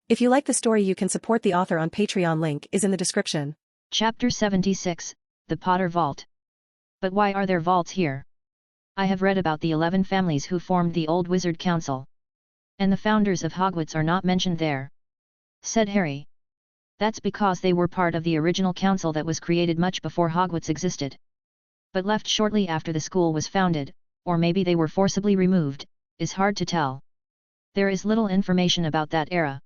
If you like the story, you can support the author on Patreon. Link is in the description. Chapter 76, The Potter Vault. But why are there vaults here? I have read about the 11 families who formed the Old Wizard Council. And the founders of Hogwarts are not mentioned there, said Harry. That's because they were part of the original council that was created much before Hogwarts existed. But left shortly after the school was founded, or maybe they were forcibly removed, is hard to tell. There is little information about that era.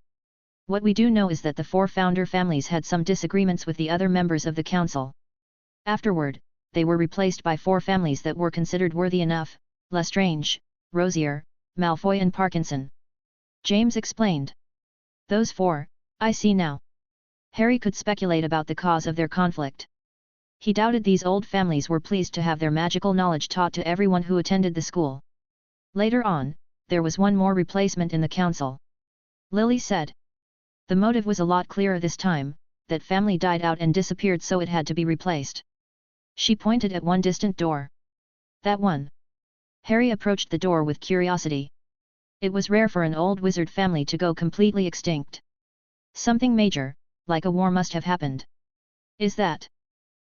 What we do know is that the 4 founder families had some disagreements with the other members of the council. Afterward, they were replaced by 4 families that were considered worthy enough: Lestrange, Rosier, Malfoy and Parkinson. James explained. Those 4, I see now. Harry could speculate about the cause of their conflict. He doubted these old families were pleased to have their magical knowledge taught to everyone who attended the school. Later on, there was one more replacement in the council. Lily said. The motive was a lot clearer this time: that family died out and disappeared, so it had to be replaced. She pointed at one distant door. That one. Harry approached the door with curiosity. It was rare for an old wizard family to go completely extinct. Something major, like a war, must have happened. Is that?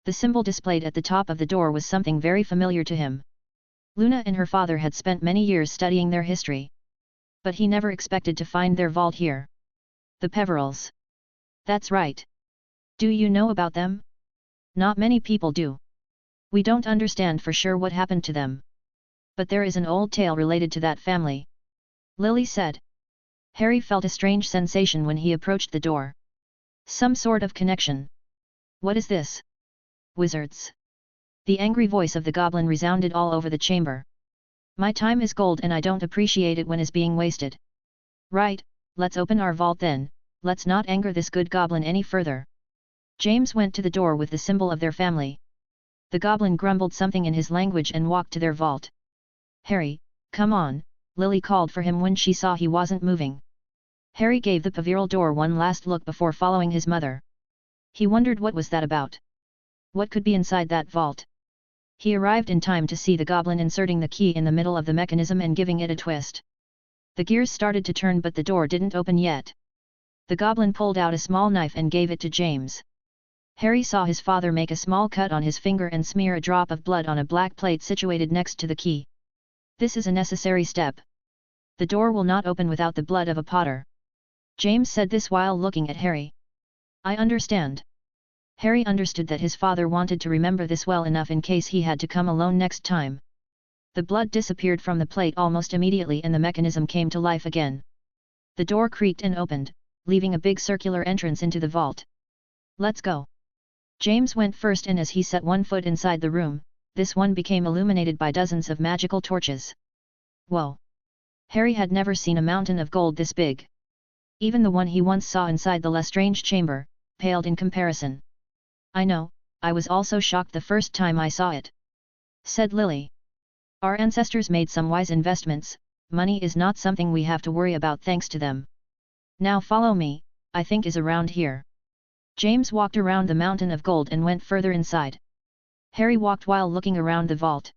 The symbol displayed at the top of the door was something very familiar to him. Luna and her father had spent many years studying their history. But he never expected to find their vault here. The Peverils. That's right. Do you know about them? Not many people do. We don't understand for sure what happened to them. But there is an old tale related to that family, Lily said. Harry felt a strange sensation when he approached the door. Some sort of connection. What is this? Wizards. The angry voice of the goblin resounded all over the chamber. My time is gold and I don't appreciate it when it's being wasted. Right, let's open our vault then. Let's not anger this good goblin any further. James went to the door with the symbol of their family. The goblin grumbled something in his language and walked to their vault. Harry, come on, Lily called for him when she saw he wasn't moving. Harry gave the Peveril door one last look before following his mother. He wondered what was that about. What could be inside that vault? He arrived in time to see the goblin inserting the key in the middle of the mechanism and giving it a twist. The gears started to turn, but the door didn't open yet. The goblin pulled out a small knife and gave it to James. Harry saw his father make a small cut on his finger and smear a drop of blood on a black plate situated next to the key. This is a necessary step. The door will not open without the blood of a Potter. James said this while looking at Harry. I understand. Harry understood that his father wanted to remember this well enough in case he had to come alone next time. The blood disappeared from the plate almost immediately and the mechanism came to life again. The door creaked and opened, leaving a big circular entrance into the vault. Let's go. James went first, and as he set one foot inside the room, this one became illuminated by dozens of magical torches. Whoa! Harry had never seen a mountain of gold this big. Even the one he once saw inside the Lestrange chamber paled in comparison. I know, I was also shocked the first time I saw it, said Lily. Our ancestors made some wise investments. Money is not something we have to worry about thanks to them. Now follow me, I think is around here. James walked around the mountain of gold and went further inside. Harry walked while looking around the vault.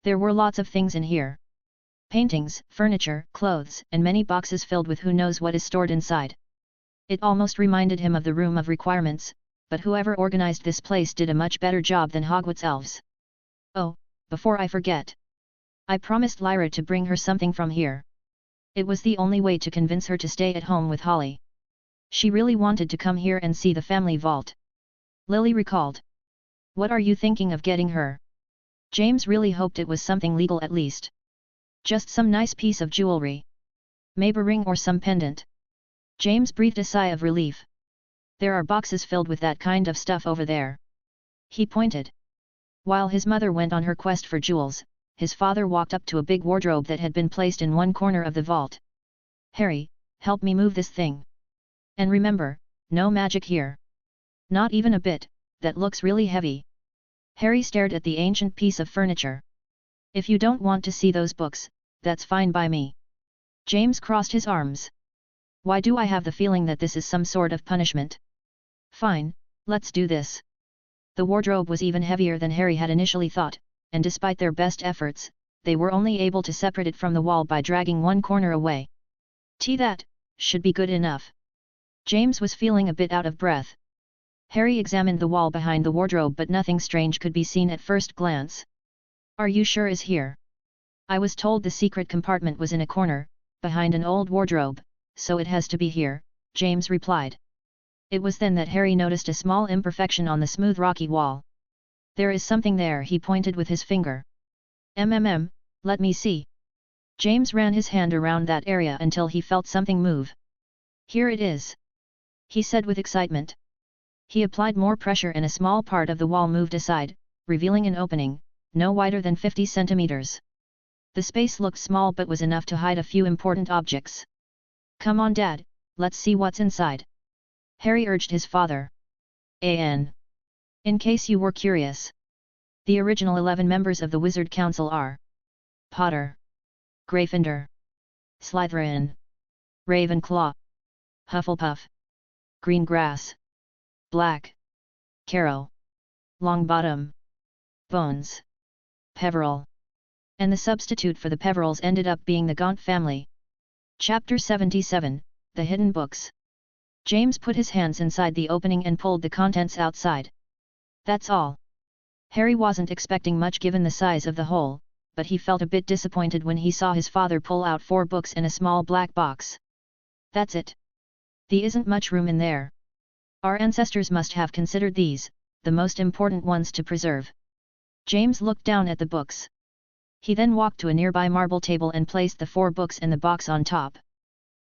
There were lots of things in here. Paintings, furniture, clothes, and many boxes filled with who knows what is stored inside. It almost reminded him of the Room of Requirements, but whoever organized this place did a much better job than Hogwarts elves. Oh, before I forget. I promised Lyra to bring her something from here. It was the only way to convince her to stay at home with Holly. She really wanted to come here and see the family vault. Lily recalled. What are you thinking of getting her? James really hoped it was something legal at least. Just some nice piece of jewelry. Maybe a ring or some pendant. James breathed a sigh of relief. There are boxes filled with that kind of stuff over there. He pointed. While his mother went on her quest for jewels, his father walked up to a big wardrobe that had been placed in one corner of the vault. Harry, help me move this thing. And remember, no magic here. Not even a bit, that looks really heavy. Harry stared at the ancient piece of furniture. If you don't want to see those books, that's fine by me. James crossed his arms. Why do I have the feeling that this is some sort of punishment? Fine, let's do this. The wardrobe was even heavier than Harry had initially thought, and despite their best efforts, they were only able to separate it from the wall by dragging one corner away. That should be good enough. James was feeling a bit out of breath. Harry examined the wall behind the wardrobe, but nothing strange could be seen at first glance. Are you sure is here? I was told the secret compartment was in a corner, behind an old wardrobe, so it has to be here, James replied. It was then that Harry noticed a small imperfection on the smooth rocky wall. There is something there, he pointed with his finger. Let me see. James ran his hand around that area until he felt something move. Here it is, he said with excitement. He applied more pressure and a small part of the wall moved aside, revealing an opening, no wider than 50 centimeters. The space looked small but was enough to hide a few important objects. Come on, Dad, let's see what's inside, Harry urged his father. In case you were curious, the original 11 members of the Wizard Council are Potter, Gryffindor, Slytherin, Ravenclaw, Hufflepuff, Greengrass, Black, Carrow, Longbottom, Bones, Peverell. And the substitute for the Peverells ended up being the Gaunt family. Chapter 77, The Hidden Books. James put his hands inside the opening and pulled the contents outside. That's all. Harry wasn't expecting much given the size of the hole, but he felt a bit disappointed when he saw his father pull out 4 books and a small black box. That's it. There isn't much room in there. Our ancestors must have considered these, the most important ones to preserve. James looked down at the books. He then walked to a nearby marble table and placed the 4 books and the box on top.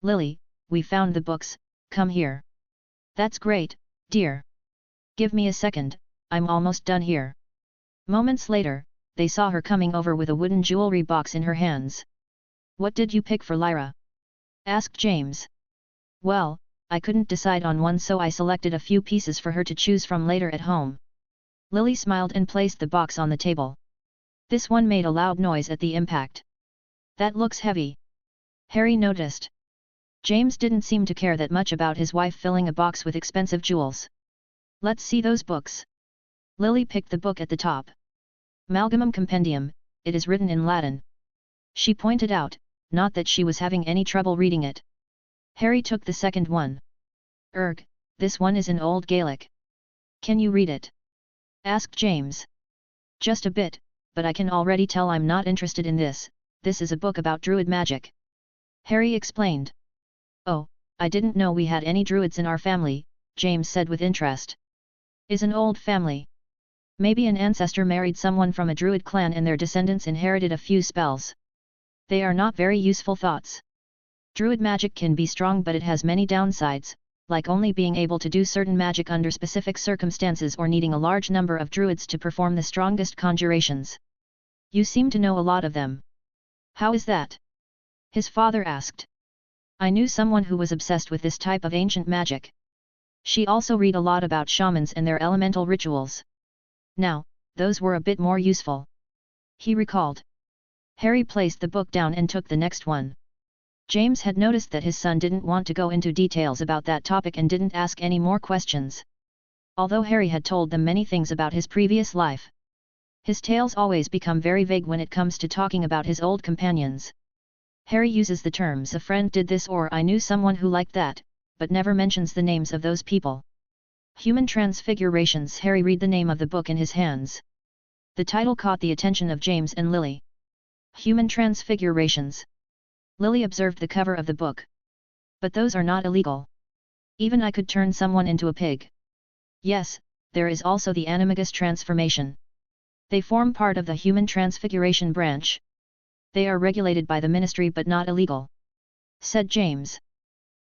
Lily, we found the books, come here. That's great, dear. Give me a second, I'm almost done here. Moments later, they saw her coming over with a wooden jewelry box in her hands. What did you pick for Lyra? Asked James. Well, I couldn't decide on one, so I selected a few pieces for her to choose from later at home. Lily smiled and placed the box on the table. This one made a loud noise at the impact. That looks heavy, Harry noticed. James didn't seem to care that much about his wife filling a box with expensive jewels. Let's see those books. Lily picked the book at the top. Malgamum Compendium, it is written in Latin. She pointed out, not that she was having any trouble reading it. Harry took the second one. This one is in Old Gaelic. Can you read it? Asked James. Just a bit, but I can already tell I'm not interested in this. This is a book about druid magic, Harry explained. Oh, I didn't know we had any druids in our family, James said with interest. Is an old family. Maybe an ancestor married someone from a druid clan and their descendants inherited a few spells. They are not very useful thoughts. Druid magic can be strong, but it has many downsides, like only being able to do certain magic under specific circumstances or needing a large number of druids to perform the strongest conjurations. You seem to know a lot of them. How is that? His father asked. I knew someone who was obsessed with this type of ancient magic. She also read a lot about shamans and their elemental rituals. Now, those were a bit more useful, he recalled. Harry placed the book down and took the next one. James had noticed that his son didn't want to go into details about that topic and didn't ask any more questions. Although Harry had told them many things about his previous life, his tales always become very vague when it comes to talking about his old companions. Harry uses the terms "a friend did this" or "I knew someone who liked that," but never mentions the names of those people. Human Transfigurations. Harry read the name of the book in his hands. The title caught the attention of James and Lily. Human Transfigurations. Lily observed the cover of the book. But those are not illegal. Even I could turn someone into a pig. Yes, there is also the animagus transformation. They form part of the Human Transfiguration branch. They are regulated by the ministry but not illegal, said James.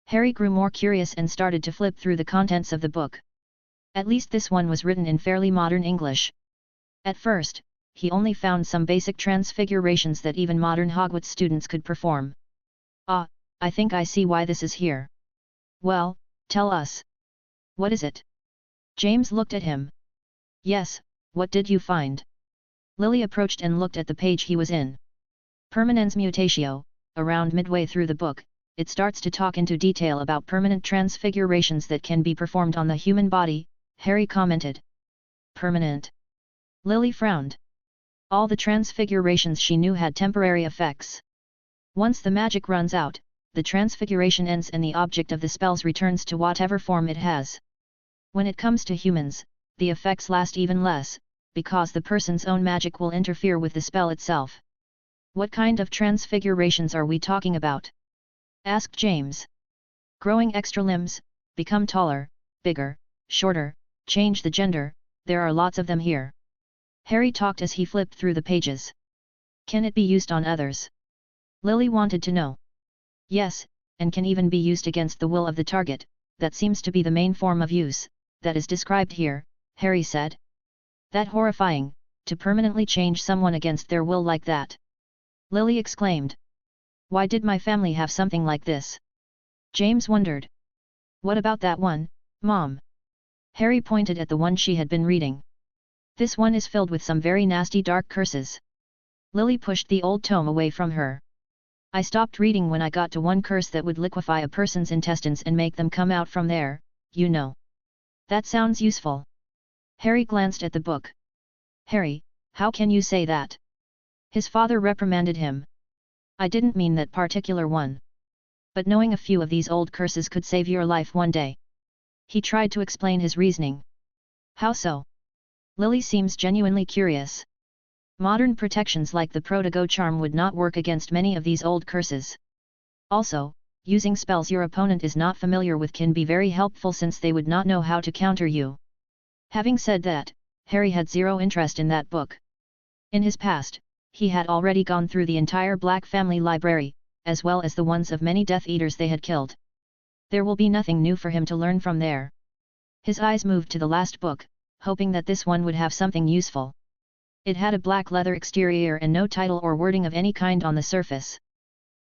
Harry grew more curious and started to flip through the contents of the book. At least this one was written in fairly modern English. At first, he only found some basic transfigurations that even modern Hogwarts students could perform. Ah, I think I see why this is here. Well, tell us. What is it? James looked at him. Yes, what did you find? Lily approached and looked at the page he was in. Permanens mutatio. Around midway through the book, it starts to talk into detail about permanent transfigurations that can be performed on the human body, Harry commented. Permanent? Lily frowned. All the transfigurations she knew had temporary effects. Once the magic runs out, the transfiguration ends and the object of the spells returns to whatever form it has. When it comes to humans, the effects last even less, because the person's own magic will interfere with the spell itself. What kind of transfigurations are we talking about? Asked James. Growing extra limbs, become taller, bigger, shorter, change the gender, there are lots of them here. Harry talked as he flipped through the pages. Can it be used on others? Lily wanted to know. Yes, and can even be used against the will of the target, that seems to be the main form of use, that is described here, Harry said. That horrifying, to permanently change someone against their will like that. Lily exclaimed. Why did my family have something like this? James wondered. What about that one, Mom? Harry pointed at the one she had been reading. This one is filled with some very nasty dark curses. Lily pushed the old tome away from her. I stopped reading when I got to one curse that would liquefy a person's intestines and make them come out from there, you know. That sounds useful. Harry glanced at the book. Harry, how can you say that? His father reprimanded him. I didn't mean that particular one. But knowing a few of these old curses could save your life one day. He tried to explain his reasoning. How so? Lily seems genuinely curious. Modern protections like the Protego charm would not work against many of these old curses. Also, using spells your opponent is not familiar with can be very helpful since they would not know how to counter you. Having said that, Harry had zero interest in that book. In his past, he had already gone through the entire Black family library, as well as the ones of many Death Eaters they had killed. There will be nothing new for him to learn from there. His eyes moved to the last book, hoping that this one would have something useful. It had a black leather exterior and no title or wording of any kind on the surface.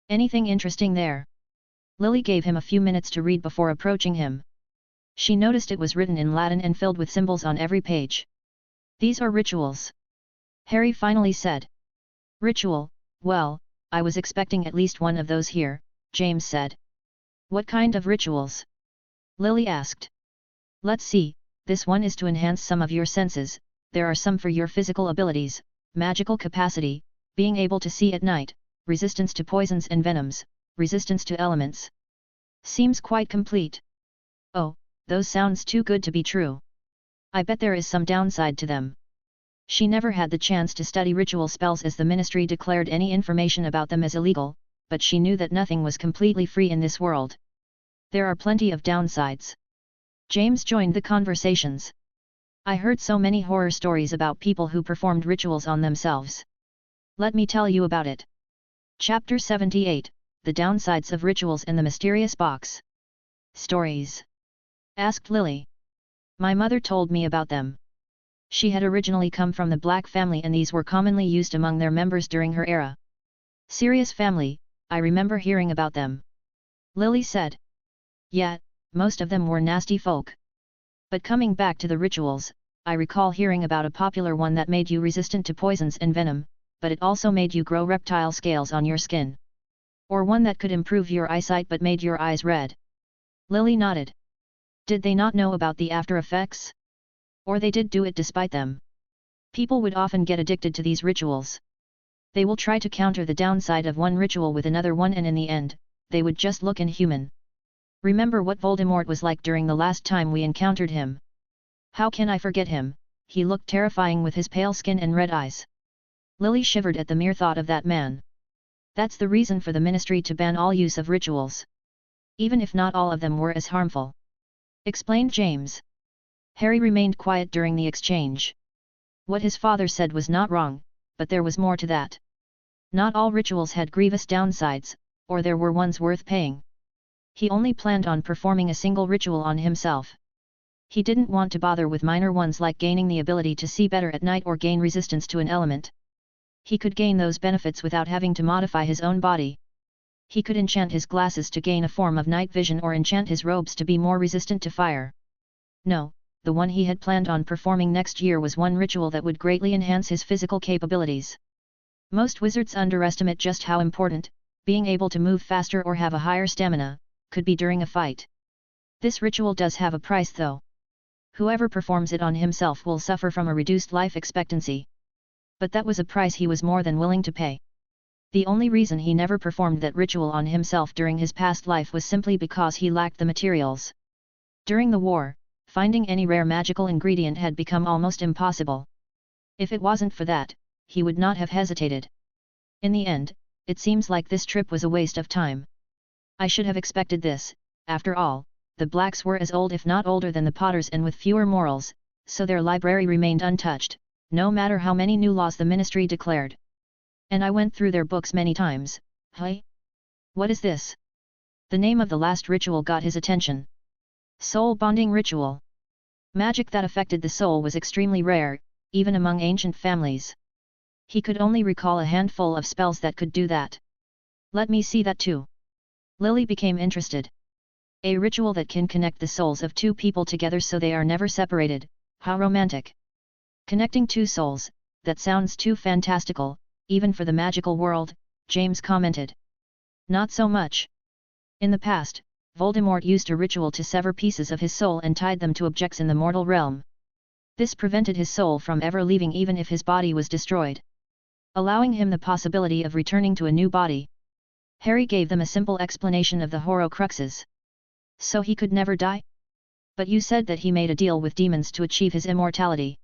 Anything interesting there? Lily gave him a few minutes to read before approaching him. She noticed it was written in Latin and filled with symbols on every page. These are rituals. Harry finally said. Ritual, well, I was expecting at least one of those here, James said. What kind of rituals? Lily asked. Let's see, this one is to enhance some of your senses, there are some for your physical abilities, magical capacity, being able to see at night, resistance to poisons and venoms, resistance to elements. Seems quite complete. Oh, those sounds too good to be true. I bet there is some downside to them. She never had the chance to study ritual spells as the Ministry declared any information about them as illegal, but she knew that nothing was completely free in this world. There are plenty of downsides. James joined the conversations. I heard so many horror stories about people who performed rituals on themselves. Let me tell you about it. Chapter 78, The Downsides of Rituals and the Mysterious Box. Stories? Asked Lily. My mother told me about them. She had originally come from the Black family and these were commonly used among their members during her era. Serious family, I remember hearing about them. Lily said. Yeah, most of them were nasty folk. But coming back to the rituals, I recall hearing about a popular one that made you resistant to poisons and venom, but it also made you grow reptile scales on your skin. Or one that could improve your eyesight but made your eyes red. Lily nodded. Did they not know about the after effects? Or they did do it despite them? People would often get addicted to these rituals. They will try to counter the downside of one ritual with another one and in the end, they would just look inhuman. Remember what Voldemort was like during the last time we encountered him. How can I forget him? He looked terrifying with his pale skin and red eyes. Lily shivered at the mere thought of that man. That's the reason for the Ministry to ban all use of rituals. Even if not all of them were as harmful. Explained James. Harry remained quiet during the exchange. What his father said was not wrong, but there was more to that. Not all rituals had grievous downsides, or there were ones worth paying. He only planned on performing a single ritual on himself. He didn't want to bother with minor ones like gaining the ability to see better at night or gain resistance to an element. He could gain those benefits without having to modify his own body. He could enchant his glasses to gain a form of night vision or enchant his robes to be more resistant to fire. No, the one he had planned on performing next year was one ritual that would greatly enhance his physical capabilities. Most wizards underestimate just how important, being able to move faster or have a higher stamina, could be during a fight. This ritual does have a price though. Whoever performs it on himself will suffer from a reduced life expectancy. But that was a price he was more than willing to pay. The only reason he never performed that ritual on himself during his past life was simply because he lacked the materials. During the war, finding any rare magical ingredient had become almost impossible. If it wasn't for that, he would not have hesitated. In the end, it seems like this trip was a waste of time. I should have expected this. After all, the Blacks were as old if not older than the Potters and with fewer morals, so their library remained untouched, no matter how many new laws the ministry declared. And I went through their books many times. Hey? What is this? The name of the last ritual got his attention. Soul bonding ritual. Magic that affected the soul was extremely rare, even among ancient families. He could only recall a handful of spells that could do that. Let me see that too. Lily became interested. A ritual that can connect the souls of two people together so they are never separated. How romantic. Connecting two souls, that sounds too fantastical, even for the magical world, James commented. Not so much. In the past, Voldemort used a ritual to sever pieces of his soul and tied them to objects in the mortal realm. This prevented his soul from ever leaving even if his body was destroyed, allowing him the possibility of returning to a new body. Harry gave them a simple explanation of the Horcruxes. So he could never die? But you said that he made a deal with demons to achieve his immortality.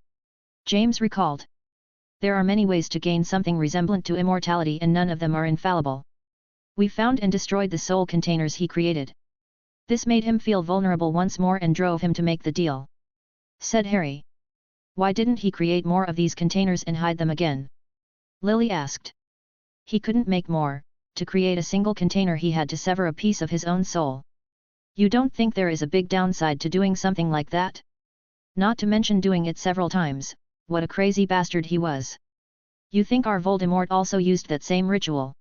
James recalled. There are many ways to gain something resemblant to immortality and none of them are infallible. We found and destroyed the soul containers he created. This made him feel vulnerable once more and drove him to make the deal. Said Harry. Why didn't he create more of these containers and hide them again? Lily asked. He couldn't make more. To create a single container he had to sever a piece of his own soul. You don't think there is a big downside to doing something like that? Not to mention doing it several times, what a crazy bastard he was. You think our Voldemort also used that same ritual?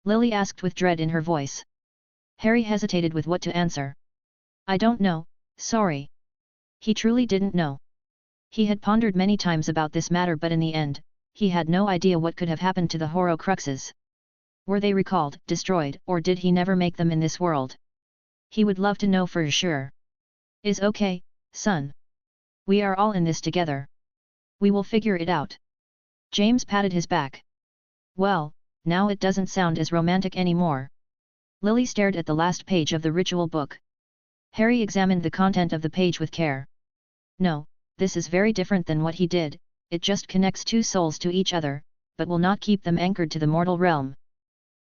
Lily asked with dread in her voice. Harry hesitated with what to answer. I don't know, sorry. He truly didn't know. He had pondered many times about this matter but in the end, he had no idea what could have happened to the Horcruxes. Were they recalled, destroyed, or did he never make them in this world? He would love to know for sure. Is okay, son. We are all in this together. We will figure it out. James patted his back. Well, now it doesn't sound as romantic anymore. Lily stared at the last page of the ritual book. Harry examined the content of the page with care. No, this is very different than what he did, it just connects two souls to each other, but will not keep them anchored to the mortal realm.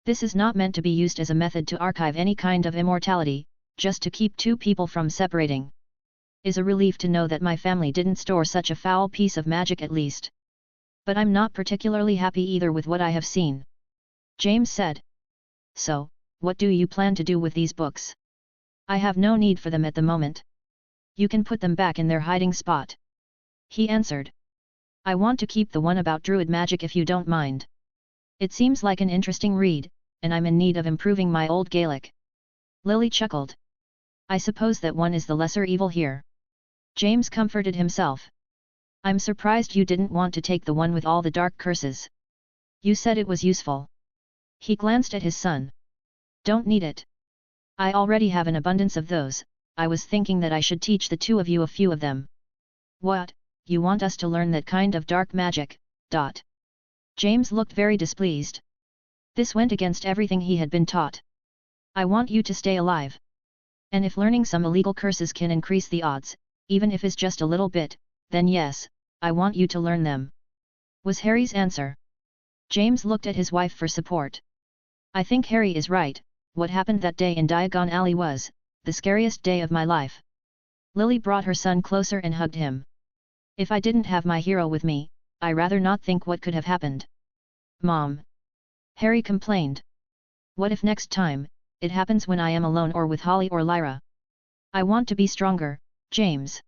This is not meant to be used as a method to archive any kind of immortality, just to keep two people from separating. Is a relief to know that my family didn't store such a foul piece of magic at least. But I'm not particularly happy either with what I have seen. James said. So, what do you plan to do with these books? I have no need for them at the moment. You can put them back in their hiding spot. He answered. I want to keep the one about druid magic if you don't mind. It seems like an interesting read, and I'm in need of improving my old Gaelic. Lily chuckled. I suppose that one is the lesser evil here. James comforted himself. I'm surprised you didn't want to take the one with all the dark curses. You said it was useful. He glanced at his son. Don't need it. I already have an abundance of those, I was thinking that I should teach the two of you a few of them. What, you want us to learn that kind of dark magic, dot. James looked very displeased. This went against everything he had been taught. I want you to stay alive. And if learning some illegal curses can increase the odds, even if it's just a little bit, then yes, I want you to learn them. Was Harry's answer. James looked at his wife for support. I think Harry is right, what happened that day in Diagon Alley was, the scariest day of my life. Lily brought her son closer and hugged him. If I didn't have my hero with me, I rather not think what could have happened. Mom. Harry complained. What if next time, it happens when I am alone or with Holly or Lyra? I want to be stronger, James.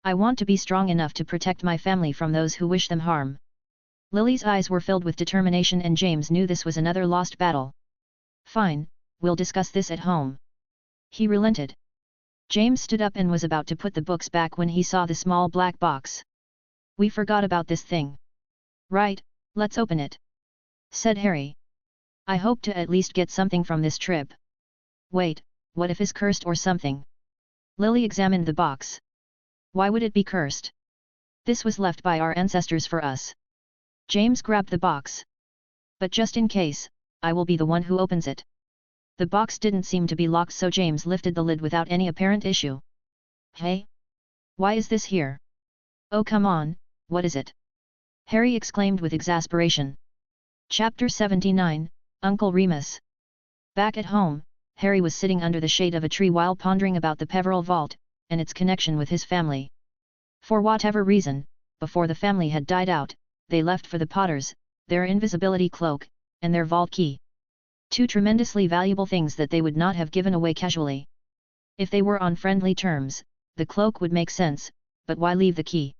I want to be strong enough to protect my family from those who wish them harm. Lily's eyes were filled with determination and James knew this was another lost battle. Fine, we'll discuss this at home. He relented. James stood up and was about to put the books back when he saw the small black box. We forgot about this thing. Right, let's open it. Said Harry. I hope to at least get something from this trip. Wait, what if it's cursed or something? Lily examined the box. Why would it be cursed? This was left by our ancestors for us. James grabbed the box. But just in case, I will be the one who opens it. The box didn't seem to be locked, so James lifted the lid without any apparent issue. Hey? Why is this here? Oh come on, what is it? Harry exclaimed with exasperation. Chapter 79, Uncle Remus. Back at home, Harry was sitting under the shade of a tree while pondering about the Peveril Vault, and its connection with his family. For whatever reason, before the family had died out, they left for the Potters, their invisibility cloak, and their vault key. Two tremendously valuable things that they would not have given away casually. If they were on friendly terms, the cloak would make sense, but why leave the key?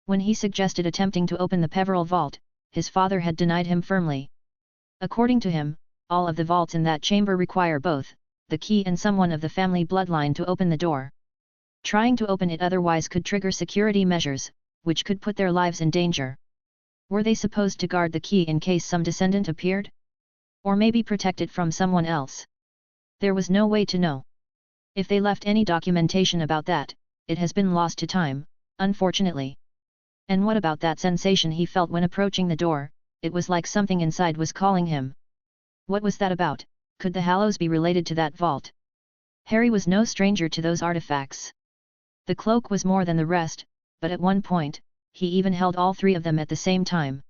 When he suggested attempting to open the Peveril Vault, his father had denied him firmly. According to him, all of the vaults in that chamber require both the key and someone of the family bloodline to open the door. Trying to open it otherwise could trigger security measures, which could put their lives in danger. Were they supposed to guard the key in case some descendant appeared? Or maybe protect it from someone else? There was no way to know. If they left any documentation about that, it has been lost to time, unfortunately. And what about that sensation he felt when approaching the door? It was like something inside was calling him. What was that about? Could the Hallows be related to that vault? Harry was no stranger to those artifacts. The cloak was more than the rest, but at one point, he even held all three of them at the same time.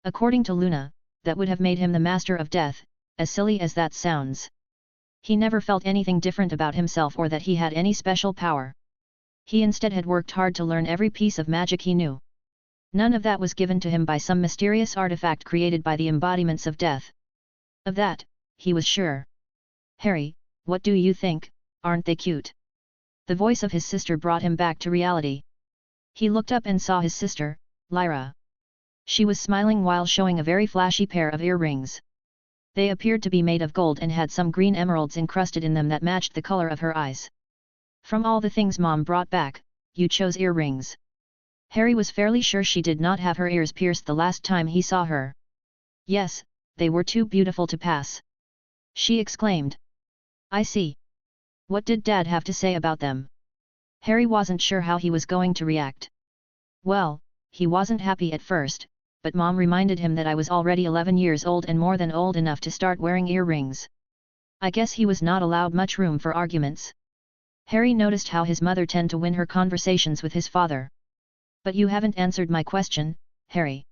According to Luna, that would have made him the master of death, as silly as that sounds. He never felt anything different about himself or that he had any special power. He instead had worked hard to learn every piece of magic he knew. None of that was given to him by some mysterious artifact created by the embodiments of death. Of that, he was sure. Harry, what do you think, aren't they cute? The voice of his sister brought him back to reality. He looked up and saw his sister, Lyra. She was smiling while showing a very flashy pair of earrings. They appeared to be made of gold and had some green emeralds encrusted in them that matched the color of her eyes. From all the things Mom brought back, you chose earrings. Harry was fairly sure she did not have her ears pierced the last time he saw her. Yes, they were too beautiful to pass. She exclaimed. I see. What did Dad have to say about them? Harry wasn't sure how he was going to react. Well, he wasn't happy at first, but Mom reminded him that I was already 11 years old and more than old enough to start wearing earrings. I guess he was not allowed much room for arguments. Harry noticed how his mother tended to win her conversations with his father. But you haven't answered my question, Harry.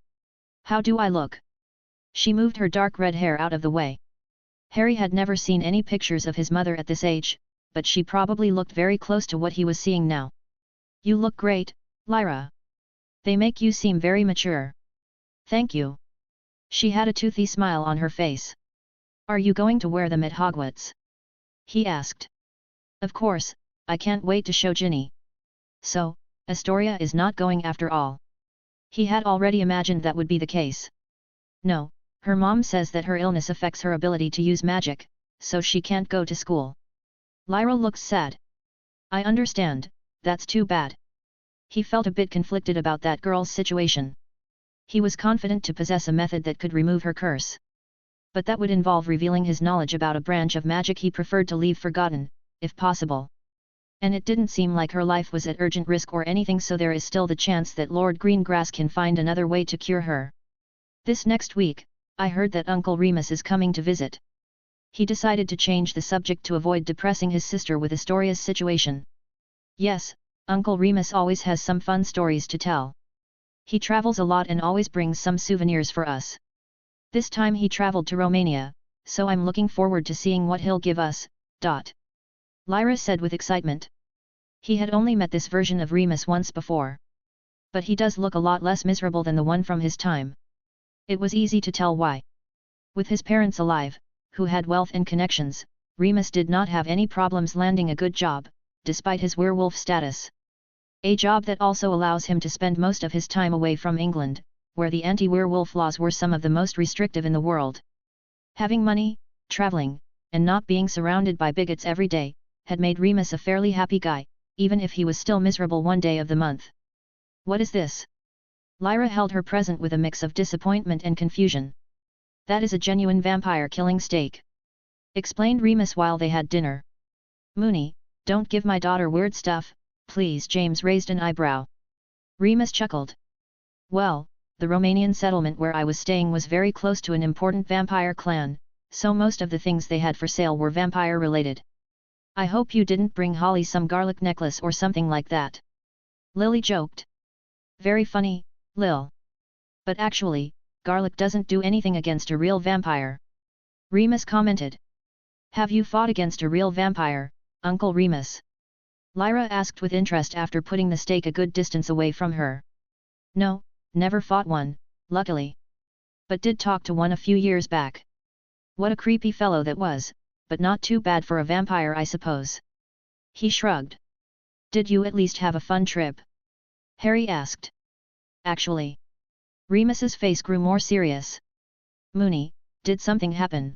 How do I look? She moved her dark red hair out of the way. Harry had never seen any pictures of his mother at this age, but she probably looked very close to what he was seeing now. You look great, Lyra. They make you seem very mature. Thank you. She had a toothy smile on her face. Are you going to wear them at Hogwarts? He asked. Of course, I can't wait to show Ginny. So, Astoria is not going after all. He had already imagined that would be the case. No, her mom says that her illness affects her ability to use magic, so she can't go to school. Lyra looks sad. I understand, that's too bad. He felt a bit conflicted about that girl's situation. He was confident to possess a method that could remove her curse. But that would involve revealing his knowledge about a branch of magic he preferred to leave forgotten, if possible. And it didn't seem like her life was at urgent risk or anything, so there is still the chance that Lord Greengrass can find another way to cure her. This next week, I heard that Uncle Remus is coming to visit. He decided to change the subject to avoid depressing his sister with Astoria's situation. Yes, Uncle Remus always has some fun stories to tell. He travels a lot and always brings some souvenirs for us. This time he traveled to Romania, so I'm looking forward to seeing what he'll give us. Lyra said with excitement. He had only met this version of Remus once before. But he does look a lot less miserable than the one from his time. It was easy to tell why. With his parents alive, who had wealth and connections, Remus did not have any problems landing a good job, despite his werewolf status. A job that also allows him to spend most of his time away from England, where the anti-werewolf laws were some of the most restrictive in the world. Having money, traveling, and not being surrounded by bigots every day, had made Remus a fairly happy guy, even if he was still miserable one day of the month. What is this? Lyra held her present with a mix of disappointment and confusion. That is a genuine vampire killing steak, explained Remus while they had dinner. Moony, don't give my daughter weird stuff, please. James raised an eyebrow. Remus chuckled. Well, the Romanian settlement where I was staying was very close to an important vampire clan, so most of the things they had for sale were vampire-related. I hope you didn't bring Holly some garlic necklace or something like that. Lily joked. Very funny, Lil. But actually, garlic doesn't do anything against a real vampire. Remus commented. Have you fought against a real vampire, Uncle Remus? Lyra asked with interest after putting the stake a good distance away from her. No, never fought one, luckily. But did talk to one a few years back. What a creepy fellow that was, but not too bad for a vampire I suppose. He shrugged. Did you at least have a fun trip? Harry asked. Actually. Remus's face grew more serious. Moony, did something happen?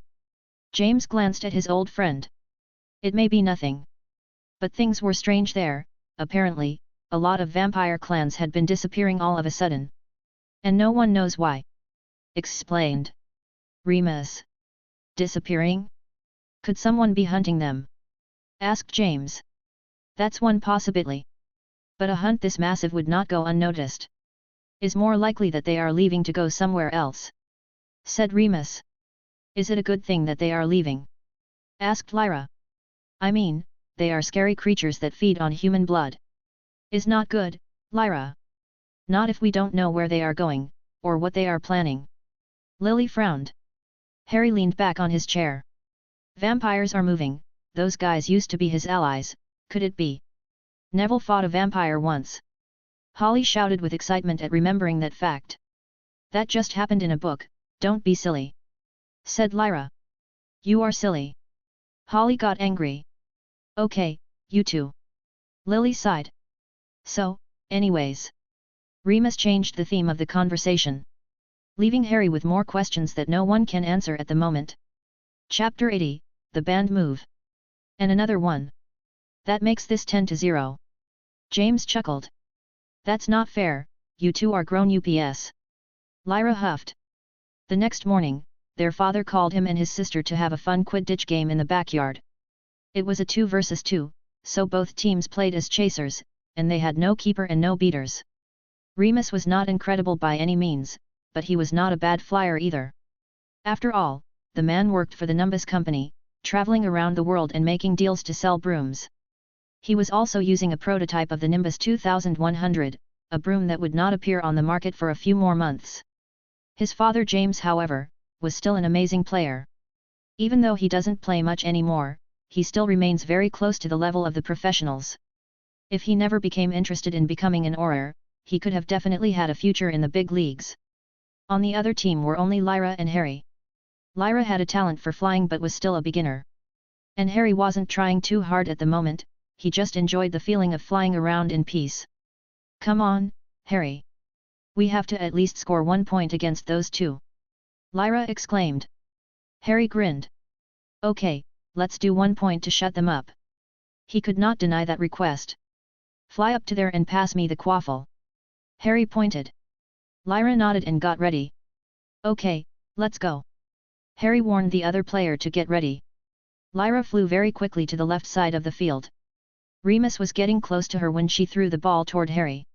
James glanced at his old friend. It may be nothing. But things were strange there, apparently, a lot of vampire clans had been disappearing all of a sudden. And no one knows why. Explained. Remus. Disappearing? Could someone be hunting them? Asked James. That's one possibility. But a hunt this massive would not go unnoticed. Is more likely that they are leaving to go somewhere else. Said Remus. Is it a good thing that they are leaving? Asked Lyra. I mean, they are scary creatures that feed on human blood. Is not good, Lyra. Not if we don't know where they are going, or what they are planning. Lily frowned. Harry leaned back on his chair. Vampires are moving, those guys used to be his allies, could it be? Neville fought a vampire once. Holly shouted with excitement at remembering that fact. That just happened in a book, don't be silly. Said Lyra. You are silly. Holly got angry. Okay, you too. Lily sighed. So, anyways. Remus changed the theme of the conversation, leaving Harry with more questions that no one can answer at the moment. Chapter 80, The Band Move. And another one. That makes this 10-0. James chuckled. That's not fair, you two are grown ups. Lyra huffed. The next morning, their father called him and his sister to have a fun Quidditch game in the backyard. It was a 2 versus 2, so both teams played as chasers, and they had no keeper and no beaters. Remus was not incredible by any means, but he was not a bad flyer either. After all, the man worked for the Nimbus Company, traveling around the world and making deals to sell brooms. He was also using a prototype of the Nimbus 2100, a broom that would not appear on the market for a few more months. His father James, however, was still an amazing player. Even though he doesn't play much anymore, he still remains very close to the level of the professionals. If he never became interested in becoming an Auror, he could have definitely had a future in the big leagues. On the other team were only Lyra and Harry. Lyra had a talent for flying but was still a beginner. And Harry wasn't trying too hard at the moment, he just enjoyed the feeling of flying around in peace. Come on, Harry. We have to at least score 1 point against those two. Lyra exclaimed. Harry grinned. Okay, let's do 1 point to shut them up. He could not deny that request. Fly up to there and pass me the quaffle. Harry pointed. Lyra nodded and got ready. Okay, let's go. Harry warned the other player to get ready. Lyra flew very quickly to the left side of the field. Remus was getting close to her when she threw the ball toward Harry.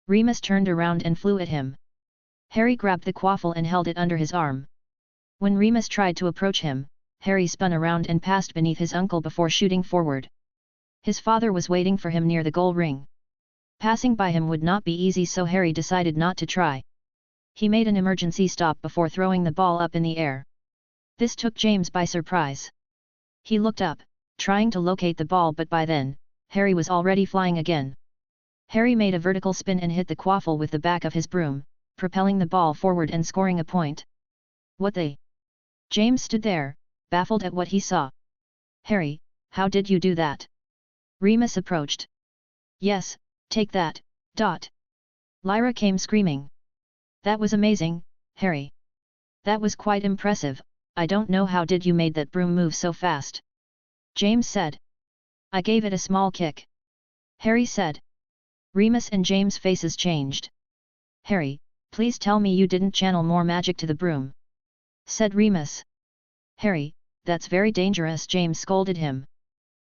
Remus turned around and flew at him. Harry grabbed the quaffle and held it under his arm. When Remus tried to approach him, Harry spun around and passed beneath his uncle before shooting forward. His father was waiting for him near the goal ring. Passing by him would not be easy, so Harry decided not to try. He made an emergency stop before throwing the ball up in the air. This took James by surprise. He looked up, trying to locate the ball, but by then, Harry was already flying again. Harry made a vertical spin and hit the quaffle with the back of his broom, propelling the ball forward and scoring a point. What the? James stood there, baffled at what he saw. Harry, how did you do that? Remus approached. Yes, take that, Dot. Lyra came screaming. That was amazing, Harry. That was quite impressive. I don't know how did you made that broom move so fast. James said. I gave it a small kick. Harry said. Remus and James' faces changed. Harry, please tell me you didn't channel more magic to the broom. Said Remus. Harry, that's very dangerous, James scolded him.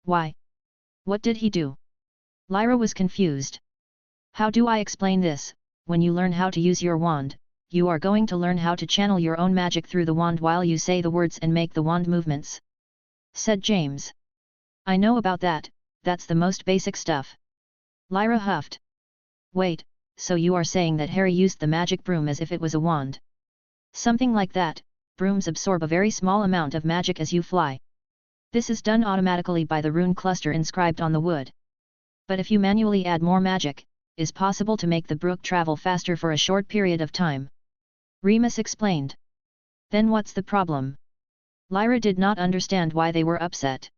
Why? What did he do? Lyra was confused. How do I explain this? When you learn how to use your wand, you are going to learn how to channel your own magic through the wand while you say the words and make the wand movements," said James. "I know about that, that's the most basic stuff." Lyra huffed. "Wait, so you are saying that Harry used the magic broom as if it was a wand?" "Something like that. Brooms absorb a very small amount of magic as you fly. This is done automatically by the rune cluster inscribed on the wood. But if you manually add more magic, it is possible to make the brook travel faster for a short period of time," Remus explained. "Then what's the problem?" Lyra did not understand why they were upset.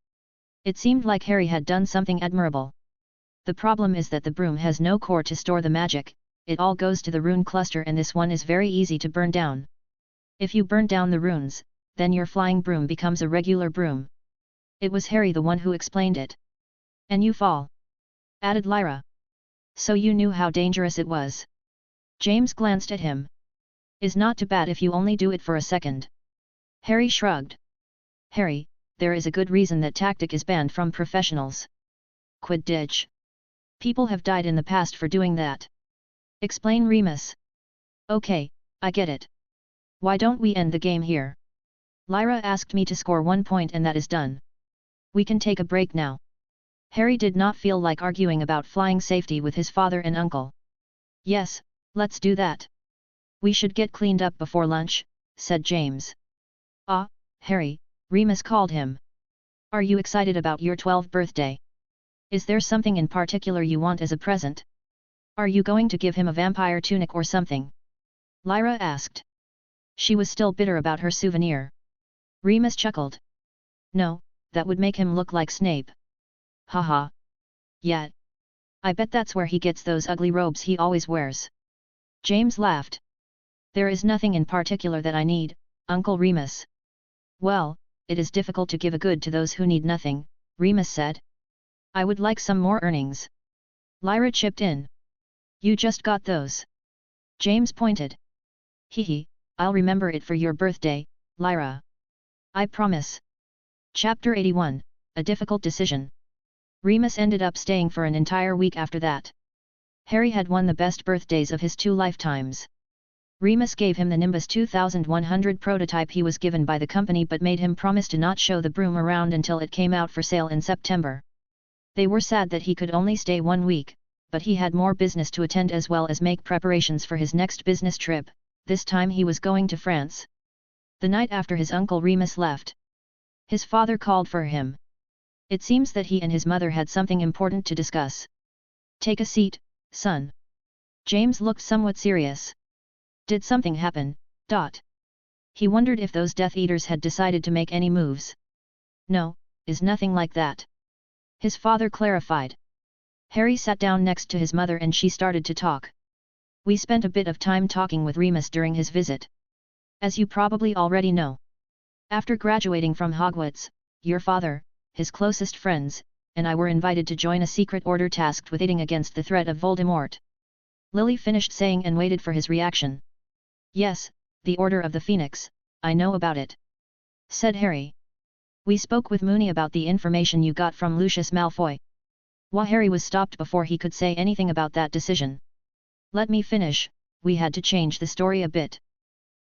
It seemed like Harry had done something admirable. "The problem is that the broom has no core to store the magic, it all goes to the rune cluster and this one is very easy to burn down. If you burn down the runes, then your flying broom becomes a regular broom." It was Harry the one who explained it. "And you fall," added Lyra. "So you knew how dangerous it was." James glanced at him. "Is not too bad if you only do it for a second." Harry shrugged. "Harry, there is a good reason that tactic is banned from professionals. Quidditch. People have died in the past for doing that," explained Remus. "Okay, I get it. Why don't we end the game here? Lyra asked me to score 1 point and that is done. We can take a break now." Harry did not feel like arguing about flying safety with his father and uncle. "Yes, let's do that. We should get cleaned up before lunch," said James. "Ah, Harry," Remus called him. "Are you excited about your 12th birthday? Is there something in particular you want as a present? Are you going to give him a vampire tunic or something?" Lyra asked. She was still bitter about her souvenir. Remus chuckled. "No, that would make him look like Snape." "Haha. Yeah. I bet that's where he gets those ugly robes he always wears." James laughed. "There is nothing in particular that I need, Uncle Remus." "Well, it is difficult to give a good to those who need nothing," Remus said. "I would like some more earnings." Lyra chipped in. "You just got those." James pointed. "Hee, I'll remember it for your birthday, Lyra. I promise." Chapter 81, A Difficult Decision. Remus ended up staying for an entire week after that. Harry had won the best birthdays of his 2 lifetimes. Remus gave him the Nimbus 2100 prototype he was given by the company but made him promise to not show the broom around until it came out for sale in September. They were sad that he could only stay 1 week, but he had more business to attend as well as make preparations for his next business trip. This time he was going to France. The night after his uncle Remus left, his father called for him. It seems that he and his mother had something important to discuss. "Take a seat, son." James looked somewhat serious. "Did something happen?" He wondered if those Death Eaters had decided to make any moves. "No, is nothing like that," his father clarified. Harry sat down next to his mother and she started to talk. "We spent a bit of time talking with Remus during his visit. As you probably already know, after graduating from Hogwarts, your father, his closest friends, and I were invited to join a secret order tasked with aiding against the threat of Voldemort." Lily finished saying and waited for his reaction. "Yes, the Order of the Phoenix, I know about it," said Harry. "We spoke with Moony about the information you got from Lucius Malfoy." While Harry was stopped before he could say anything about that decision. "Let me finish, we had to change the story a bit.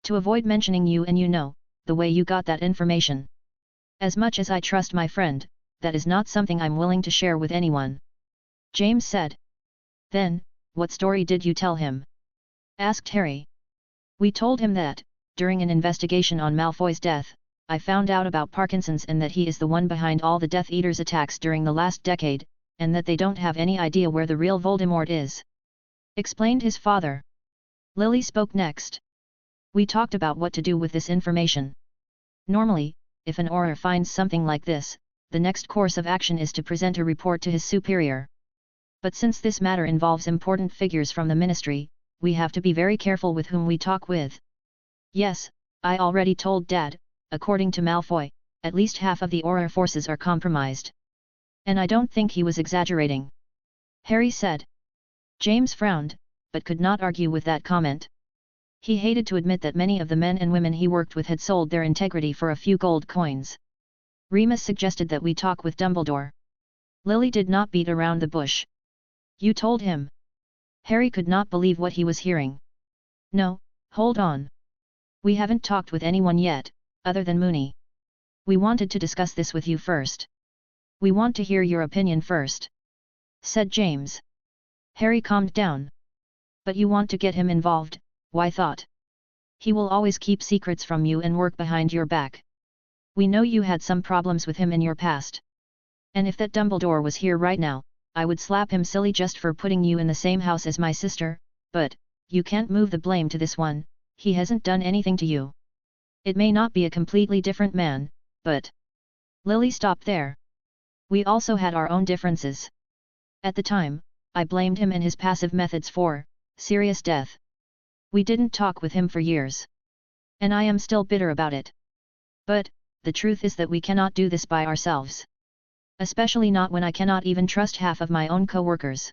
To avoid mentioning you and the way you got that information. As much as I trust my friend, that is not something I'm willing to share with anyone," James said. "Then, what story did you tell him?" asked Harry. "We told him that, during an investigation on Malfoy's death, I found out about Parkinson's and that he is the one behind all the Death Eaters' attacks during the last decade, and that they don't have any idea where the real Voldemort is," explained his father. Lily spoke next. "We talked about what to do with this information. Normally, if an Auror finds something like this, the next course of action is to present a report to his superior. But since this matter involves important figures from the Ministry, we have to be very careful with whom we talk with. Yes, I already told Dad, according to Malfoy, at least half of the Auror forces are compromised. And I don't think he was exaggerating," Harry said. James frowned, but could not argue with that comment. He hated to admit that many of the men and women he worked with had sold their integrity for a few gold coins. Remus suggested that we talk with Dumbledore. Lily did not beat around the bush. "You told him?" Harry could not believe what he was hearing. "No, Hold on. We haven't talked with anyone yet, other than Mooney. We wanted to discuss this with you first. We want to hear your opinion first," said James. Harry calmed down. "But you want to get him involved, why thought? He will always keep secrets from you and work behind your back. We know you had some problems with him in your past. And if that Dumbledore was here right now, I would slap him silly just for putting you in the same house as my sister, but, you can't move the blame to this one, he hasn't done anything to you. It may not be a completely different man, but..." Lily stopped there. "We also had our own differences. At the time, I blamed him and his passive methods for Sirius' death. We didn't talk with him for years. And I am still bitter about it. But, the truth is that we cannot do this by ourselves. Especially not when I cannot even trust half of my own co-workers.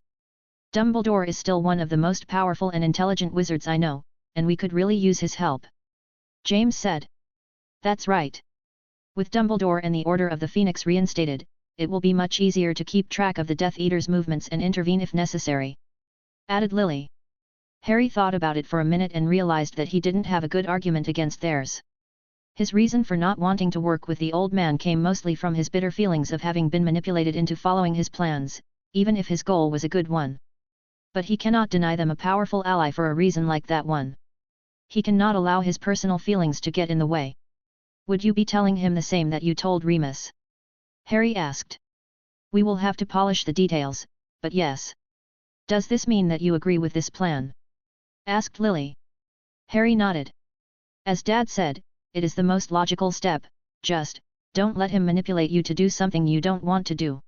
Dumbledore is still one of the most powerful and intelligent wizards I know, and we could really use his help," James said. "That's right. With Dumbledore and the Order of the Phoenix reinstated, it will be much easier to keep track of the Death Eater's movements and intervene if necessary," added Lily. Harry thought about it for a minute and realized that he didn't have a good argument against theirs. His reason for not wanting to work with the old man came mostly from his bitter feelings of having been manipulated into following his plans, even if his goal was a good one. But he cannot deny them a powerful ally for a reason like that one. He cannot allow his personal feelings to get in the way. "Would you be telling him the same that you told Remus?" Harry asked. "We will have to polish the details, but yes." "Does this mean that you agree with this plan?" asked Lily. Harry nodded. "As Dad said, it is the most logical step, just, don't let him manipulate you to do something you don't want to do.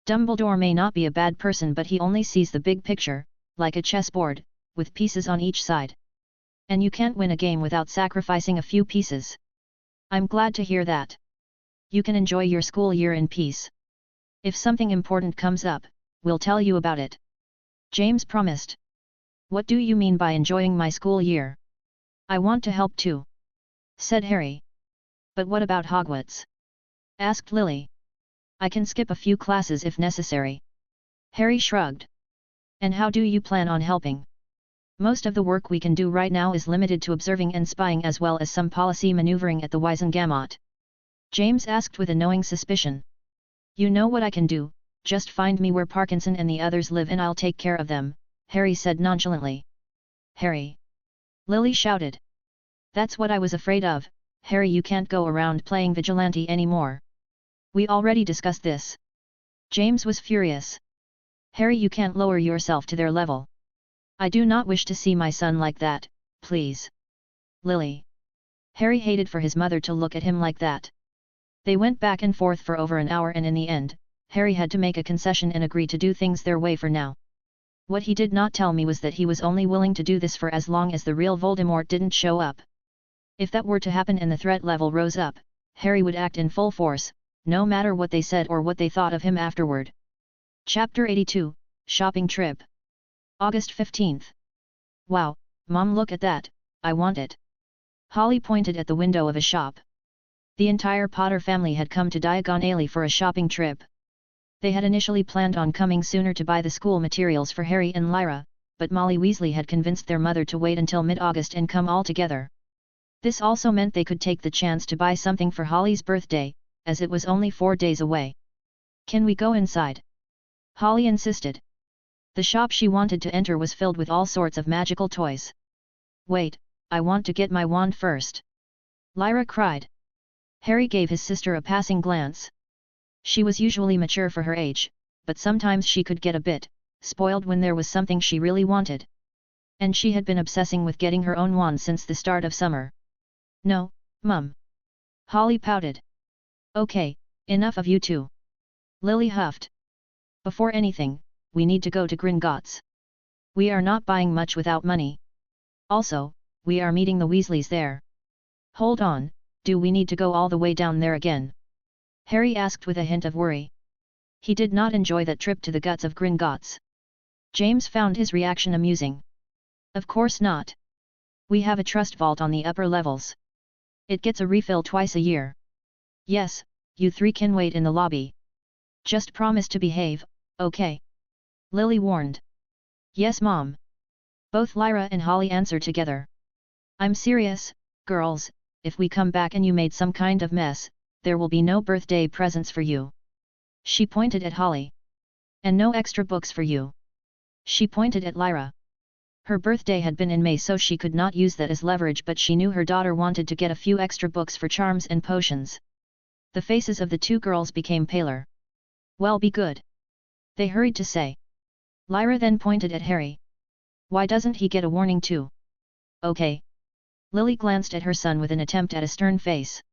Dumbledore may not be a bad person, but he only sees the big picture, like a chessboard, with pieces on each side. And you can't win a game without sacrificing a few pieces. I'm glad to hear that. You can enjoy your school year in peace. If something important comes up, we'll tell you about it," James promised. "What do you mean by enjoying my school year?" "I want to help too," said Harry. "But what about Hogwarts?" asked Lily. "I can skip a few classes if necessary." Harry shrugged. "And how do you plan on helping? Most of the work we can do right now is limited to observing and spying as well as some policy maneuvering at the Wizengamot," James asked with a knowing suspicion. "You know what I can do, just find me where Parkinson and the others live and I'll take care of them," Harry said nonchalantly. "Harry!" Lily shouted. "That's what I was afraid of, Harry. You can't go around playing vigilante anymore. We already discussed this." James was furious. "Harry, you can't lower yourself to their level. I do not wish to see my son like that, please." "Lily." Harry hated for his mother to look at him like that. They went back and forth for over an hour and in the end, Harry had to make a concession and agree to do things their way for now. What he did not tell me was that he was only willing to do this for as long as the real Voldemort didn't show up. If that were to happen and the threat level rose up, Harry would act in full force, no matter what they said or what they thought of him afterward. Chapter 82, Shopping Trip. August 15th. "Wow, Mom, look at that, I want it." Holly pointed at the window of a shop. The entire Potter family had come to Diagon Alley for a shopping trip. They had initially planned on coming sooner to buy the school materials for Harry and Lyra, but Molly Weasley had convinced their mother to wait until mid-August and come all together. This also meant they could take the chance to buy something for Holly's birthday, as it was only 4 days away. "Can we go inside?" Holly insisted. The shop she wanted to enter was filled with all sorts of magical toys. "Wait, I want to get my wand first," Lyra cried. Harry gave his sister a passing glance. She was usually mature for her age, but sometimes she could get a bit spoiled when there was something she really wanted. And she had been obsessing with getting her own wand since the start of summer. "No, Mum." Holly pouted. "Okay, enough of you two." Lily huffed. "Before anything, we need to go to Gringotts. We are not buying much without money. Also, we are meeting the Weasleys there." "Hold on, do we need to go all the way down there again?" Harry asked with a hint of worry. He did not enjoy that trip to the guts of Gringotts. James found his reaction amusing. "Of course not. We have a trust vault on the upper levels. It gets a refill twice a year. Yes, you three can wait in the lobby. Just promise to behave, okay?" Lily warned. "Yes, Mom." Both Lyra and Holly answered together. I'm serious, girls, if we come back and you made some kind of mess, there will be no birthday presents for you. She pointed at Holly. And no extra books for you. She pointed at Lyra. Her birthday had been in May, so she could not use that as leverage, but she knew her daughter wanted to get a few extra books for charms and potions. The faces of the two girls became paler. Well, be good, they hurried to say. Lyra then pointed at Harry. Why doesn't he get a warning too? Okay. Lily glanced at her son with an attempt at a stern face.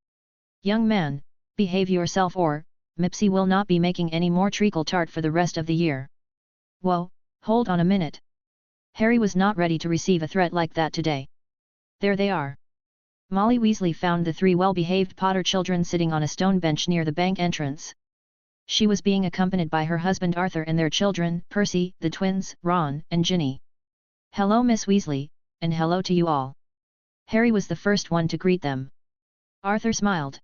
Young man, behave yourself or, Mipsy will not be making any more treacle tart for the rest of the year. Whoa, hold on a minute. Harry was not ready to receive a threat like that today. There they are. Molly Weasley found the three well-behaved Potter children sitting on a stone bench near the bank entrance. She was being accompanied by her husband Arthur and their children, Percy, the twins, Ron, and Ginny. Hello Miss Weasley, and hello to you all. Harry was the first one to greet them. Arthur smiled.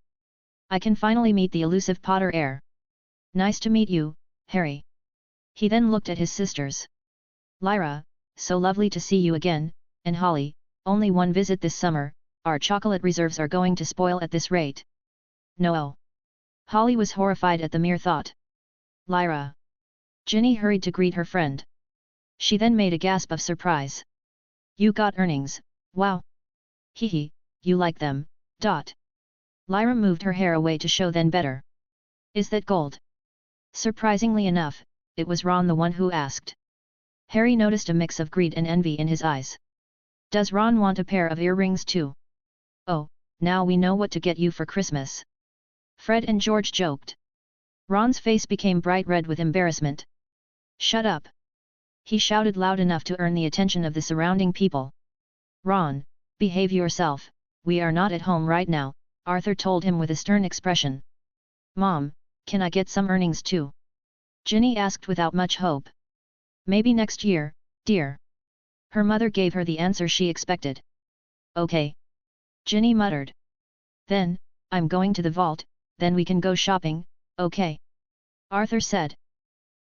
I can finally meet the elusive Potter heir. Nice to meet you, Harry. He then looked at his sisters. Lyra, so lovely to see you again, and Holly, only one visit this summer, our chocolate reserves are going to spoil at this rate. No. Holly was horrified at the mere thought. Lyra. Ginny hurried to greet her friend. She then made a gasp of surprise. You got earnings, wow. Hee, you like them, dot. Lyra moved her hair away to show then better. Is that gold? Surprisingly enough, it was Ron the one who asked. Harry noticed a mix of greed and envy in his eyes. Does Ron want a pair of earrings too? Oh, now we know what to get you for Christmas. Fred and George joked. Ron's face became bright red with embarrassment. Shut up! He shouted loud enough to earn the attention of the surrounding people. Ron, behave yourself, we are not at home right now, Arthur told him with a stern expression. Mom, can I get some earnings too? Ginny asked without much hope. Maybe next year, dear. Her mother gave her the answer she expected. Okay. Ginny muttered. Then, I'm going to the vault, then we can go shopping, okay? Arthur said.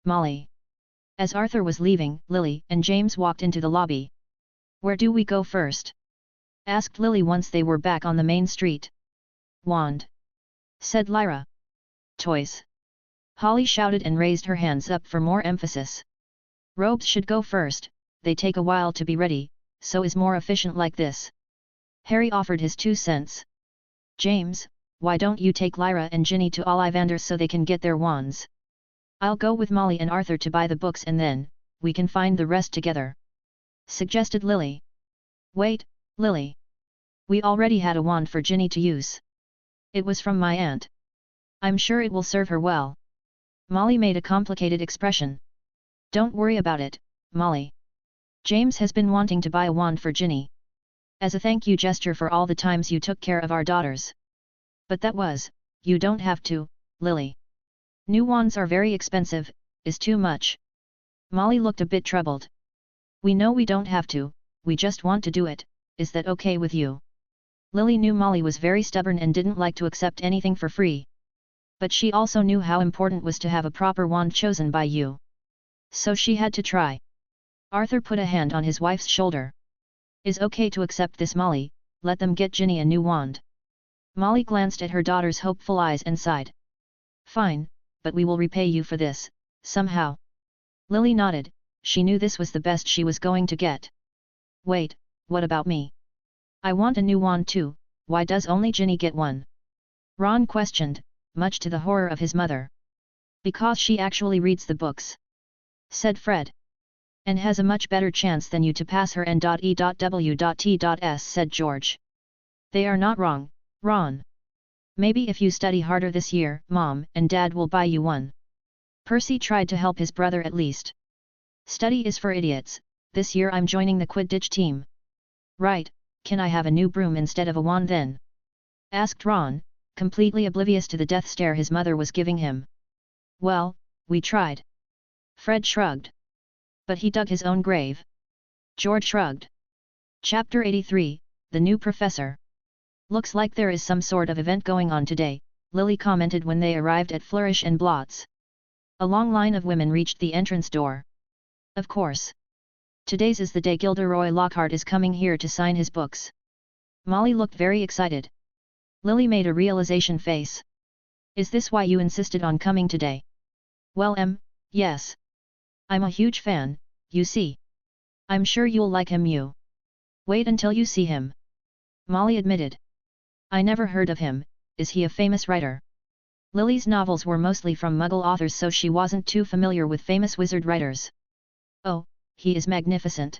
Molly. As Arthur was leaving, Lily and James walked into the lobby. Where do we go first? Asked Lily once they were back on the main street. Wand. Said Lyra. Toys. Holly shouted and raised her hands up for more emphasis. Robes should go first, they take a while to be ready, so is more efficient like this. Harry offered his 2 cents. James, why don't you take Lyra and Ginny to Ollivander's so they can get their wands? I'll go with Molly and Arthur to buy the books and then, we can find the rest together. Suggested Lily. Wait, Lily. We already had a wand for Ginny to use. It was from my aunt. I'm sure it will serve her well. Molly made a complicated expression. Don't worry about it, Molly. James has been wanting to buy a wand for Ginny. As a thank you gesture for all the times you took care of our daughters. But that was, you don't have to, Lily. New wands are very expensive, is too much. Molly looked a bit troubled. We know we don't have to, we just want to do it, is that okay with you? Lily knew Molly was very stubborn and didn't like to accept anything for free. But she also knew how important was to have a proper wand chosen by you. So she had to try. Arthur put a hand on his wife's shoulder. Is okay to accept this, Molly, let them get Ginny a new wand. Molly glanced at her daughter's hopeful eyes and sighed. Fine, but we will repay you for this, somehow. Lily nodded, she knew this was the best she was going to get. Wait, what about me? I want a new wand too, why does only Ginny get one? Ron questioned, much to the horror of his mother. Because she actually reads the books. Said Fred. And has a much better chance than you to pass her N.E.W.T.S. said George. They are not wrong, Ron. Maybe if you study harder this year, Mom and Dad will buy you one. Percy tried to help his brother at least. Study is for idiots, this year I'm joining the Quidditch team. Right, can I have a new broom instead of a wand then? Asked Ron, completely oblivious to the death stare his mother was giving him. Well, we tried. Fred shrugged. But he dug his own grave. George shrugged. Chapter 83, The New Professor. Looks like there is some sort of event going on today, Lily commented when they arrived at Flourish and Blots. A long line of women reached the entrance door. Of course. Today's is the day Gilderoy Lockhart is coming here to sign his books. Molly looked very excited. Lily made a realization face. Is this why you insisted on coming today? Well, yes. I'm a huge fan, you see. I'm sure you'll like him. You wait until you see him. Molly admitted. I never heard of him. Is he a famous writer? Lily's novels were mostly from Muggle authors, so she wasn't too familiar with famous wizard writers. Oh, he is magnificent.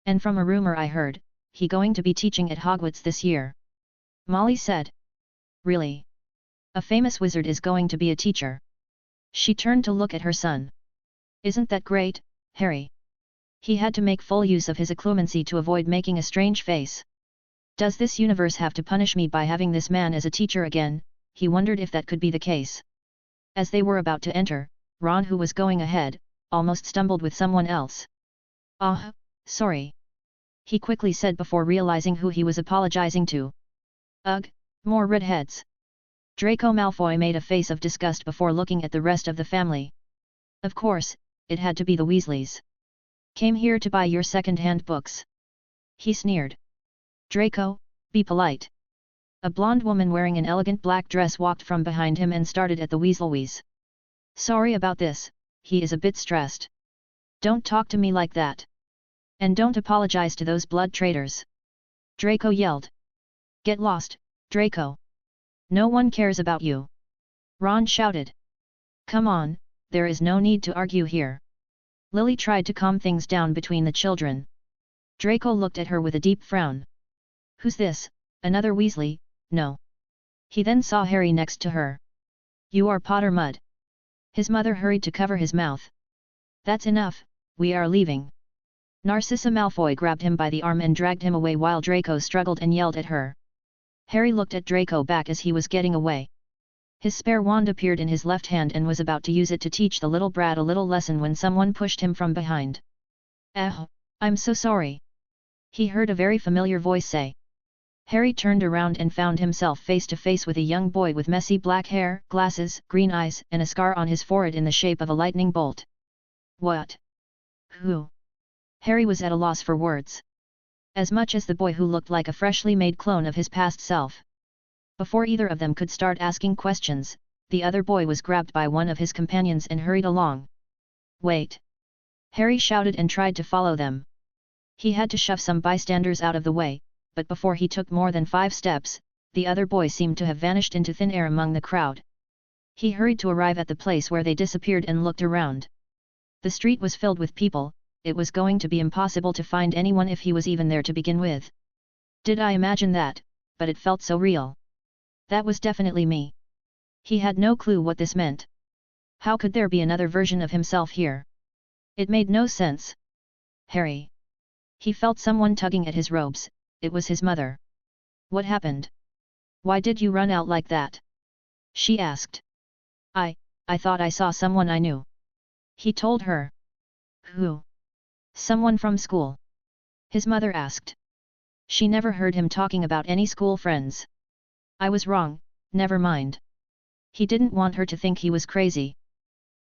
And from a rumor I heard, he going to be teaching at Hogwarts this year. Molly said. Really? A famous wizard is going to be a teacher? She turned to look at her son. Isn't that great, Harry? He had to make full use of his occlumency to avoid making a strange face. Does this universe have to punish me by having this man as a teacher again? He wondered if that could be the case. As they were about to enter, Ron, who was going ahead, almost stumbled with someone else. Ah, sorry. He quickly said before realizing who he was apologizing to. Ugh, more redheads. Draco Malfoy made a face of disgust before looking at the rest of the family. Of course, it had to be the Weasleys. Came here to buy your second-hand books. He sneered. Draco, be polite. A blonde woman wearing an elegant black dress walked from behind him and started at the Weasleys. Sorry about this, he is a bit stressed. Don't talk to me like that. And don't apologize to those blood traitors. Draco yelled. Get lost, Draco. No one cares about you. Ron shouted. Come on, there is no need to argue here. Lily tried to calm things down between the children. Draco looked at her with a deep frown. Who's this, another Weasley? No. He then saw Harry next to her. You are Potter Mud. His mother hurried to cover his mouth. That's enough, we are leaving. Narcissa Malfoy grabbed him by the arm and dragged him away while Draco struggled and yelled at her. Harry looked at Draco back as he was getting away. His spare wand appeared in his left hand and was about to use it to teach the little brat a little lesson when someone pushed him from behind. I'm so sorry. He heard a very familiar voice say. Harry turned around and found himself face to face with a young boy with messy black hair, glasses, green eyes, and a scar on his forehead in the shape of a lightning bolt. What? Who? Harry was at a loss for words. As much as the boy who looked like a freshly made clone of his past self. Before either of them could start asking questions, the other boy was grabbed by one of his companions and hurried along. Wait! Harry shouted and tried to follow them. He had to shove some bystanders out of the way, but before he took more than 5 steps, the other boy seemed to have vanished into thin air among the crowd. He hurried to arrive at the place where they disappeared and looked around. The street was filled with people. It was going to be impossible to find anyone if he was even there to begin with. Did I imagine that? But it felt so real. That was definitely me. He had no clue what this meant. How could there be another version of himself here? It made no sense. Harry. He felt someone tugging at his robes. It was his mother. What happened? Why did you run out like that? She asked. I thought I saw someone I knew. He told her. Who? Someone from school. His mother asked. She never heard him talking about any school friends. I was wrong, never mind. He didn't want her to think he was crazy.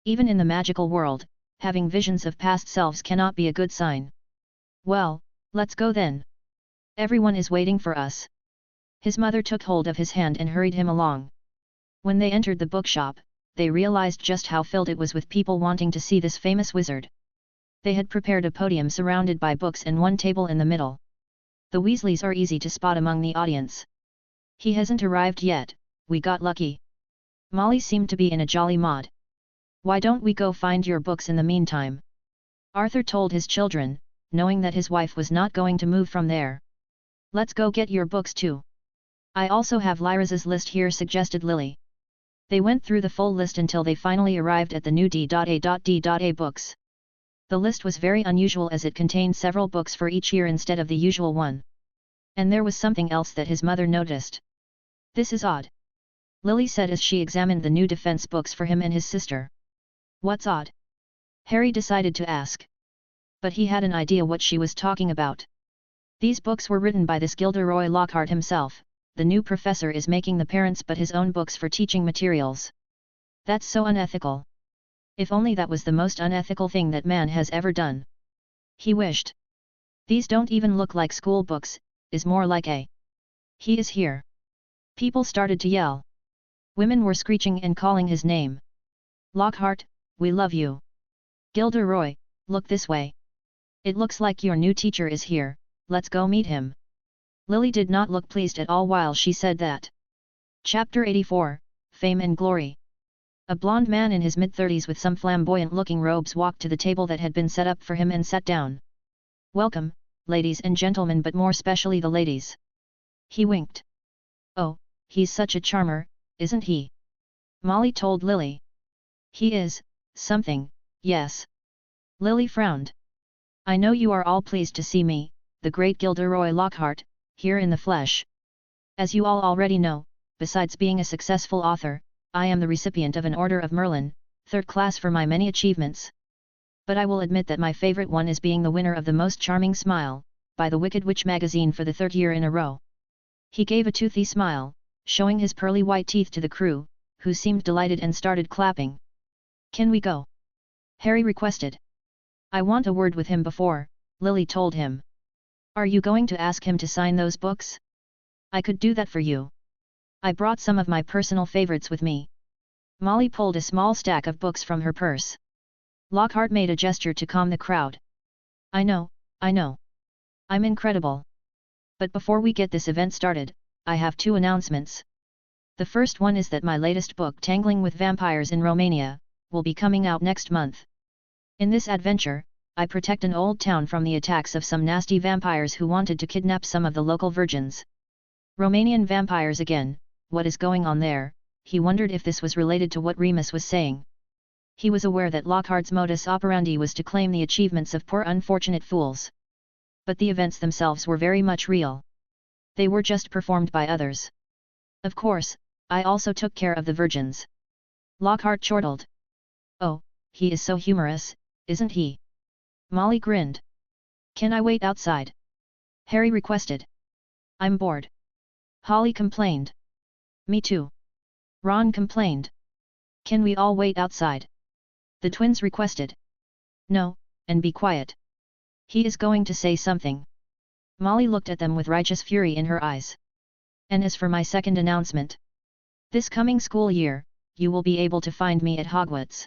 Even in the magical world, having visions of past selves cannot be a good sign. Well, let's go then. Everyone is waiting for us. His mother took hold of his hand and hurried him along. When they entered the bookshop, they realized just how filled it was with people wanting to see this famous wizard. They had prepared a podium surrounded by books and one table in the middle. The Weasleys are easy to spot among the audience. He hasn't arrived yet, we got lucky. Molly seemed to be in a jolly mood. Why don't we go find your books in the meantime? Arthur told his children, knowing that his wife was not going to move from there. Let's go get your books too. I also have Lyra's list here, suggested Lily. They went through the full list until they finally arrived at the new D.A.D.A books. The list was very unusual as it contained several books for each year instead of the usual one. And there was something else that his mother noticed. This is odd. Lily said as she examined the new defense books for him and his sister. What's odd? Harry decided to ask. But he had an idea what she was talking about. These books were written by this Gilderoy Lockhart himself. The new professor is making the parents but his own books for teaching materials. That's so unethical. If only that was the most unethical thing that man has ever done. He wished. These don't even look like school books, is more like a He is here! People started to yell. Women were screeching and calling his name. Lockhart, we love you! Gilderoy, look this way! It looks like your new teacher is here, let's go meet him! Lily did not look pleased at all while she said that. Chapter 84, Fame and Glory. A blond man in his mid-30s with some flamboyant-looking robes walked to the table that had been set up for him and sat down. Welcome, ladies and gentlemen, but more specially the ladies. He winked. Oh, he's such a charmer, isn't he? Molly told Lily. He is, something, yes. Lily frowned. I know you are all pleased to see me, the great Gilderoy Lockhart, here in the flesh. As you all already know, besides being a successful author, I am the recipient of an Order of Merlin, 3rd class for my many achievements. But I will admit that my favorite one is being the winner of the Most Charming Smile, by the Wicked Witch magazine for the 3rd year in a row. He gave a toothy smile, showing his pearly white teeth to the crew, who seemed delighted and started clapping. Can we go? Harry requested. I want a word with him before, Lily told him. Are you going to ask him to sign those books? I could do that for you. I brought some of my personal favorites with me. Molly pulled a small stack of books from her purse. Lockhart made a gesture to calm the crowd. I know, I know. I'm incredible. But before we get this event started, I have 2 announcements. The first one is that my latest book, Tangling with Vampires in Romania, will be coming out next month. In this adventure, I protect an old town from the attacks of some nasty vampires who wanted to kidnap some of the local virgins. Romanian vampires again, what is going on there? He wondered if this was related to what Remus was saying. He was aware that Lockhart's modus operandi was to claim the achievements of poor unfortunate fools. But the events themselves were very much real. They were just performed by others. Of course, I also took care of the virgins. Lockhart chortled. Oh, he is so humorous, isn't he? Molly grinned. Can I wait outside? Harry requested. I'm bored. Holly complained. Me too. Ron complained. Can we all wait outside? The twins requested. No, and be quiet. He is going to say something. Molly looked at them with righteous fury in her eyes. And as for my second announcement. This coming school year, you will be able to find me at Hogwarts.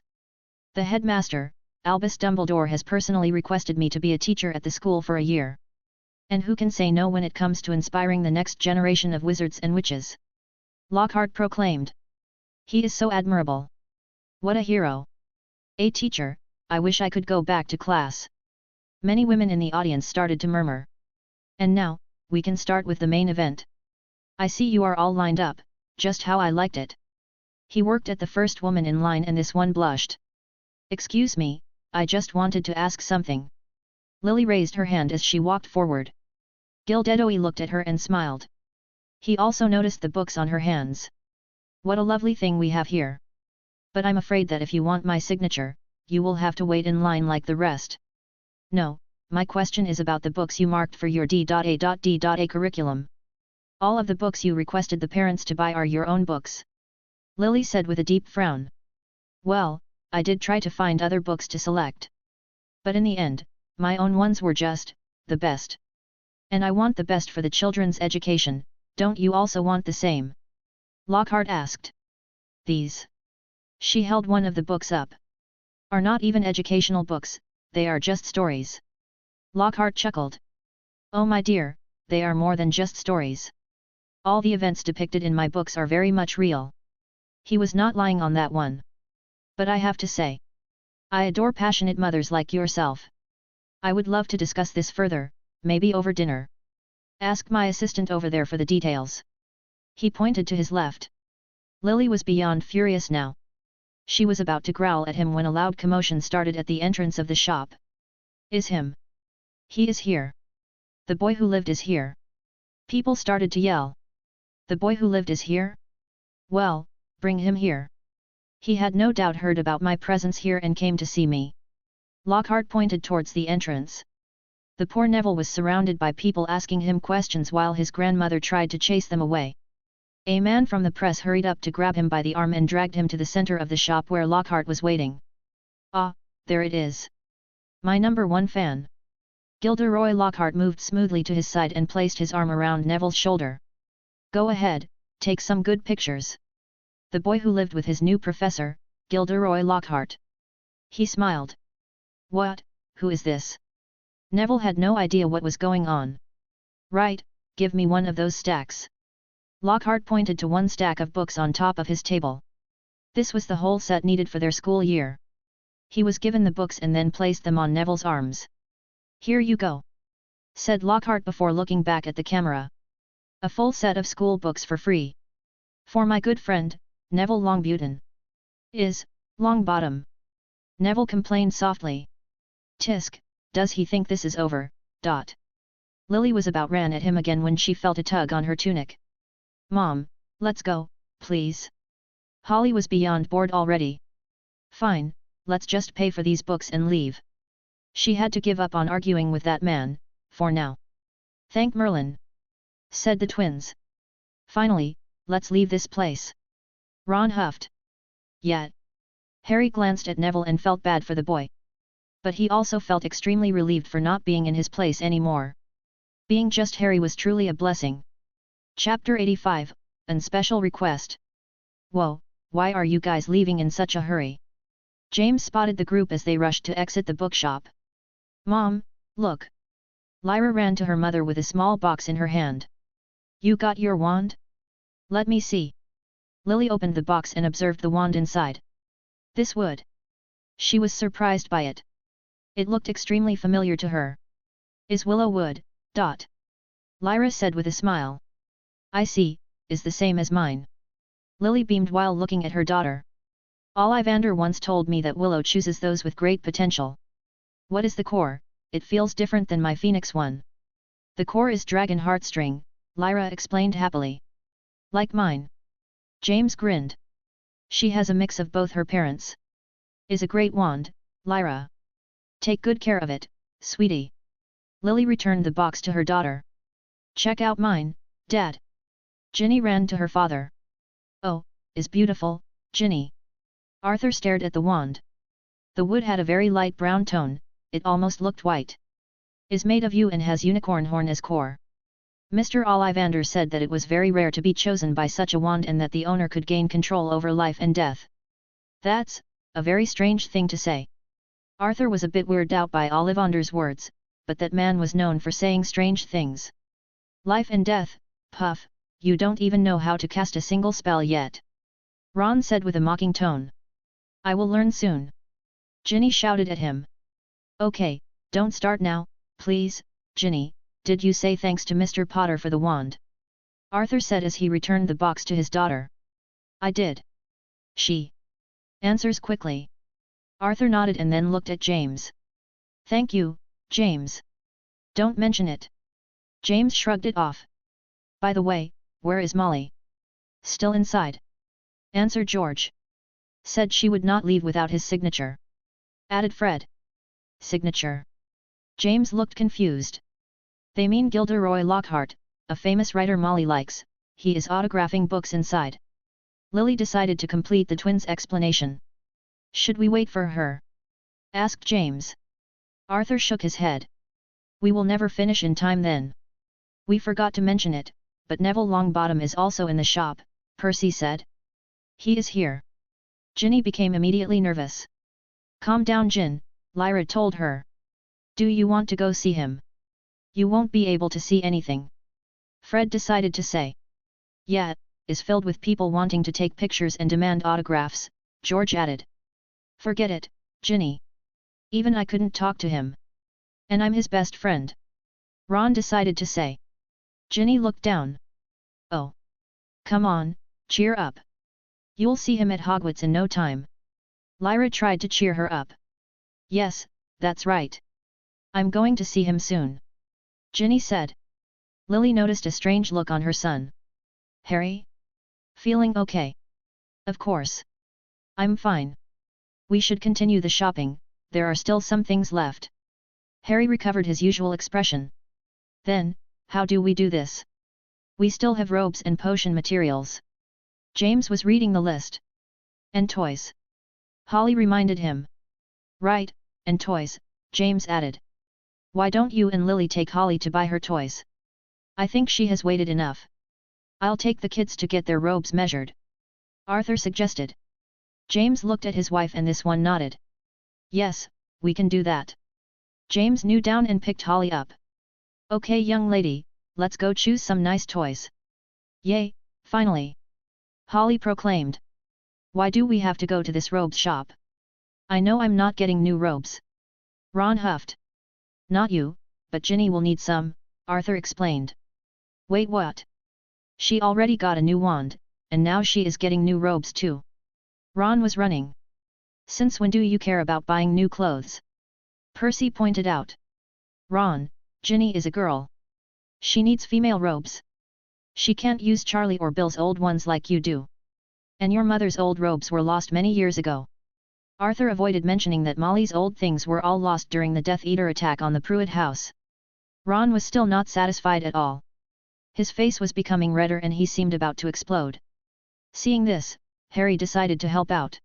The headmaster, Albus Dumbledore, has personally requested me to be a teacher at the school for a year. And who can say no when it comes to inspiring the next generation of wizards and witches? Lockhart proclaimed. He is so admirable. What a hero. A teacher, I wish I could go back to class. Many women in the audience started to murmur. And now, we can start with the main event. I see you are all lined up, just how I liked it. He worked at the first woman in line and this one blushed. Excuse me, I just wanted to ask something. Lily raised her hand as she walked forward. Gilderoy looked at her and smiled. He also noticed the books on her hands. What a lovely thing we have here. But I'm afraid that if you want my signature, you will have to wait in line like the rest. No, my question is about the books you marked for your D.A.D.A curriculum. All of the books you requested the parents to buy are your own books. Lily said with a deep frown. Well, I did try to find other books to select. But in the end, my own ones were just, the best. And I want the best for the children's education. Don't you also want the same? Lockhart asked. These. She held one of the books up. Are not even educational books, they are just stories. Lockhart chuckled. Oh my dear, they are more than just stories. All the events depicted in my books are very much real. He was not lying on that one. But I have to say. I adore passionate mothers like yourself. I would love to discuss this further, maybe over dinner. Ask my assistant over there for the details. He pointed to his left. Lily was beyond furious now. She was about to growl at him when a loud commotion started at the entrance of the shop. Is him? He is here. The boy who lived is here. People started to yell. The boy who lived is here? Well, bring him here. He had no doubt heard about my presence here and came to see me. Lockhart pointed towards the entrance. The poor Neville was surrounded by people asking him questions while his grandmother tried to chase them away. A man from the press hurried up to grab him by the arm and dragged him to the center of the shop where Lockhart was waiting. Ah, there it is. My #1 fan. Gilderoy Lockhart moved smoothly to his side and placed his arm around Neville's shoulder. Go ahead, take some good pictures. The boy who lived with his new professor, Gilderoy Lockhart. He smiled. What, who is this? Neville had no idea what was going on. Right, give me one of those stacks. Lockhart pointed to one stack of books on top of his table. This was the whole set needed for their school year. He was given the books and then placed them on Neville's arms. Here you go, said Lockhart before looking back at the camera. A full set of school books for free. For my good friend, Neville Longbottom. Longbottom. Neville complained softly. Tisk, does he think this is over? Lily was about ran at him again when she felt a tug on her tunic. Mom, let's go, please. Holly was beyond bored already. Fine, let's just pay for these books and leave. She had to give up on arguing with that man, for now. Thank Merlin, said the twins. Finally, let's leave this place. Ron huffed. Yet. Harry glanced at Neville and felt bad for the boy. But he also felt extremely relieved for not being in his place anymore. Being just Harry was truly a blessing. Chapter 85, An Special Request. Whoa, why are you guys leaving in such a hurry? James spotted the group as they rushed to exit the bookshop. Mom, look. Lyra ran to her mother with a small box in her hand. You got your wand? Let me see. Lily opened the box and observed the wand inside. This wood. She was surprised by it. It looked extremely familiar to her. Is willow wood, Lyra said with a smile. I see, is the same as mine. Lily beamed while looking at her daughter. Ollivander once told me that willow chooses those with great potential. What is the core? It feels different than my phoenix one. The core is dragon heartstring, Lyra explained happily. Like mine. James grinned. She has a mix of both her parents. Is a great wand, Lyra. Take good care of it, sweetie. Lily returned the box to her daughter. Check out mine, Dad. Ginny ran to her father. Oh, is beautiful, Ginny. Arthur stared at the wand. The wood had a very light brown tone, it almost looked white. Is made of yew and has unicorn horn as core. Mr. Ollivander said that it was very rare to be chosen by such a wand and that the owner could gain control over life and death. That's a very strange thing to say. Arthur was a bit weirded out by Ollivander's words, but that man was known for saying strange things. Life and death, Puff, you don't even know how to cast a single spell yet. Ron said with a mocking tone. I will learn soon. Ginny shouted at him. Okay, don't start now, please, Ginny. Did you say thanks to Mr. Potter for the wand? Arthur said as he returned the box to his daughter. I did. She answers quickly. Arthur nodded and then looked at James. Thank you, James. Don't mention it. James shrugged it off. By the way, where is Molly? Still inside. Answered George. Said she would not leave without his signature. Added Fred. Signature. James looked confused. They mean Gilderoy Lockhart, a famous writer Molly likes, he is autographing books inside. Lily decided to complete the twins' explanation. Should we wait for her? Asked James. Arthur shook his head. We will never finish in time then. We forgot to mention it, but Neville Longbottom is also in the shop, Percy said. He is here. Ginny became immediately nervous. Calm down, Gin, Lyra told her. Do you want to go see him? You won't be able to see anything. Fred decided to say. Yeah, is filled with people wanting to take pictures and demand autographs, George added. Forget it, Ginny. Even I couldn't talk to him. And I'm his best friend. Ron decided to say. Ginny looked down. Oh. Come on, cheer up. You'll see him at Hogwarts in no time. Lyra tried to cheer her up. Yes, that's right. I'm going to see him soon. Ginny said. Lily noticed a strange look on her son. Harry? Feeling okay? Of course. I'm fine. We should continue the shopping, there are still some things left. Harry recovered his usual expression. Then, how do we do this? We still have robes and potion materials. James was reading the list. And toys. Holly reminded him. Right, and toys, James added. Why don't you and Lily take Holly to buy her toys? I think she has waited enough. I'll take the kids to get their robes measured, Arthur suggested. James looked at his wife and this one nodded. Yes, we can do that. James knew down and picked Holly up. Okay young lady, let's go choose some nice toys. Yay, finally! Holly proclaimed. Why do we have to go to this robes shop? I know I'm not getting new robes. Ron huffed. Not you, but Ginny will need some, Arthur explained. Wait what? She already got a new wand, and now she is getting new robes too. Ron was running. Since when do you care about buying new clothes? Percy pointed out. Ron, Ginny is a girl. She needs female robes. She can't use Charlie or Bill's old ones like you do. And your mother's old robes were lost many years ago. Arthur avoided mentioning that Molly's old things were all lost during the Death Eater attack on the Pruitt house. Ron was still not satisfied at all. His face was becoming redder and he seemed about to explode. Seeing this, Harry decided to help out.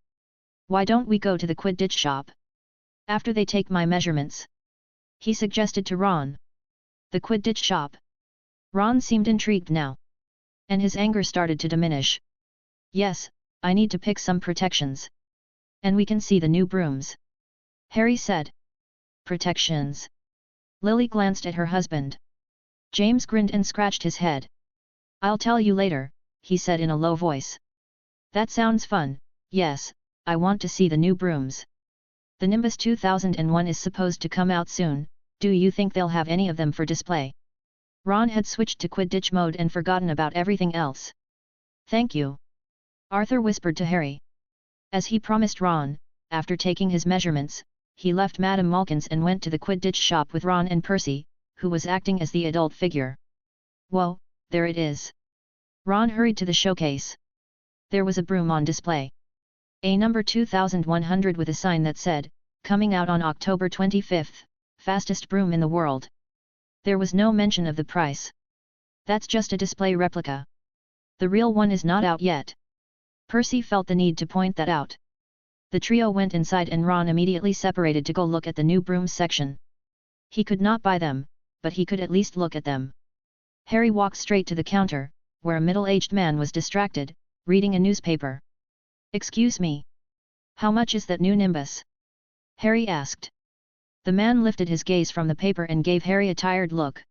Why don't we go to the Quidditch shop? After they take my measurements, he suggested to Ron. The Quidditch shop? Ron seemed intrigued now. And his anger started to diminish. Yes, I need to pick some protections. And we can see the new brooms. Harry said. Protections? Lily glanced at her husband. James grinned and scratched his head. I'll tell you later, he said in a low voice. That sounds fun, yes, I want to see the new brooms. The Nimbus 2001 is supposed to come out soon, do you think they'll have any of them for display? Ron had switched to Quidditch mode and forgotten about everything else. Thank you. Arthur whispered to Harry. As he promised Ron, after taking his measurements, he left Madame Malkin's and went to the Quidditch shop with Ron and Percy, who was acting as the adult figure. Whoa, there it is. Ron hurried to the showcase. There was a broom on display. A number 2100 with a sign that said, coming out on October 25th, fastest broom in the world. There was no mention of the price. That's just a display replica. The real one is not out yet. Percy felt the need to point that out. The trio went inside and Ron immediately separated to go look at the new brooms section. He could not buy them, but he could at least look at them. Harry walked straight to the counter, where a middle-aged man was distracted, reading a newspaper. Excuse me. How much is that new Nimbus? Harry asked. The man lifted his gaze from the paper and gave Harry a tired look.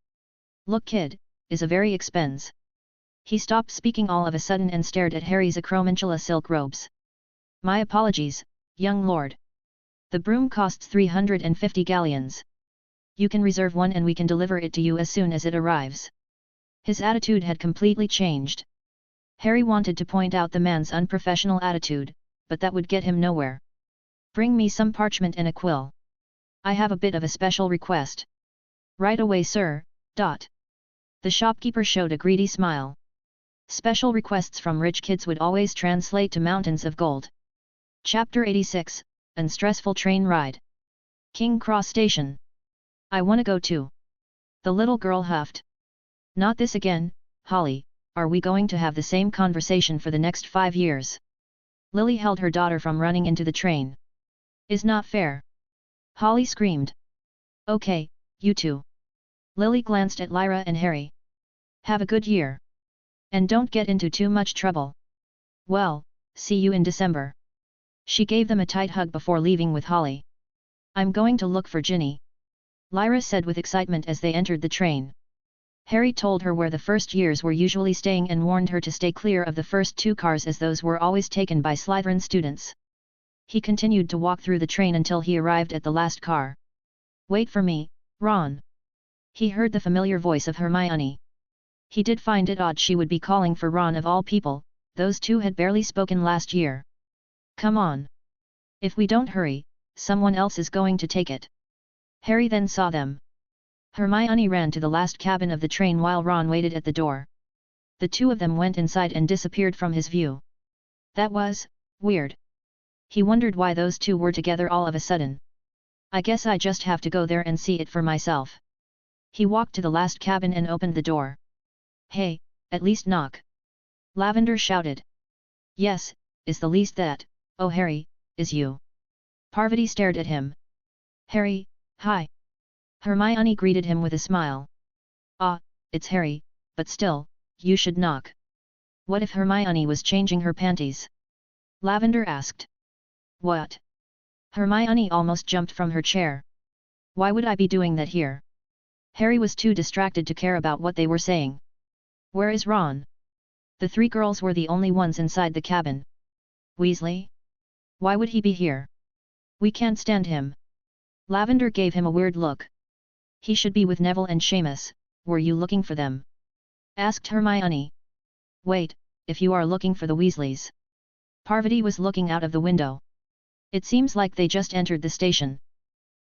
Look kid, is a very expense. He stopped speaking all of a sudden and stared at Harry's acromantula silk robes. My apologies, young lord. The broom costs 350 galleons. You can reserve one and we can deliver it to you as soon as it arrives. His attitude had completely changed. Harry wanted to point out the man's unprofessional attitude, but that would get him nowhere. Bring me some parchment and a quill. I have a bit of a special request. Right away sir, ... The shopkeeper showed a greedy smile. Special requests from rich kids would always translate to mountains of gold. Chapter 86, An Stressful Train Ride. King Cross Station. I wanna go too. The little girl huffed. Not this again, Holly, are we going to have the same conversation for the next 5 years? Lily held her daughter from running into the train. Is not fair. Holly screamed. Okay, you two. Lily glanced at Lyra and Harry. Have a good year. And don't get into too much trouble. Well, see you in December. She gave them a tight hug before leaving with Holly. I'm going to look for Ginny. Lyra said with excitement as they entered the train. Harry told her where the first years were usually staying and warned her to stay clear of the first 2 cars as those were always taken by Slytherin students. He continued to walk through the train until he arrived at the last car. Wait for me, Ron. He heard the familiar voice of Hermione. He did find it odd she would be calling for Ron of all people, those two had barely spoken last year. Come on. If we don't hurry, someone else is going to take it. Harry then saw them. Hermione ran to the last cabin of the train while Ron waited at the door. The two of them went inside and disappeared from his view. That was weird. He wondered why those two were together all of a sudden. I guess I just have to go there and see it for myself. He walked to the last cabin and opened the door. Hey, at least knock. Lavender shouted. Yes, is the least that, oh Harry, is you. Parvati stared at him. Harry, hi. Hermione greeted him with a smile. Ah, it's Harry, but still, you should knock. What if Hermione was changing her panties? Lavender asked. What? Hermione almost jumped from her chair. Why would I be doing that here? Harry was too distracted to care about what they were saying. Where is Ron? The three girls were the only ones inside the cabin. Weasley? Why would he be here? We can't stand him. Lavender gave him a weird look. He should be with Neville and Seamus. Were you looking for them? Asked Hermione. Wait, if you are looking for the Weasleys. Parvati was looking out of the window. It seems like they just entered the station.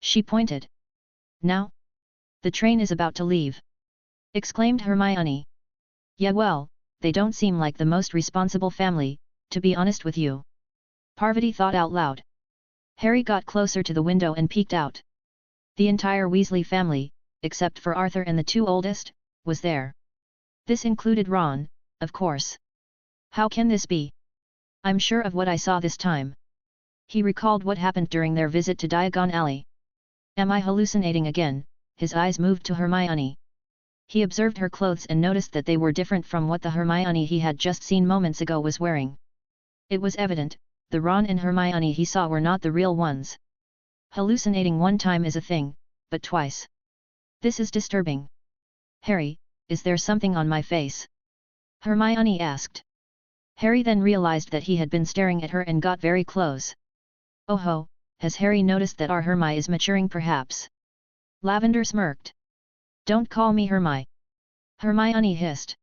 She pointed. Now? The train is about to leave. Exclaimed Hermione. Yeah, well, they don't seem like the most responsible family, to be honest with you. Parvati thought out loud. Harry got closer to the window and peeked out. The entire Weasley family, except for Arthur and the two oldest, was there. This included Ron, of course. How can this be? I'm sure of what I saw this time. He recalled what happened during their visit to Diagon Alley. Am I hallucinating again? His eyes moved to Hermione. He observed her clothes and noticed that they were different from what the Hermione he had just seen moments ago was wearing. It was evident, the Ron and Hermione he saw were not the real ones. Hallucinating one time is a thing, but twice. This is disturbing. Harry, is there something on my face? Hermione asked. Harry then realized that he had been staring at her and got very close. Oh ho, has Harry noticed that our Hermione is maturing perhaps? Lavender smirked. Don't call me Hermione. Hermione hissed.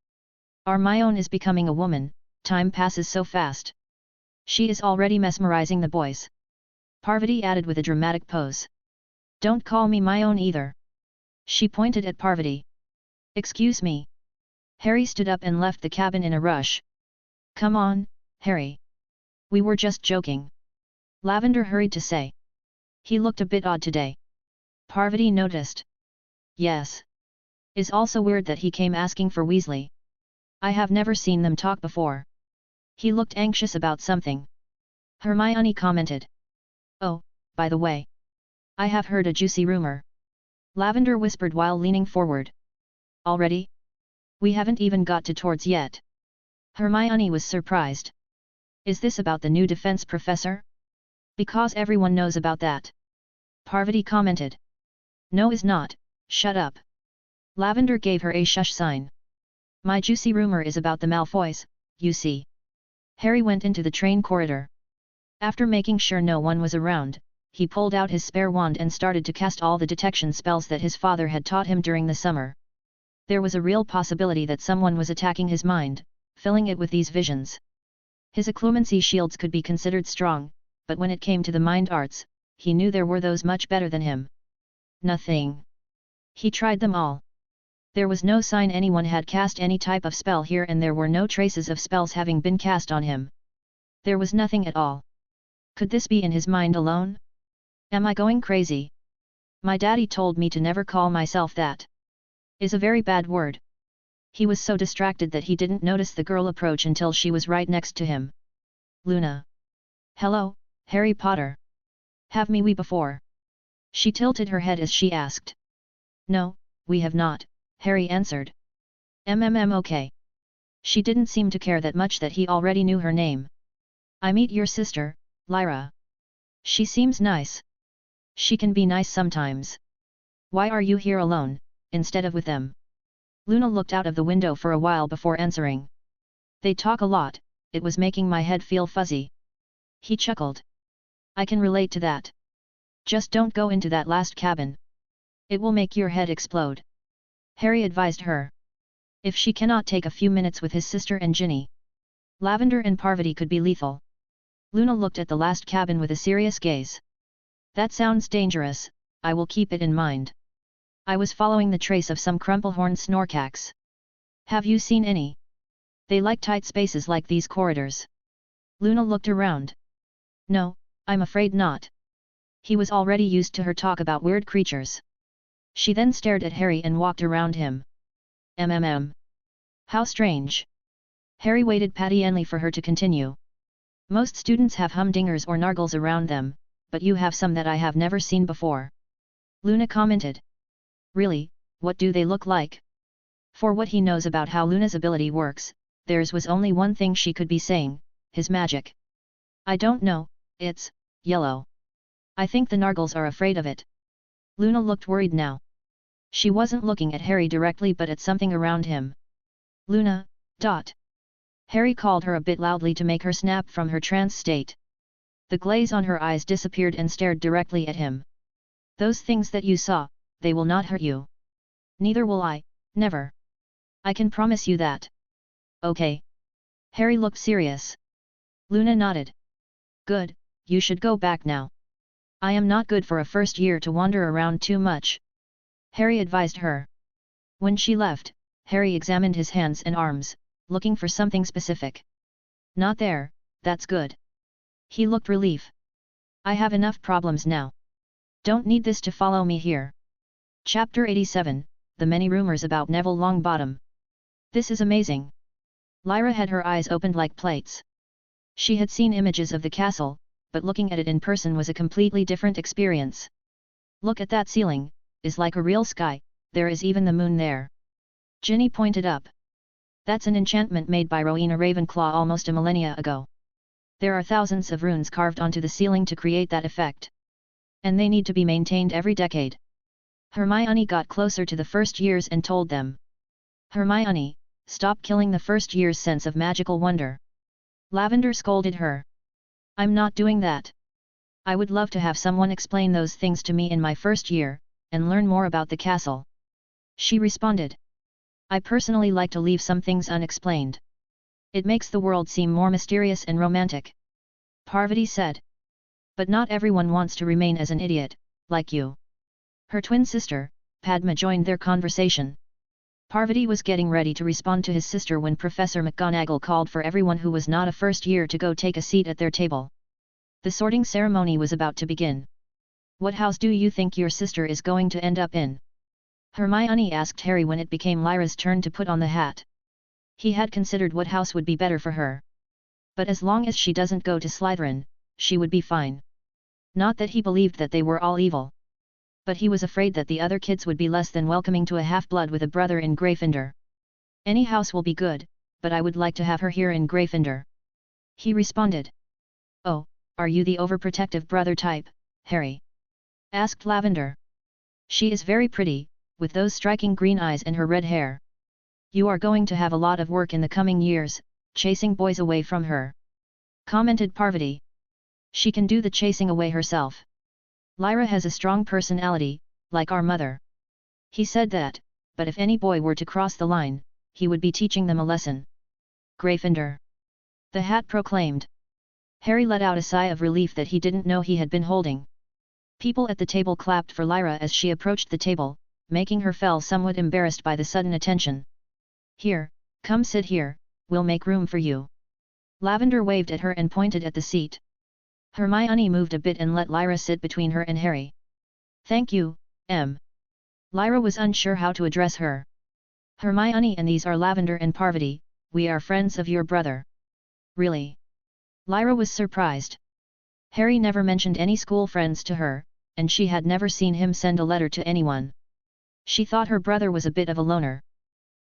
Hermione is becoming a woman, time passes so fast. She is already mesmerizing the boys. Parvati added with a dramatic pose. Don't call me my own either. She pointed at Parvati. Excuse me. Harry stood up and left the cabin in a rush. Come on, Harry. We were just joking. Lavender hurried to say. He looked a bit odd today. Parvati noticed. Yes. Is also weird that he came asking for Weasley. I have never seen them talk before. He looked anxious about something. Hermione commented. Oh, by the way. I have heard a juicy rumor. Lavender whispered while leaning forward. Already? We haven't even got to towards yet. Hermione was surprised. Is this about the new defense professor? Because everyone knows about that. Parvati commented. No is not, shut up. Lavender gave her a shush sign. My juicy rumor is about the Malfoys, you see. Harry went into the train corridor. After making sure no one was around, he pulled out his spare wand and started to cast all the detection spells that his father had taught him during the summer. There was a real possibility that someone was attacking his mind, filling it with these visions. His occlumency shields could be considered strong, but when it came to the mind arts, he knew there were those much better than him. Nothing. He tried them all. There was no sign anyone had cast any type of spell here and there were no traces of spells having been cast on him. There was nothing at all. Could this be in his mind alone? Am I going crazy? My daddy told me to never call myself that. Is a very bad word. He was so distracted that he didn't notice the girl approach until she was right next to him. Luna. Hello, Harry Potter. Have we before? She tilted her head as she asked. No, we have not, Harry answered. Okay. She didn't seem to care that much that he already knew her name. I meet your sister, Lyra. She seems nice. She can be nice sometimes. Why are you here alone, instead of with them? Luna looked out of the window for a while before answering. They talk a lot, it was making my head feel fuzzy. He chuckled. I can relate to that. Just don't go into that last cabin. It will make your head explode. Harry advised her. If she cannot take a few minutes with his sister and Ginny, Lavender and Parvati could be lethal. Luna looked at the last cabin with a serious gaze. That sounds dangerous, I will keep it in mind. I was following the trace of some crumplehorn snorkax. Have you seen any? They like tight spaces like these corridors. Luna looked around. No, I'm afraid not. He was already used to her talk about weird creatures. She then stared at Harry and walked around him. How strange. Harry waited patiently for her to continue. Most students have humdingers or nargles around them, but you have some that I have never seen before. Luna commented. Really, what do they look like? For what he knows about how Luna's ability works, theirs was only one thing she could be saying, his magic. I don't know, it's yellow. I think the Nargles are afraid of it. Luna looked worried now. She wasn't looking at Harry directly but at something around him. Luna, dot. Harry called her a bit loudly to make her snap from her trance state. The glaze on her eyes disappeared and stared directly at him. Those things that you saw, they will not hurt you. Neither will I, never. I can promise you that. Okay. Harry looked serious. Luna nodded. Good, you should go back now. I am not good for a first year to wander around too much. Harry advised her. When she left, Harry examined his hands and arms, looking for something specific. Not there, that's good. He looked relief. I have enough problems now. Don't need this to follow me here. Chapter 87, The Many Rumors About Neville Longbottom. This is amazing. Lyra had her eyes opened like plates. She had seen images of the castle, but looking at it in person was a completely different experience. Look at that ceiling, is like a real sky, there is even the moon there. Ginny pointed up. That's an enchantment made by Rowena Ravenclaw almost a millennia ago. There are thousands of runes carved onto the ceiling to create that effect. And they need to be maintained every decade. Hermione got closer to the first years and told them. Hermione, stop killing the first year's sense of magical wonder. Lavender scolded her. I'm not doing that. I would love to have someone explain those things to me in my first year, and learn more about the castle. She responded. I personally like to leave some things unexplained. It makes the world seem more mysterious and romantic. Parvati said. But not everyone wants to remain as an idiot, like you. Her twin sister, Padma, joined their conversation. Parvati was getting ready to respond to his sister when Professor McGonagall called for everyone who was not a first year to go take a seat at their table. The sorting ceremony was about to begin. What house do you think your sister is going to end up in? Hermione asked Harry when it became Lyra's turn to put on the hat. He had considered what house would be better for her. But as long as she doesn't go to Slytherin, she would be fine. Not that he believed that they were all evil. But he was afraid that the other kids would be less than welcoming to a half-blood with a brother in Gryffindor. Any house will be good, but I would like to have her here in Gryffindor. He responded. Oh, are you the overprotective brother type, Harry? Asked Lavender. She is very pretty, with those striking green eyes and her red hair. You are going to have a lot of work in the coming years, chasing boys away from her. Commented Parvati. She can do the chasing away herself. Lyra has a strong personality, like our mother. He said that, but if any boy were to cross the line, he would be teaching them a lesson. Gryffindor. The hat proclaimed. Harry let out a sigh of relief that he didn't know he had been holding. People at the table clapped for Lyra as she approached the table, making her feel somewhat embarrassed by the sudden attention. Here, come sit here, we'll make room for you. Lavender waved at her and pointed at the seat. Hermione moved a bit and let Lyra sit between her and Harry. Thank you, M. Lyra was unsure how to address her. Hermione, and these are Lavender and Parvati, we are friends of your brother. Really? Lyra was surprised. Harry never mentioned any school friends to her, and she had never seen him send a letter to anyone. She thought her brother was a bit of a loner.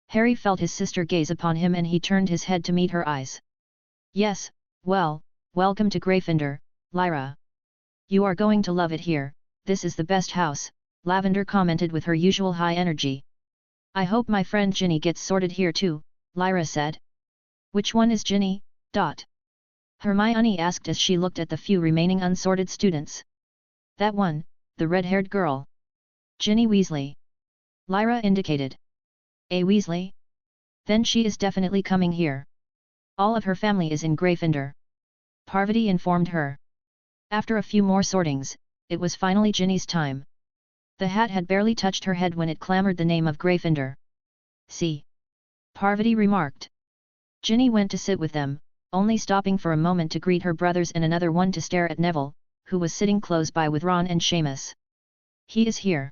Harry felt his sister gaze upon him and he turned his head to meet her eyes. Yes, well, welcome to Gryffindor, Lyra. You are going to love it here, this is the best house, Lavender commented with her usual high energy. I hope my friend Ginny gets sorted here too, Lyra said. Which one is Ginny? Hermione asked as she looked at the few remaining unsorted students. That one, the red-haired girl. Ginny Weasley. Lyra indicated. A Weasley? Then she is definitely coming here. All of her family is in Gryffindor. Parvati informed her. After a few more sortings, it was finally Ginny's time. The hat had barely touched her head when it clamored the name of Gryffindor. See? Parvati remarked. Ginny went to sit with them, only stopping for a moment to greet her brothers and another one to stare at Neville, who was sitting close by with Ron and Seamus. He is here.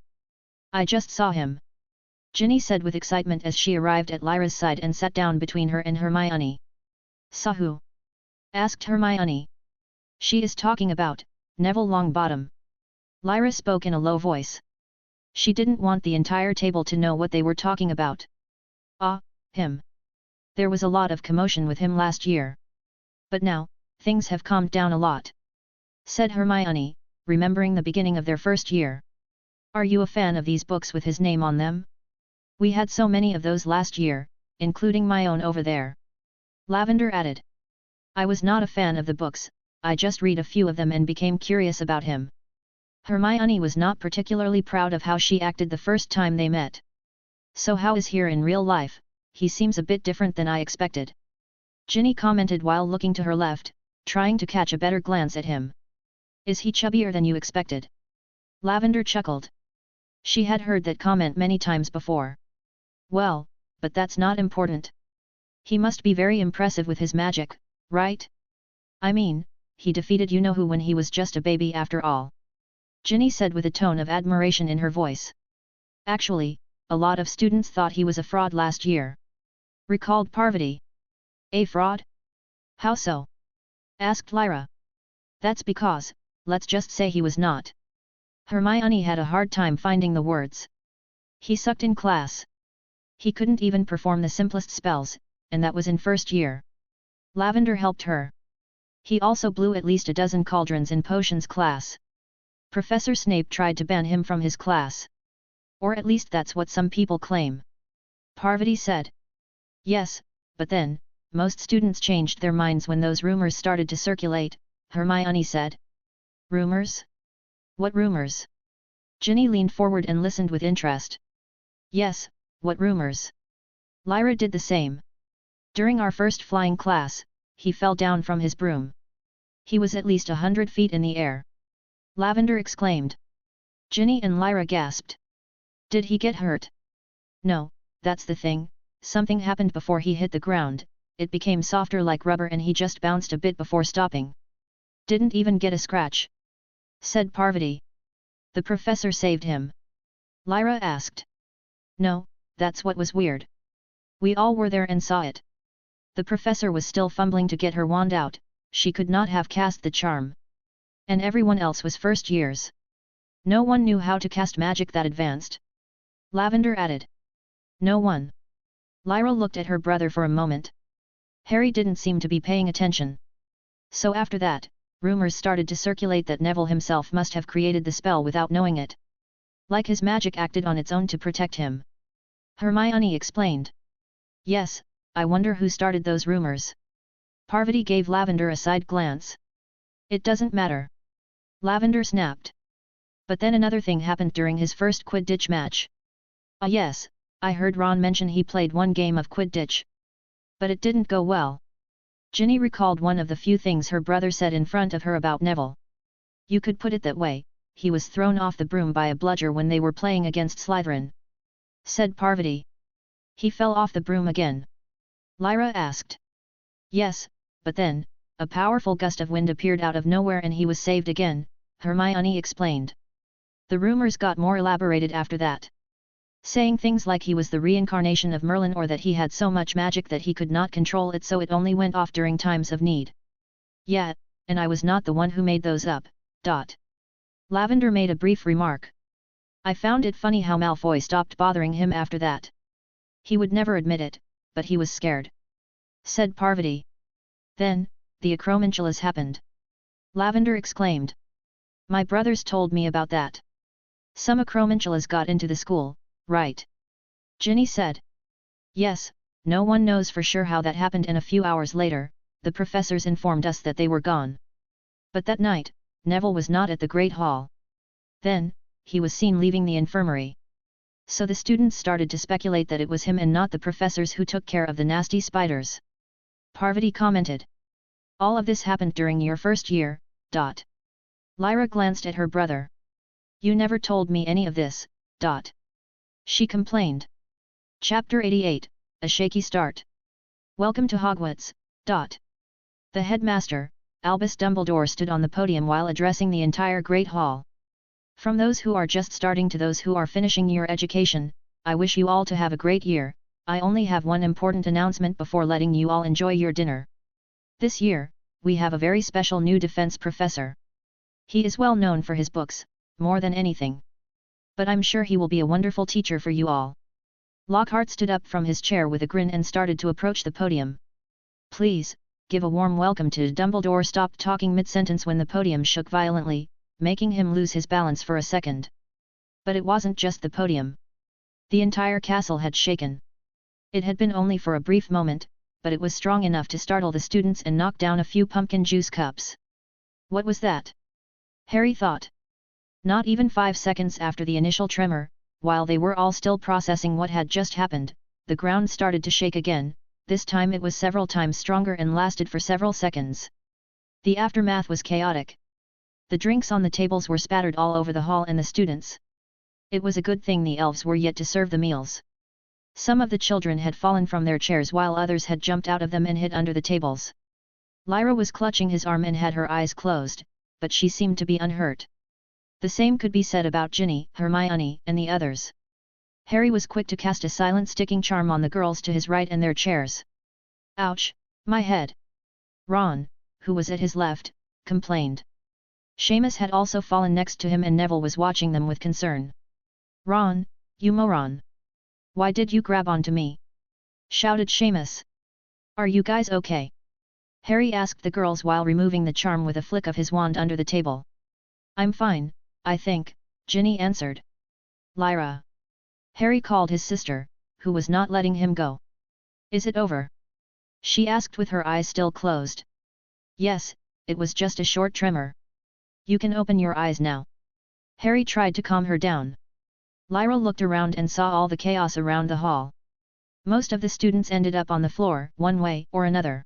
I just saw him. Ginny said with excitement as she arrived at Lyra's side and sat down between her and Hermione. Saw who? Asked Hermione. She is talking about Neville Longbottom. Lyra spoke in a low voice. She didn't want the entire table to know what they were talking about. Ah, him. There was a lot of commotion with him last year. But now, things have calmed down a lot," said Hermione, remembering the beginning of their first year. "Are you a fan of these books with his name on them? We had so many of those last year, including my own over there," Lavender added. "I was not a fan of the books, I just read a few of them and became curious about him." Hermione was not particularly proud of how she acted the first time they met. "So how is he in real life? He seems a bit different than I expected," Ginny commented while looking to her left, trying to catch a better glance at him. "Is he chubbier than you expected?" Lavender chuckled. She had heard that comment many times before. "Well, but that's not important. He must be very impressive with his magic, right? I mean, he defeated you-know-who when he was just a baby after all," Ginny said with a tone of admiration in her voice. "Actually, a lot of students thought he was a fraud last year," recalled Parvati. "A fraud? How so?" asked Lyra. "That's because, let's just say he was not." Hermione had a hard time finding the words. "He sucked in class. He couldn't even perform the simplest spells, and that was in first year." Lavender helped her. "He also blew at least a dozen cauldrons in potions class. Professor Snape tried to ban him from his class. Or at least that's what some people claim," Parvati said. "Yes, but then, most students changed their minds when those rumors started to circulate," Hermione said. "Rumors? What rumors?" Ginny leaned forward and listened with interest. "Yes, what rumors?" Lyra did the same. "During our first flying class, he fell down from his broom. He was at least 100 feet in the air," Lavender exclaimed. Ginny and Lyra gasped. "Did he get hurt?" "No, that's the thing, something happened before he hit the ground, it became softer like rubber and he just bounced a bit before stopping. Didn't even get a scratch," said Parvati. "The professor saved him?" Lyra asked. "No, that's what was weird. We all were there and saw it. The professor was still fumbling to get her wand out, she could not have cast the charm. And everyone else was first years. No one knew how to cast magic that advanced," Lavender added. "No one?" Lyra looked at her brother for a moment. Harry didn't seem to be paying attention. "So after that, rumors started to circulate that Neville himself must have created the spell without knowing it. Like his magic acted on its own to protect him," Hermione explained. "Yes, I wonder who started those rumors." Parvati gave Lavender a side glance. "It doesn't matter," Lavender snapped. "But then another thing happened during his first Quidditch match." "Ah yes, I heard Ron mention he played one game of Quidditch. But it didn't go well." Ginny recalled one of the few things her brother said in front of her about Neville. "You could put it that way, he was thrown off the broom by a bludger when they were playing against Slytherin," said Parvati. "He fell off the broom again?" Lyra asked. "Yes, but then, a powerful gust of wind appeared out of nowhere and he was saved again," Hermione explained. "The rumors got more elaborated after that. Saying things like he was the reincarnation of Merlin or that he had so much magic that he could not control it so it only went off during times of need. Yeah, and I was not the one who made those up, ... Lavender made a brief remark. "I found it funny how Malfoy stopped bothering him after that. He would never admit it, but he was scared," said Parvati. "Then, the acromantulas happened," Lavender exclaimed. "My brothers told me about that. Some acromantulas got into the school, right?" Ginny said. "Yes, no one knows for sure how that happened and a few hours later, the professors informed us that they were gone. But that night, Neville was not at the Great Hall. Then, he was seen leaving the infirmary. So the students started to speculate that it was him and not the professors who took care of the nasty spiders," Parvati commented. "All of this happened during your first year, ... Lyra glanced at her brother. "You never told me any of this, ... she complained. Chapter 88, A Shaky Start. Welcome to Hogwarts, ... The headmaster, Albus Dumbledore stood on the podium while addressing the entire Great Hall. "From those who are just starting to those who are finishing your education, I wish you all to have a great year. I only have one important announcement before letting you all enjoy your dinner. This year, we have a very special new defense professor. He is well known for his books, more than anything. But I'm sure he will be a wonderful teacher for you all. Lockhart stood up from his chair with a grin and started to approach the podium. Please, give a warm welcome to Dumbledore stopped talking mid-sentence when the podium shook violently, making him lose his balance for a second. But it wasn't just the podium. The entire castle had shaken. It had been only for a brief moment, but it was strong enough to startle the students and knock down a few pumpkin juice cups. What was that? Harry thought. Not even 5 seconds after the initial tremor, while they were all still processing what had just happened, the ground started to shake again. This time it was several times stronger and lasted for several seconds. The aftermath was chaotic. The drinks on the tables were spattered all over the hall and the students. It was a good thing the elves were yet to serve the meals. Some of the children had fallen from their chairs while others had jumped out of them and hid under the tables. Lyra was clutching his arm and had her eyes closed, but she seemed to be unhurt. The same could be said about Ginny, Hermione, and the others. Harry was quick to cast a silent sticking charm on the girls to his right and their chairs. Ouch, my head! Ron, who was at his left, complained. Seamus had also fallen next to him and Neville was watching them with concern. Ron, you moron! Why did you grab onto me? Shouted Seamus. Are you guys okay? Harry asked the girls while removing the charm with a flick of his wand under the table. I'm fine, I think, Ginny answered. Lyra. Harry called his sister, who was not letting him go. Is it over? She asked with her eyes still closed. Yes, it was just a short tremor. You can open your eyes now. Harry tried to calm her down. Lyra looked around and saw all the chaos around the hall. Most of the students ended up on the floor, one way or another.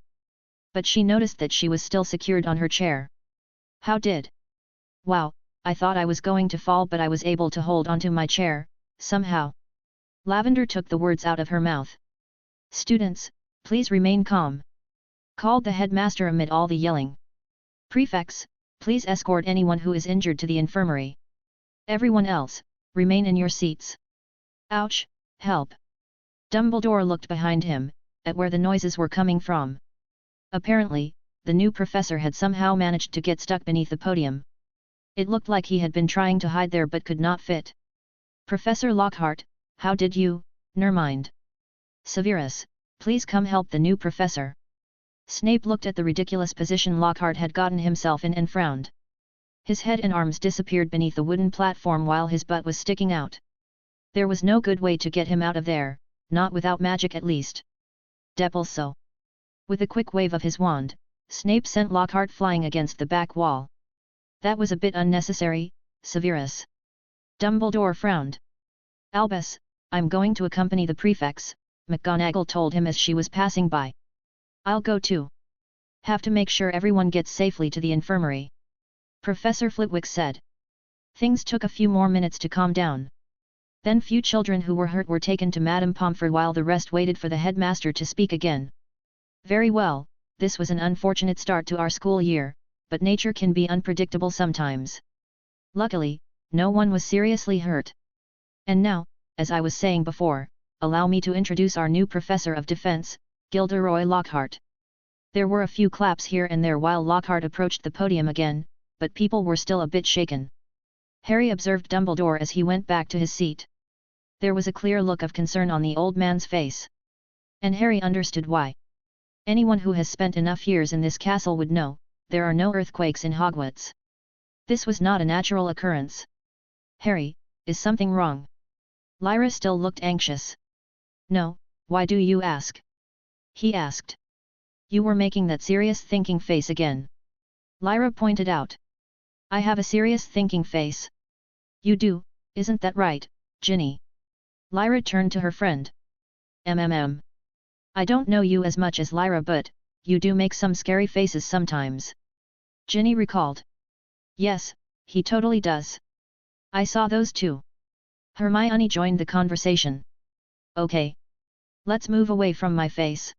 But she noticed that she was still secured on her chair. How did? Wow, I thought I was going to fall but I was able to hold onto my chair, somehow. Lavender took the words out of her mouth. Students, please remain calm. Called the headmaster amid all the yelling. Prefects, please escort anyone who is injured to the infirmary. Everyone else, remain in your seats. Ouch, help. Dumbledore looked behind him, at where the noises were coming from. Apparently, the new professor had somehow managed to get stuck beneath the podium. It looked like he had been trying to hide there but could not fit. Professor Lockhart, how did you, never mind. Severus, please come help the new professor. Snape looked at the ridiculous position Lockhart had gotten himself in and frowned. His head and arms disappeared beneath the wooden platform while his butt was sticking out. There was no good way to get him out of there, not without magic at least. Depulso. With a quick wave of his wand, Snape sent Lockhart flying against the back wall. That was a bit unnecessary, Severus. Dumbledore frowned. Albus, I'm going to accompany the prefects, McGonagall told him as she was passing by. I'll go too. Have to make sure everyone gets safely to the infirmary. Professor Flitwick said. Things took a few more minutes to calm down. Then few children who were hurt were taken to Madame Pomfrey while the rest waited for the headmaster to speak again. Very well, this was an unfortunate start to our school year, but nature can be unpredictable sometimes. Luckily, no one was seriously hurt. And now, as I was saying before, allow me to introduce our new Professor of Defense, Gilderoy Lockhart. There were a few claps here and there while Lockhart approached the podium again, but people were still a bit shaken. Harry observed Dumbledore as he went back to his seat. There was a clear look of concern on the old man's face. And Harry understood why. Anyone who has spent enough years in this castle would know, there are no earthquakes in Hogwarts. This was not a natural occurrence. Harry, is something wrong? Lyra still looked anxious. No, why do you ask? He asked. You were making that serious thinking face again. Lyra pointed out. I have a serious thinking face. You do, isn't that right, Ginny? Lyra turned to her friend. I don't know you as much as Lyra but, you do make some scary faces sometimes. Ginny recalled. Yes, he totally does. I saw those too. Hermione joined the conversation. Okay. Let's move away from my face.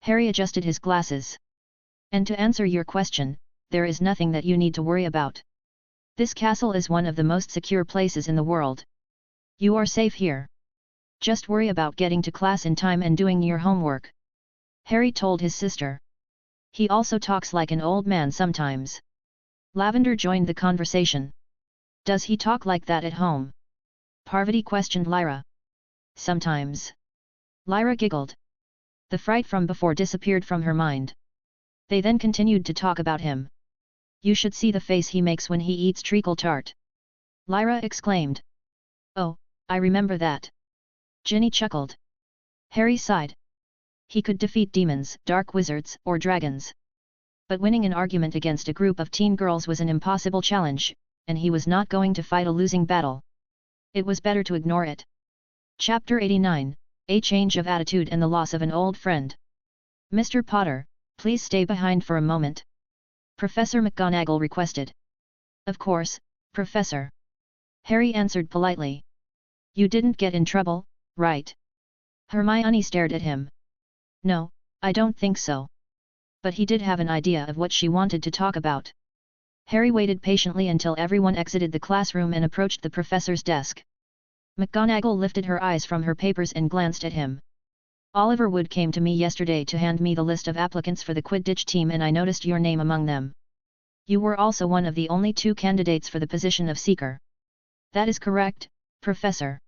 Harry adjusted his glasses. And to answer your question, there is nothing that you need to worry about. This castle is one of the most secure places in the world. You are safe here. Just worry about getting to class in time and doing your homework. Harry told his sister. He also talks like an old man sometimes. Lavender joined the conversation. Does he talk like that at home? Parvati questioned Lyra. sometimes. Lyra giggled. The fright from before disappeared from her mind. They then continued to talk about him. You should see the face he makes when he eats treacle tart. Lyra exclaimed. Oh, I remember that. Ginny chuckled. Harry sighed. He could defeat demons, dark wizards, or dragons. But winning an argument against a group of teen girls was an impossible challenge, and he was not going to fight a losing battle. It was better to ignore it. Chapter 89, A Change of Attitude and the Loss of an Old Friend. Mr. Potter, please stay behind for a moment. Professor McGonagall requested. Of course, Professor. Harry answered politely. You didn't get in trouble, right? Hermione stared at him. No, I don't think so. But he did have an idea of what she wanted to talk about. Harry waited patiently until everyone exited the classroom and approached the professor's desk. McGonagall lifted her eyes from her papers and glanced at him. Oliver Wood came to me yesterday to hand me the list of applicants for the Quidditch team and I noticed your name among them. You were also one of the only 2 candidates for the position of Seeker. That is correct, Professor.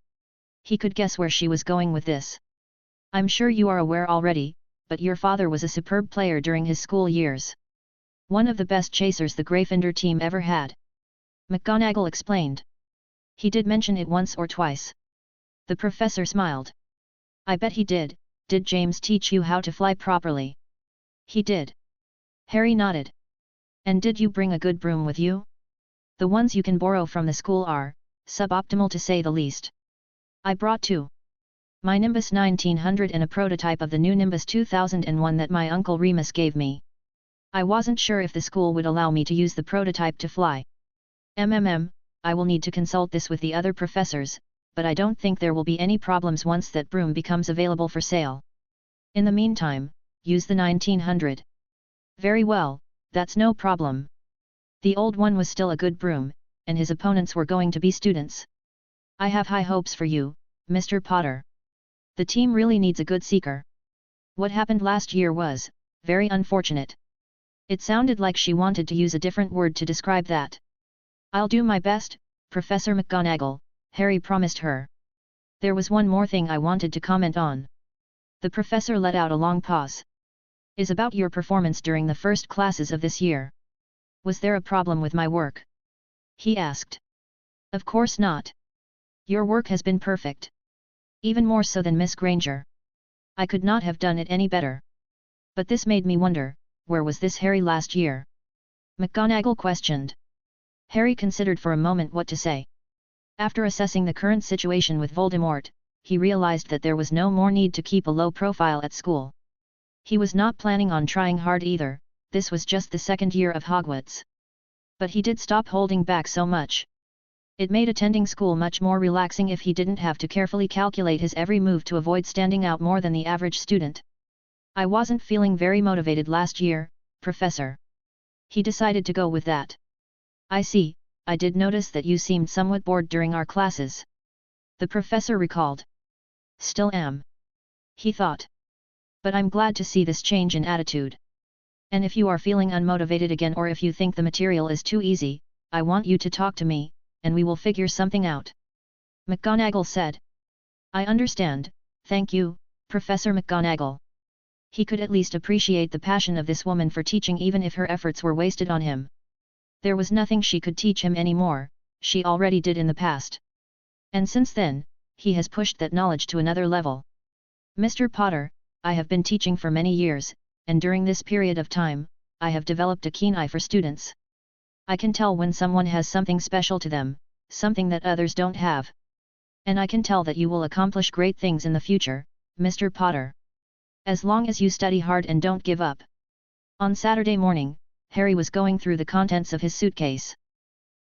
He could guess where she was going with this. I'm sure you are aware already, but your father was a superb player during his school years. One of the best chasers the Gryffindor team ever had. McGonagall explained. He did mention it once or twice. The professor smiled. I bet he did. Did James teach you how to fly properly? He did. Harry nodded. And did you bring a good broom with you? The ones you can borrow from the school are suboptimal to say the least. I brought 2. My Nimbus 1900 and a prototype of the new Nimbus 2001 that my uncle Remus gave me. I wasn't sure if the school would allow me to use the prototype to fly. I will need to consult this with the other professors, but I don't think there will be any problems once that broom becomes available for sale. In the meantime, use the 1900. Very well, that's no problem. The old one was still a good broom, and his opponents were going to be students. I have high hopes for you, Mr. Potter. The team really needs a good seeker. What happened last year was very unfortunate. It sounded like she wanted to use a different word to describe that. I'll do my best, Professor McGonagall, Harry promised her. There was one more thing I wanted to comment on. The professor let out a long pause. Is about your performance during the first classes of this year. Was there a problem with my work? He asked. Of course not. Your work has been perfect. Even more so than Miss Granger. I could not have done it any better. But this made me wonder, where was this Harry last year? McGonagall questioned. Harry considered for a moment what to say. After assessing the current situation with Voldemort, he realized that there was no more need to keep a low profile at school. He was not planning on trying hard either, this was just the 2nd year of Hogwarts. But he did stop holding back so much. It made attending school much more relaxing if he didn't have to carefully calculate his every move to avoid standing out more than the average student. I wasn't feeling very motivated last year, Professor. He decided to go with that. I see, I did notice that you seemed somewhat bored during our classes. The professor recalled. Still am. He thought. But I'm glad to see this change in attitude. And if you are feeling unmotivated again or if you think the material is too easy, I want you to talk to me, and we will figure something out. McGonagall said. I understand, thank you, Professor McGonagall. He could at least appreciate the passion of this woman for teaching even if her efforts were wasted on him. There was nothing she could teach him anymore, she already did in the past. And since then, he has pushed that knowledge to another level. Mr. Potter, I have been teaching for many years, and during this period of time, I have developed a keen eye for students. I can tell when someone has something special to them, something that others don't have. And I can tell that you will accomplish great things in the future, Mr. Potter. As long as you study hard and don't give up. On Saturday morning, Harry was going through the contents of his suitcase.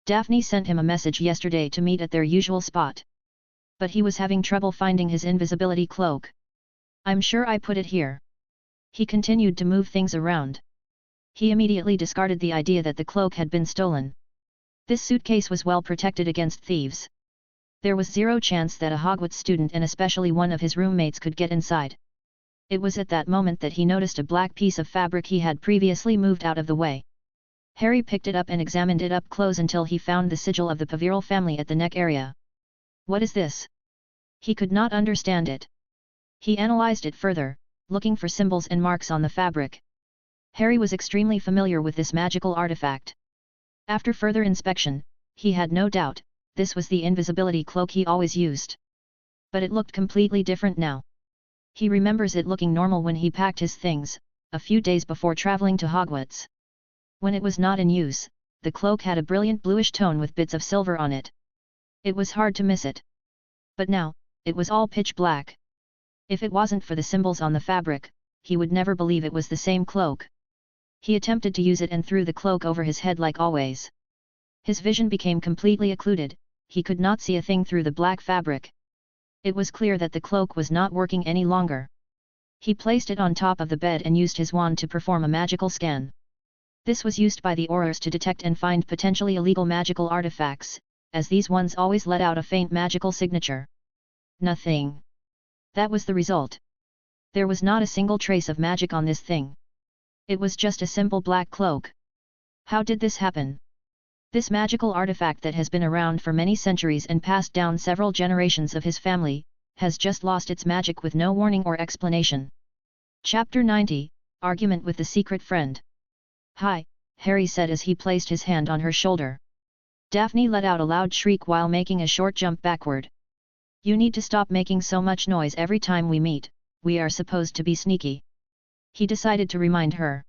Daphne sent him a message yesterday to meet at their usual spot. But he was having trouble finding his invisibility cloak. I'm sure I put it here. He continued to move things around. He immediately discarded the idea that the cloak had been stolen. This suitcase was well protected against thieves. There was zero chance that a Hogwarts student and especially one of his roommates could get inside. It was at that moment that he noticed a black piece of fabric he had previously moved out of the way. Harry picked it up and examined it up close until he found the sigil of the Peveril family at the neck area. What is this? He could not understand it. He analyzed it further, looking for symbols and marks on the fabric. Harry was extremely familiar with this magical artifact. After further inspection, he had no doubt, this was the invisibility cloak he always used. But it looked completely different now. He remembers it looking normal when he packed his things, a few days before traveling to Hogwarts. When it was not in use, the cloak had a brilliant bluish tone with bits of silver on it. It was hard to miss it. But now, it was all pitch black. If it wasn't for the symbols on the fabric, he would never believe it was the same cloak. He attempted to use it and threw the cloak over his head like always. His vision became completely occluded, he could not see a thing through the black fabric. It was clear that the cloak was not working any longer. He placed it on top of the bed and used his wand to perform a magical scan. This was used by the Aurors to detect and find potentially illegal magical artifacts, as these ones always let out a faint magical signature. Nothing. That was the result. There was not a single trace of magic on this thing. It was just a simple black cloak. How did this happen? This magical artifact that has been around for many centuries and passed down several generations of his family, has just lost its magic with no warning or explanation. Chapter 90, Argument with the Secret Friend. Hi, Harry said as he placed his hand on her shoulder. Daphne let out a loud shriek while making a short jump backward. You need to stop making so much noise every time we meet, we are supposed to be sneaky. He decided to remind her.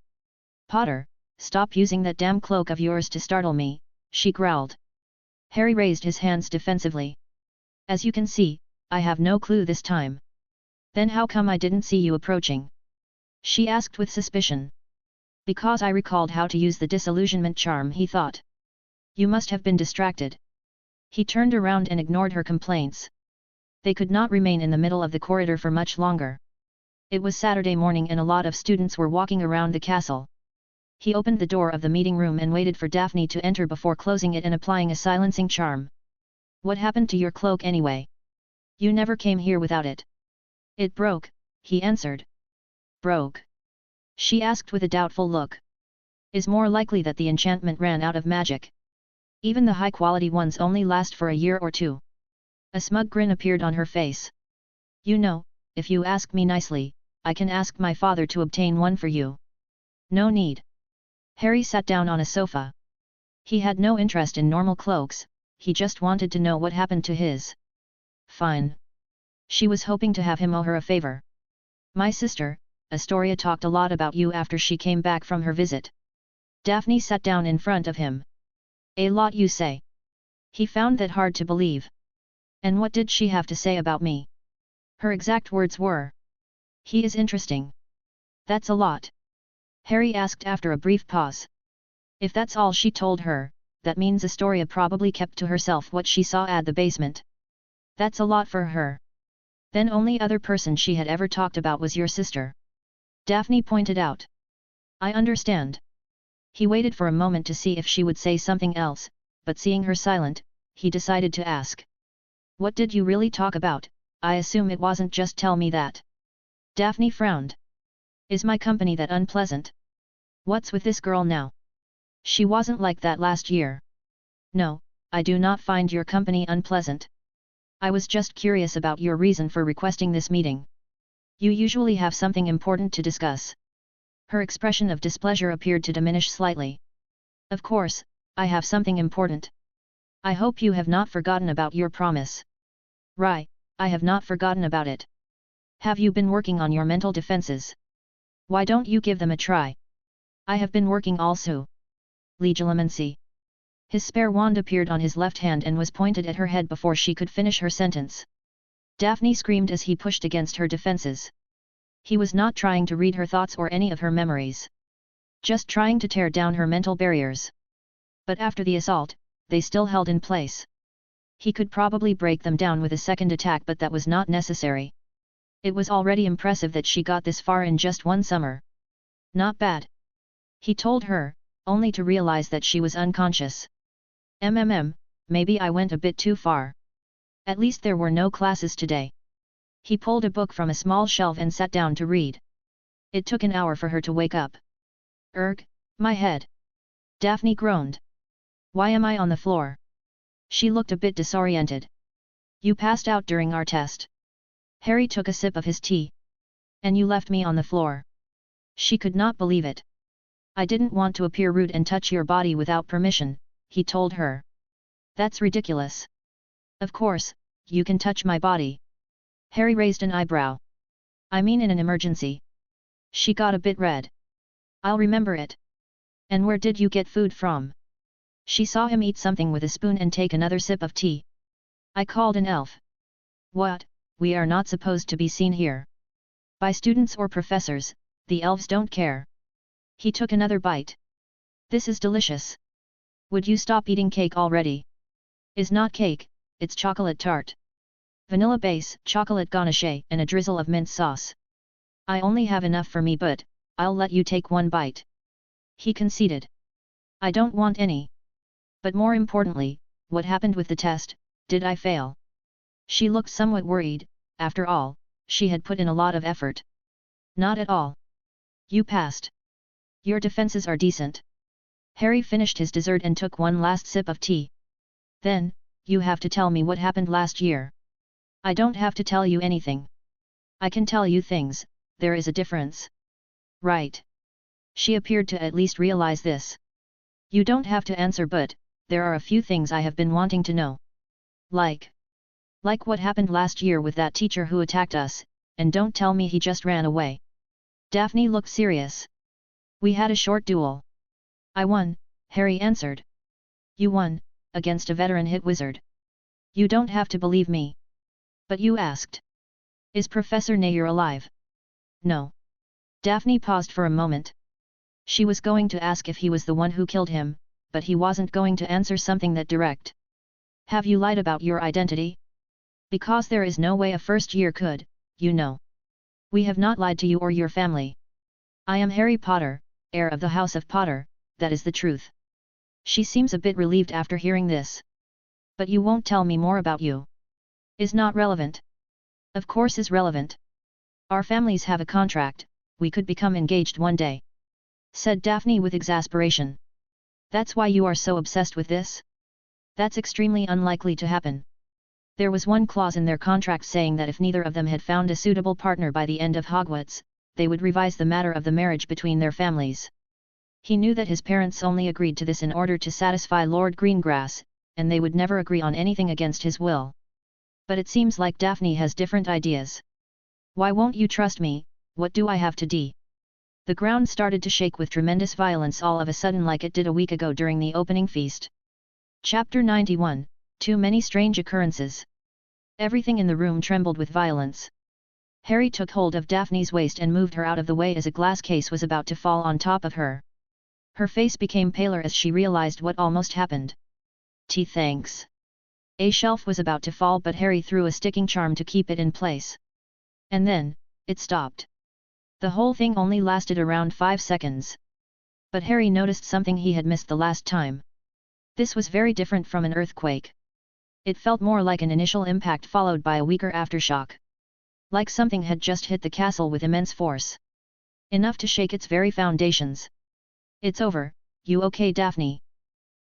Potter, stop using that damn cloak of yours to startle me, she growled. Harry raised his hands defensively. As you can see, I have no clue this time. Then how come I didn't see you approaching? She asked with suspicion. Because I recalled how to use the disillusionment charm, he thought. You must have been distracted. He turned around and ignored her complaints. They could not remain in the middle of the corridor for much longer. It was Saturday morning and a lot of students were walking around the castle. He opened the door of the meeting room and waited for Daphne to enter before closing it and applying a silencing charm. What happened to your cloak anyway? You never came here without it. It broke, he answered. Broke? She asked with a doubtful look. Is more likely that the enchantment ran out of magic. Even the high-quality ones only last for a year or two. A smug grin appeared on her face. You know, if you ask me nicely, I can ask my father to obtain one for you. No need. Harry sat down on a sofa. He had no interest in normal cloaks, he just wanted to know what happened to his. Fine. She was hoping to have him owe her a favor. My sister, Astoria, talked a lot about you after she came back from her visit. Daphne sat down in front of him. A lot, you say? He found that hard to believe. And what did she have to say about me? Her exact words were. He is interesting. That's a lot. Harry asked after a brief pause. If that's all she told her, that means Astoria probably kept to herself what she saw at the basement. That's a lot for her. Then only other person she had ever talked about was your sister. Daphne pointed out. I understand. He waited for a moment to see if she would say something else, but seeing her silent, he decided to ask. What did you really talk about? I assume it wasn't just tell me that. Daphne frowned. Is my company that unpleasant? What's with this girl now? She wasn't like that last year. No, I do not find your company unpleasant. I was just curious about your reason for requesting this meeting. You usually have something important to discuss. Her expression of displeasure appeared to diminish slightly. Of course, I have something important. I hope you have not forgotten about your promise. Right, I have not forgotten about it. Have you been working on your mental defenses? Why don't you give them a try? I have been working also. Legilimency. His spare wand appeared on his left hand and was pointed at her head before she could finish her sentence. Daphne screamed as he pushed against her defenses. He was not trying to read her thoughts or any of her memories. Just trying to tear down her mental barriers. But after the assault, they still held in place. He could probably break them down with a second attack, but that was not necessary. It was already impressive that she got this far in just one summer. Not bad. He told her, only to realize that she was unconscious. Maybe I went a bit too far. At least there were no classes today. He pulled a book from a small shelf and sat down to read. It took an hour for her to wake up. My head. Daphne groaned. Why am I on the floor? She looked a bit disoriented. You passed out during our test. Harry took a sip of his tea. And you left me on the floor. She could not believe it. I didn't want to appear rude and touch your body without permission, he told her. That's ridiculous. Of course, you can touch my body. Harry raised an eyebrow. I mean in an emergency. She got a bit red. I'll remember it. And where did you get food from? She saw him eat something with a spoon and take another sip of tea. I called an elf. What? We are not supposed to be seen here. By students or professors, the elves don't care. He took another bite. This is delicious. Would you stop eating cake already? Is not cake, it's chocolate tart. Vanilla base, chocolate ganache and a drizzle of mint sauce. I only have enough for me but, I'll let you take one bite. He conceded. I don't want any. But more importantly, what happened with the test, did I fail? She looked somewhat worried, after all, she had put in a lot of effort. Not at all. You passed. Your defenses are decent. Harry finished his dessert and took one last sip of tea. Then, you have to tell me what happened last year. I don't have to tell you anything. I can tell you things, there is a difference. Right. She appeared to at least realize this. You don't have to answer but, there are a few things I have been wanting to know. Like what happened last year with that teacher who attacked us, and don't tell me he just ran away. Daphne looked serious. We had a short duel. I won, Harry answered. You won, against a veteran hit wizard. You don't have to believe me. But you asked. Is Professor Nair alive? No. Daphne paused for a moment. She was going to ask if he was the one who killed him, but he wasn't going to answer something that direct. Have you lied about your identity? Because there is no way a first year could, you know. We have not lied to you or your family. I am Harry Potter, heir of the House of Potter, that is the truth. She seems a bit relieved after hearing this. But you won't tell me more about you. Is not relevant. Of course is relevant. Our families have a contract, we could become engaged one day. Said Daphne with exasperation. That's why you are so obsessed with this? That's extremely unlikely to happen. There was one clause in their contract saying that if neither of them had found a suitable partner by the end of Hogwarts, they would revise the matter of the marriage between their families. He knew that his parents only agreed to this in order to satisfy Lord Greengrass, and they would never agree on anything against his will. But it seems like Daphne has different ideas. Why won't you trust me? What do I have to do? The ground started to shake with tremendous violence all of a sudden like it did a week ago during the opening feast. Chapter 91, Too Many Strange Occurrences. Everything in the room trembled with violence. Harry took hold of Daphne's waist and moved her out of the way as a glass case was about to fall on top of her. Her face became paler as she realized what almost happened. Thanks. A shelf was about to fall but Harry threw a sticking charm to keep it in place. And then, it stopped. The whole thing only lasted around 5 seconds. But Harry noticed something he had missed the last time. This was very different from an earthquake. It felt more like an initial impact followed by a weaker aftershock. Like something had just hit the castle with immense force. Enough to shake its very foundations. It's over, you okay Daphne?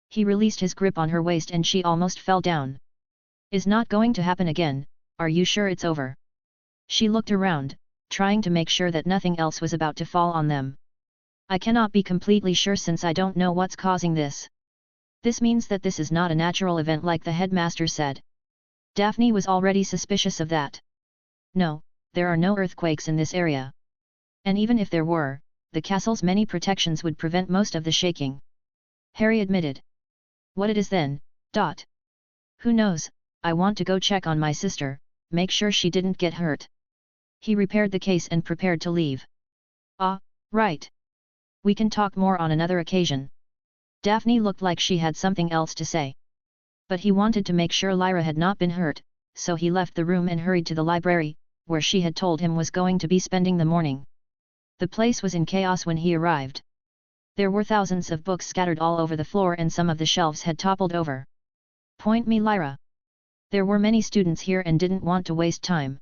He released his grip on her waist and she almost fell down. Is not going to happen again, are you sure it's over? She looked around, trying to make sure that nothing else was about to fall on them. I cannot be completely sure since I don't know what's causing this. This means that this is not a natural event like the headmaster said. Daphne was already suspicious of that. No, there are no earthquakes in this area. And even if there were, the castle's many protections would prevent most of the shaking. Harry admitted. What it is then, Dot? Who knows, I want to go check on my sister, make sure she didn't get hurt. He repaired the case and prepared to leave. Ah, right. We can talk more on another occasion. Daphne looked like she had something else to say. But he wanted to make sure Lyra had not been hurt, so he left the room and hurried to the library, where she had told him was going to be spending the morning. The place was in chaos when he arrived. There were thousands of books scattered all over the floor and some of the shelves had toppled over. Point me Lyra. There were many students here and didn't want to waste time.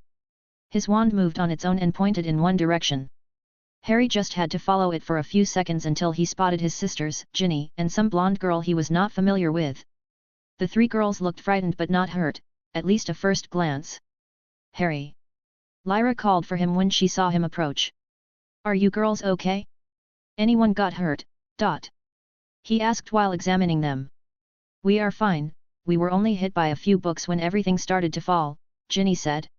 His wand moved on its own and pointed in one direction. Harry just had to follow it for a few seconds until he spotted his sisters, Ginny, and some blonde girl he was not familiar with. The 3 girls looked frightened but not hurt, at least a first glance. Harry. Lyra called for him when she saw him approach. Are you girls okay? Anyone got hurt? He asked while examining them. We are fine, we were only hit by a few books when everything started to fall, Ginny said.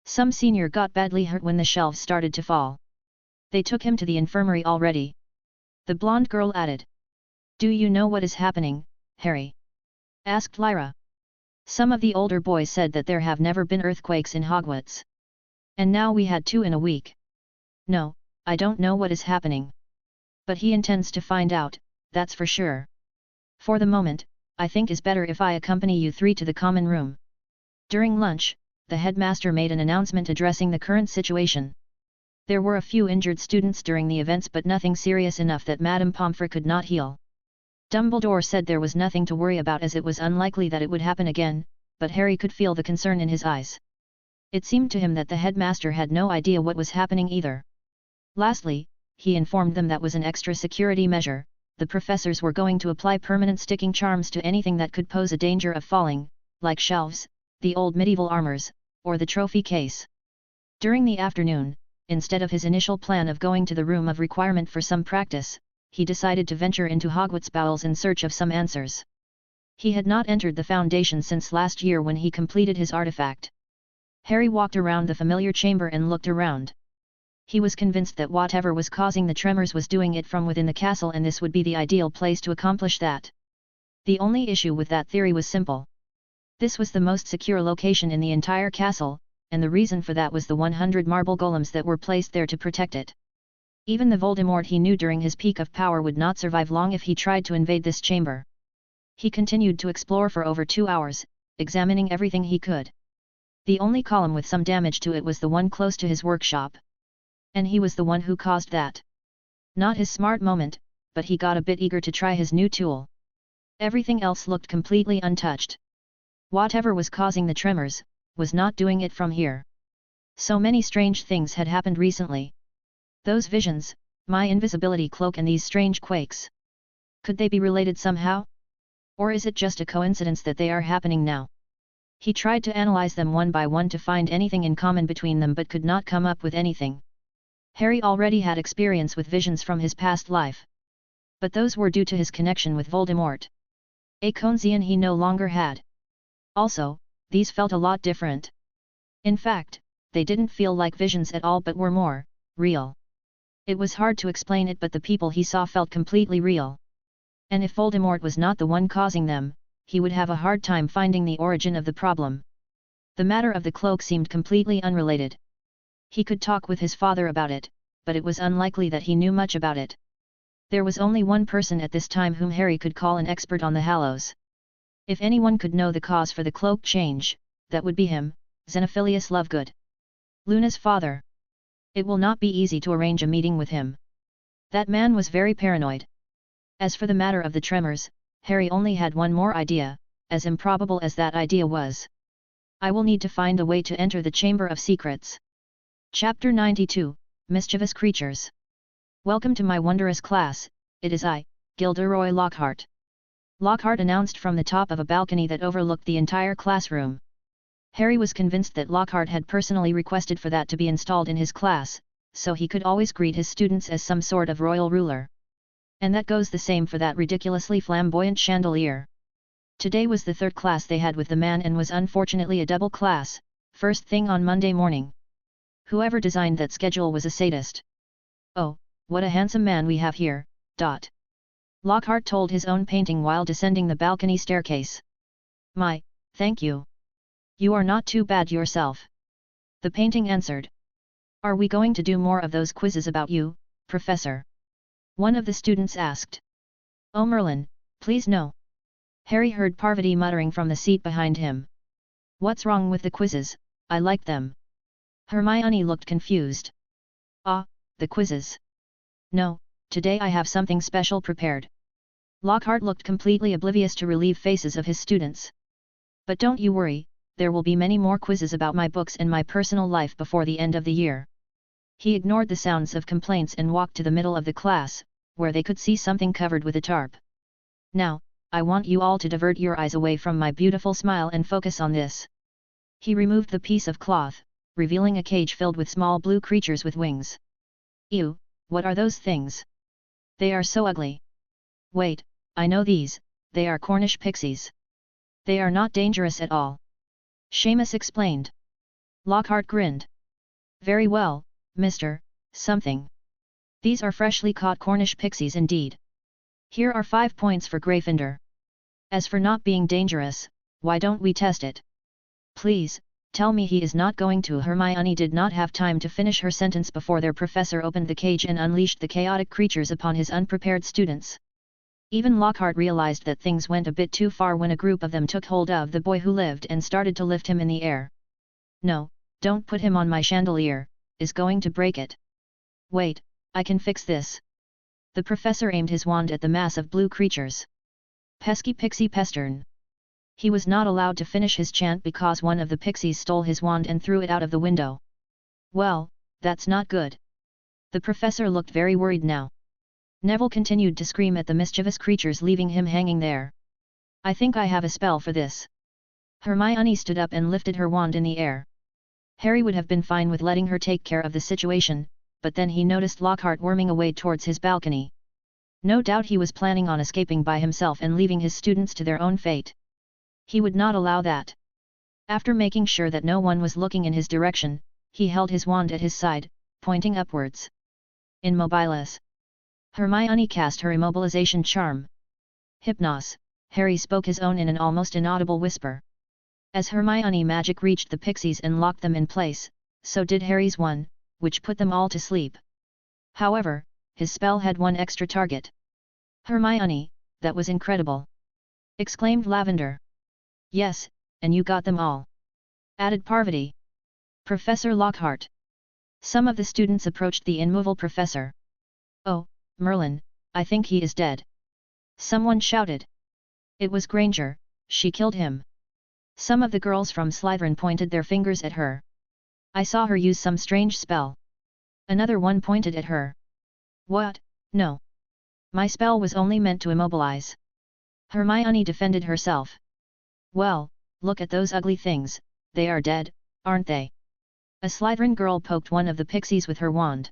Some senior got badly hurt when the shelves started to fall. They took him to the infirmary already. The blonde girl added. Do you know what is happening, Harry? Asked Lyra. Some of the older boys said that there have never been earthquakes in Hogwarts. And now we had 2 in a week. No, I don't know what is happening. But he intends to find out, that's for sure. For the moment, I think is better if I accompany you 3 to the common room. During lunch, the headmaster made an announcement addressing the current situation. There were a few injured students during the events but nothing serious enough that Madame Pomfrey could not heal. Dumbledore said there was nothing to worry about as it was unlikely that it would happen again, but Harry could feel the concern in his eyes. It seemed to him that the headmaster had no idea what was happening either. Lastly, he informed them that was an extra security measure, the professors were going to apply permanent sticking charms to anything that could pose a danger of falling, like shelves, the old medieval armors, or the trophy case. During the afternoon, instead of his initial plan of going to the room of requirement for some practice, he decided to venture into Hogwarts bowels in search of some answers. He had not entered the Foundation since last year when he completed his artifact. Harry walked around the familiar chamber and looked around. He was convinced that whatever was causing the tremors was doing it from within the castle and this would be the ideal place to accomplish that. The only issue with that theory was simple. This was the most secure location in the entire castle, and the reason for that was the 100 marble golems that were placed there to protect it. Even the Voldemort he knew during his peak of power would not survive long if he tried to invade this chamber. He continued to explore for over 2 hours, examining everything he could. The only column with some damage to it was the one close to his workshop. And he was the one who caused that. Not his smart moment, but he got a bit eager to try his new tool. Everything else looked completely untouched. Whatever was causing the tremors, was not doing it from here. So many strange things had happened recently. Those visions, my invisibility cloak and these strange quakes. Could they be related somehow? Or is it just a coincidence that they are happening now? He tried to analyze them one by one to find anything in common between them but could not come up with anything. Harry already had experience with visions from his past life. But those were due to his connection with Voldemort. A Conzian he no longer had. Also, these felt a lot different. In fact, they didn't feel like visions at all but were more real. It was hard to explain it but the people he saw felt completely real. And if Voldemort was not the one causing them, he would have a hard time finding the origin of the problem. The matter of the cloak seemed completely unrelated. He could talk with his father about it, but it was unlikely that he knew much about it. There was only one person at this time whom Harry could call an expert on the Hallows. If anyone could know the cause for the cloak change, that would be him, Xenophilius Lovegood. Luna's father. It will not be easy to arrange a meeting with him. That man was very paranoid. As for the matter of the tremors, Harry only had one more idea, as improbable as that idea was. I will need to find a way to enter the Chamber of Secrets. Chapter 92, Mischievous Creatures. Welcome to my wondrous class, it is I, Gilderoy Lockhart. Lockhart announced from the top of a balcony that overlooked the entire classroom. Harry was convinced that Lockhart had personally requested for that to be installed in his class, so he could always greet his students as some sort of royal ruler. And that goes the same for that ridiculously flamboyant chandelier. Today was the 3rd class they had with the man and was unfortunately a double class, first thing on Monday morning. Whoever designed that schedule was a sadist. Oh, what a handsome man we have here, ... Lockhart told his own painting while descending the balcony staircase. My, thank you. You are not too bad yourself. The painting answered. Are we going to do more of those quizzes about you, Professor? One of the students asked. Oh Merlin, please no. Harry heard Parvati muttering from the seat behind him. What's wrong with the quizzes, I like them. Hermione looked confused. Ah, the quizzes. No, today I have something special prepared. Lockhart looked completely oblivious to relieved faces of his students. But don't you worry, there will be many more quizzes about my books and my personal life before the end of the year. He ignored the sounds of complaints and walked to the middle of the class, where they could see something covered with a tarp. Now, I want you all to divert your eyes away from my beautiful smile and focus on this. He removed the piece of cloth, revealing a cage filled with small blue creatures with wings. Ew, what are those things? They are so ugly. Wait, I know these, they are Cornish pixies. They are not dangerous at all. Seamus explained. Lockhart grinned. Very well, Mr. Something. These are freshly caught Cornish pixies indeed. Here are 5 points for Gryffindor. As for not being dangerous, why don't we test it? Please, tell me he is not going to. Hermione did not have time to finish her sentence before their professor opened the cage and unleashed the chaotic creatures upon his unprepared students. Even Lockhart realized that things went a bit too far when a group of them took hold of the boy who lived and started to lift him in the air. No, don't put him on my chandelier, is going to break it. Wait, I can fix this. The professor aimed his wand at the mass of blue creatures. Pesky pixie pestern. He was not allowed to finish his chant because one of the pixies stole his wand and threw it out of the window. Well, that's not good. The professor looked very worried now. Neville continued to scream at the mischievous creatures, leaving him hanging there. I think I have a spell for this. Hermione stood up and lifted her wand in the air. Harry would have been fine with letting her take care of the situation, but then he noticed Lockhart worming away towards his balcony. No doubt he was planning on escaping by himself and leaving his students to their own fate. He would not allow that. After making sure that no one was looking in his direction, he held his wand at his side, pointing upwards. Immobilis. Hermione cast her immobilization charm. Hypnos, Harry spoke his own in an almost inaudible whisper. As Hermione magic reached the pixies and locked them in place, so did Harry's one, which put them all to sleep. However, his spell had one extra target. Hermione, that was incredible! Exclaimed Lavender. Yes, and you got them all. Added Parvati. Professor Lockhart. Some of the students approached the immovable professor. Oh, Merlin, I think he is dead. Someone shouted. It was Granger, she killed him. Some of the girls from Slytherin pointed their fingers at her. I saw her use some strange spell. Another one pointed at her. What? No. My spell was only meant to immobilize. Hermione defended herself. Well, look at those ugly things, they are dead, aren't they? A Slytherin girl poked one of the pixies with her wand.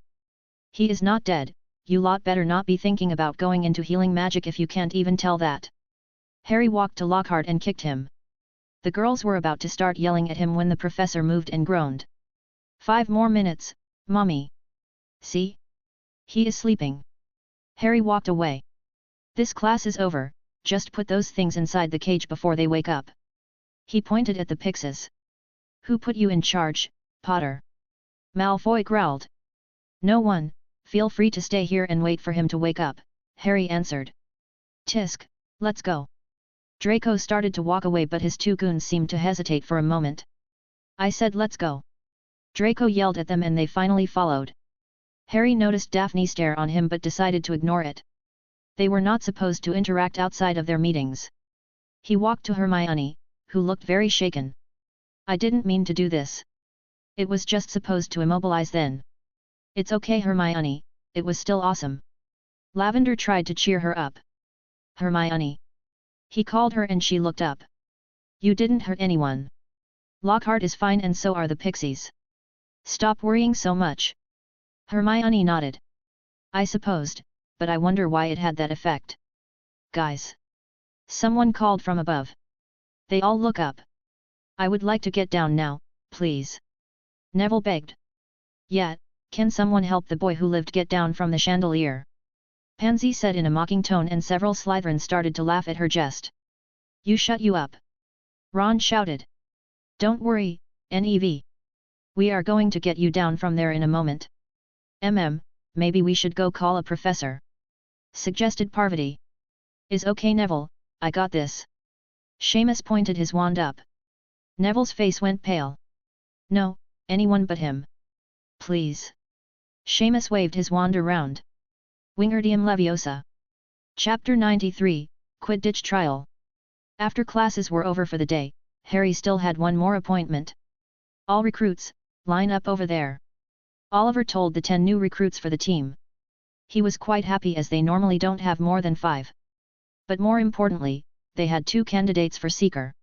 He is not dead, you lot better not be thinking about going into healing magic if you can't even tell that. Harry walked to Lockhart and kicked him. The girls were about to start yelling at him when the professor moved and groaned. 5 more minutes, Mommy. See? He is sleeping. Harry walked away. This class is over, just put those things inside the cage before they wake up. He pointed at the pixies. Who put you in charge, Potter? Malfoy growled. No one, feel free to stay here and wait for him to wake up, Harry answered. Tisk, let's go. Draco started to walk away, but his 2 goons seemed to hesitate for a moment. I said let's go. Draco yelled at them and they finally followed. Harry noticed Daphne stare on him but decided to ignore it. They were not supposed to interact outside of their meetings. He walked to Hermione, who looked very shaken. I didn't mean to do this. It was just supposed to immobilize then. It's okay, Hermione, it was still awesome. Lavender tried to cheer her up. Hermione. He called her and she looked up. You didn't hurt anyone. Lockhart is fine and so are the pixies. Stop worrying so much. Hermione nodded. I supposed, but I wonder why it had that effect. Guys. Someone called from above. They all look up. I would like to get down now, please. Neville begged. Yeah, can someone help the boy who lived get down from the chandelier? Pansy said in a mocking tone and several Slytherins started to laugh at her jest. You shut you up. Ron shouted. Don't worry, Nev. We are going to get you down from there in a moment. Maybe we should go call a professor. Suggested Parvati. Is okay Neville, I got this. Seamus pointed his wand up. Neville's face went pale. No, anyone but him. Please. Seamus waved his wand around. Wingardium Leviosa. Chapter 93, Quidditch Trial. After classes were over for the day, Harry still had one more appointment. All recruits, line up over there. Oliver told the 10 new recruits for the team. He was quite happy as they normally don't have more than 5. But more importantly, they had 2 candidates for Seeker.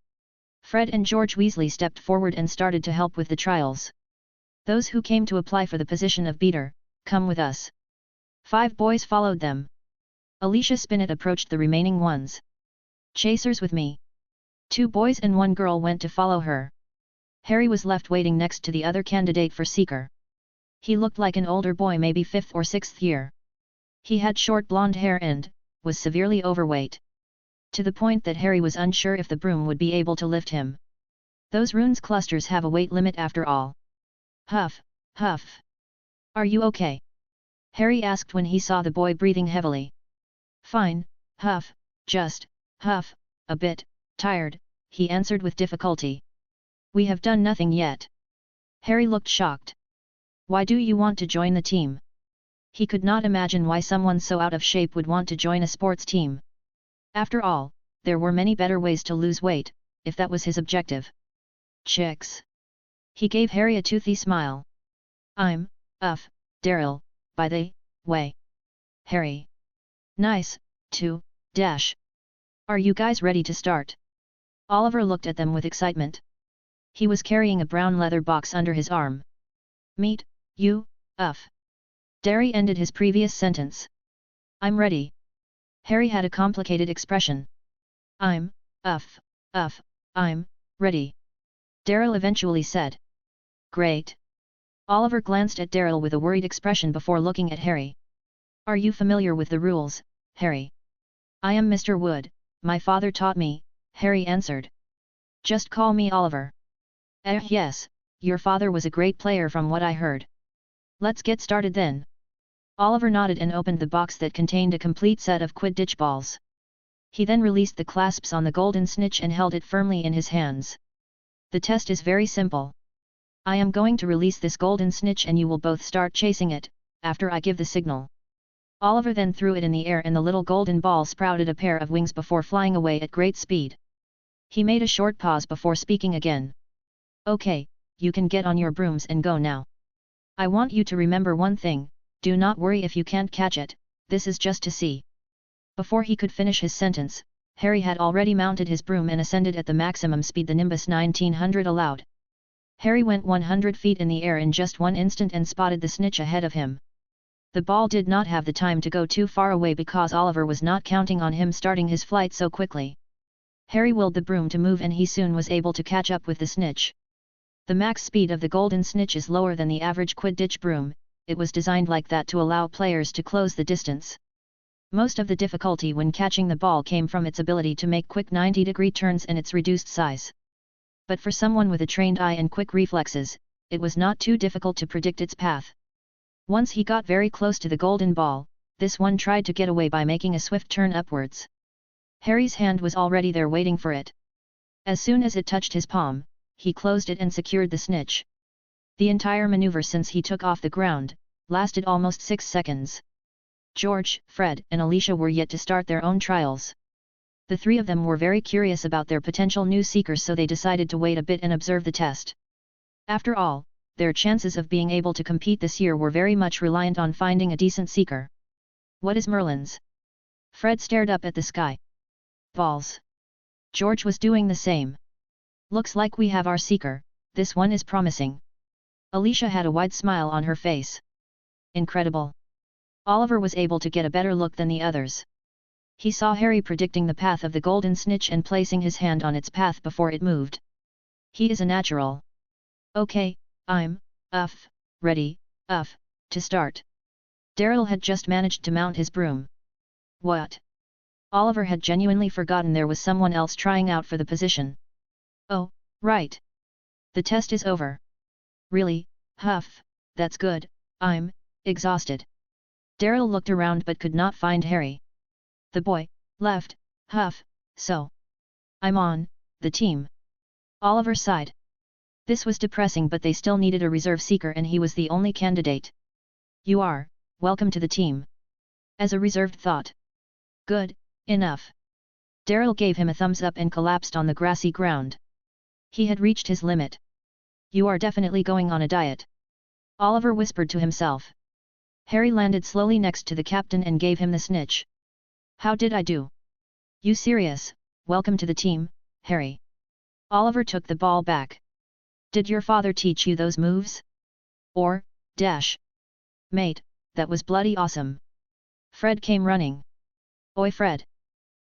Fred and George Weasley stepped forward and started to help with the trials. Those who came to apply for the position of beater, come with us. 5 boys followed them. Alicia Spinnet approached the remaining ones. Chasers with me. 2 boys and 1 girl went to follow her. Harry was left waiting next to the other candidate for Seeker. He looked like an older boy, maybe 5th or 6th year. He had short blonde hair and was severely overweight. To the point that Harry was unsure if the broom would be able to lift him. Those runes clusters have a weight limit after all. Huff, huff. Are you okay? Harry asked when he saw the boy breathing heavily. Fine, huff, just, huff, a bit, tired, he answered with difficulty. We have done nothing yet. Harry looked shocked. Why do you want to join the team? He could not imagine why someone so out of shape would want to join a sports team. After all, there were many better ways to lose weight, if that was his objective. Chicks. He gave Harry a toothy smile. I'm, Daryl, by the way. Harry. Nice, too, dash. Are you guys ready to start? Oliver looked at them with excitement. He was carrying a brown leather box under his arm. Meet, you, Derry ended his previous sentence. I'm ready. Harry had a complicated expression. I'm ready. Daryl eventually said. Great. Oliver glanced at Daryl with a worried expression before looking at Harry. Are you familiar with the rules, Harry? I am Mr. Wood, my father taught me, Harry answered. Just call me Oliver. Yes, your father was a great player from what I heard. Let's get started then. Oliver nodded and opened the box that contained a complete set of Quidditch balls. He then released the clasps on the golden snitch and held it firmly in his hands. The test is very simple. I am going to release this golden snitch and you will both start chasing it, after I give the signal. Oliver then threw it in the air and the little golden ball sprouted a pair of wings before flying away at great speed. He made a short pause before speaking again. Okay, you can get on your brooms and go now. I want you to remember one thing, do not worry if you can't catch it, this is just to see. Before he could finish his sentence, Harry had already mounted his broom and ascended at the maximum speed the Nimbus 1900 allowed. Harry went 100 feet in the air in just one instant and spotted the snitch ahead of him. The ball did not have the time to go too far away because Oliver was not counting on him starting his flight so quickly. Harry willed the broom to move and he soon was able to catch up with the snitch. The max speed of the golden snitch is lower than the average Quidditch broom, it was designed like that to allow players to close the distance. Most of the difficulty when catching the ball came from its ability to make quick 90-degree turns and its reduced size. But for someone with a trained eye and quick reflexes, it was not too difficult to predict its path. Once he got very close to the golden ball, this one tried to get away by making a swift turn upwards. Harry's hand was already there waiting for it. As soon as it touched his palm, he closed it and secured the snitch. The entire maneuver since he took off the ground, lasted almost 6 seconds. George, Fred, and Alicia were yet to start their own trials. The 3 of them were very curious about their potential new seekers, so they decided to wait a bit and observe the test. After all, their chances of being able to compete this year were very much reliant on finding a decent seeker. What is Merlin's? Fred stared up at the sky. Balls. George was doing the same. Looks like we have our seeker, this one is promising. Alicia had a wide smile on her face. Incredible. Oliver was able to get a better look than the others. He saw Harry predicting the path of the golden snitch and placing his hand on its path before it moved. He is a natural. Okay, I'm ready to start. Daryl had just managed to mount his broom. What? Oliver had genuinely forgotten there was someone else trying out for the position. Oh, right. The test is over. Really, that's good, I'm exhausted. Daryl looked around but could not find Harry. The boy left, so I'm on the team. Oliver sighed. This was depressing, but they still needed a reserve seeker and he was the only candidate. You are welcome to the team. As a reserved thought. Good enough. Daryl gave him a thumbs up and collapsed on the grassy ground. He had reached his limit. You are definitely going on a diet. Oliver whispered to himself. Harry landed slowly next to the captain and gave him the snitch. How did I do? You serious? Welcome to the team, Harry. Oliver took the ball back. Did your father teach you those moves? Or, dash. Mate, that was bloody awesome. Fred came running. Oi Fred!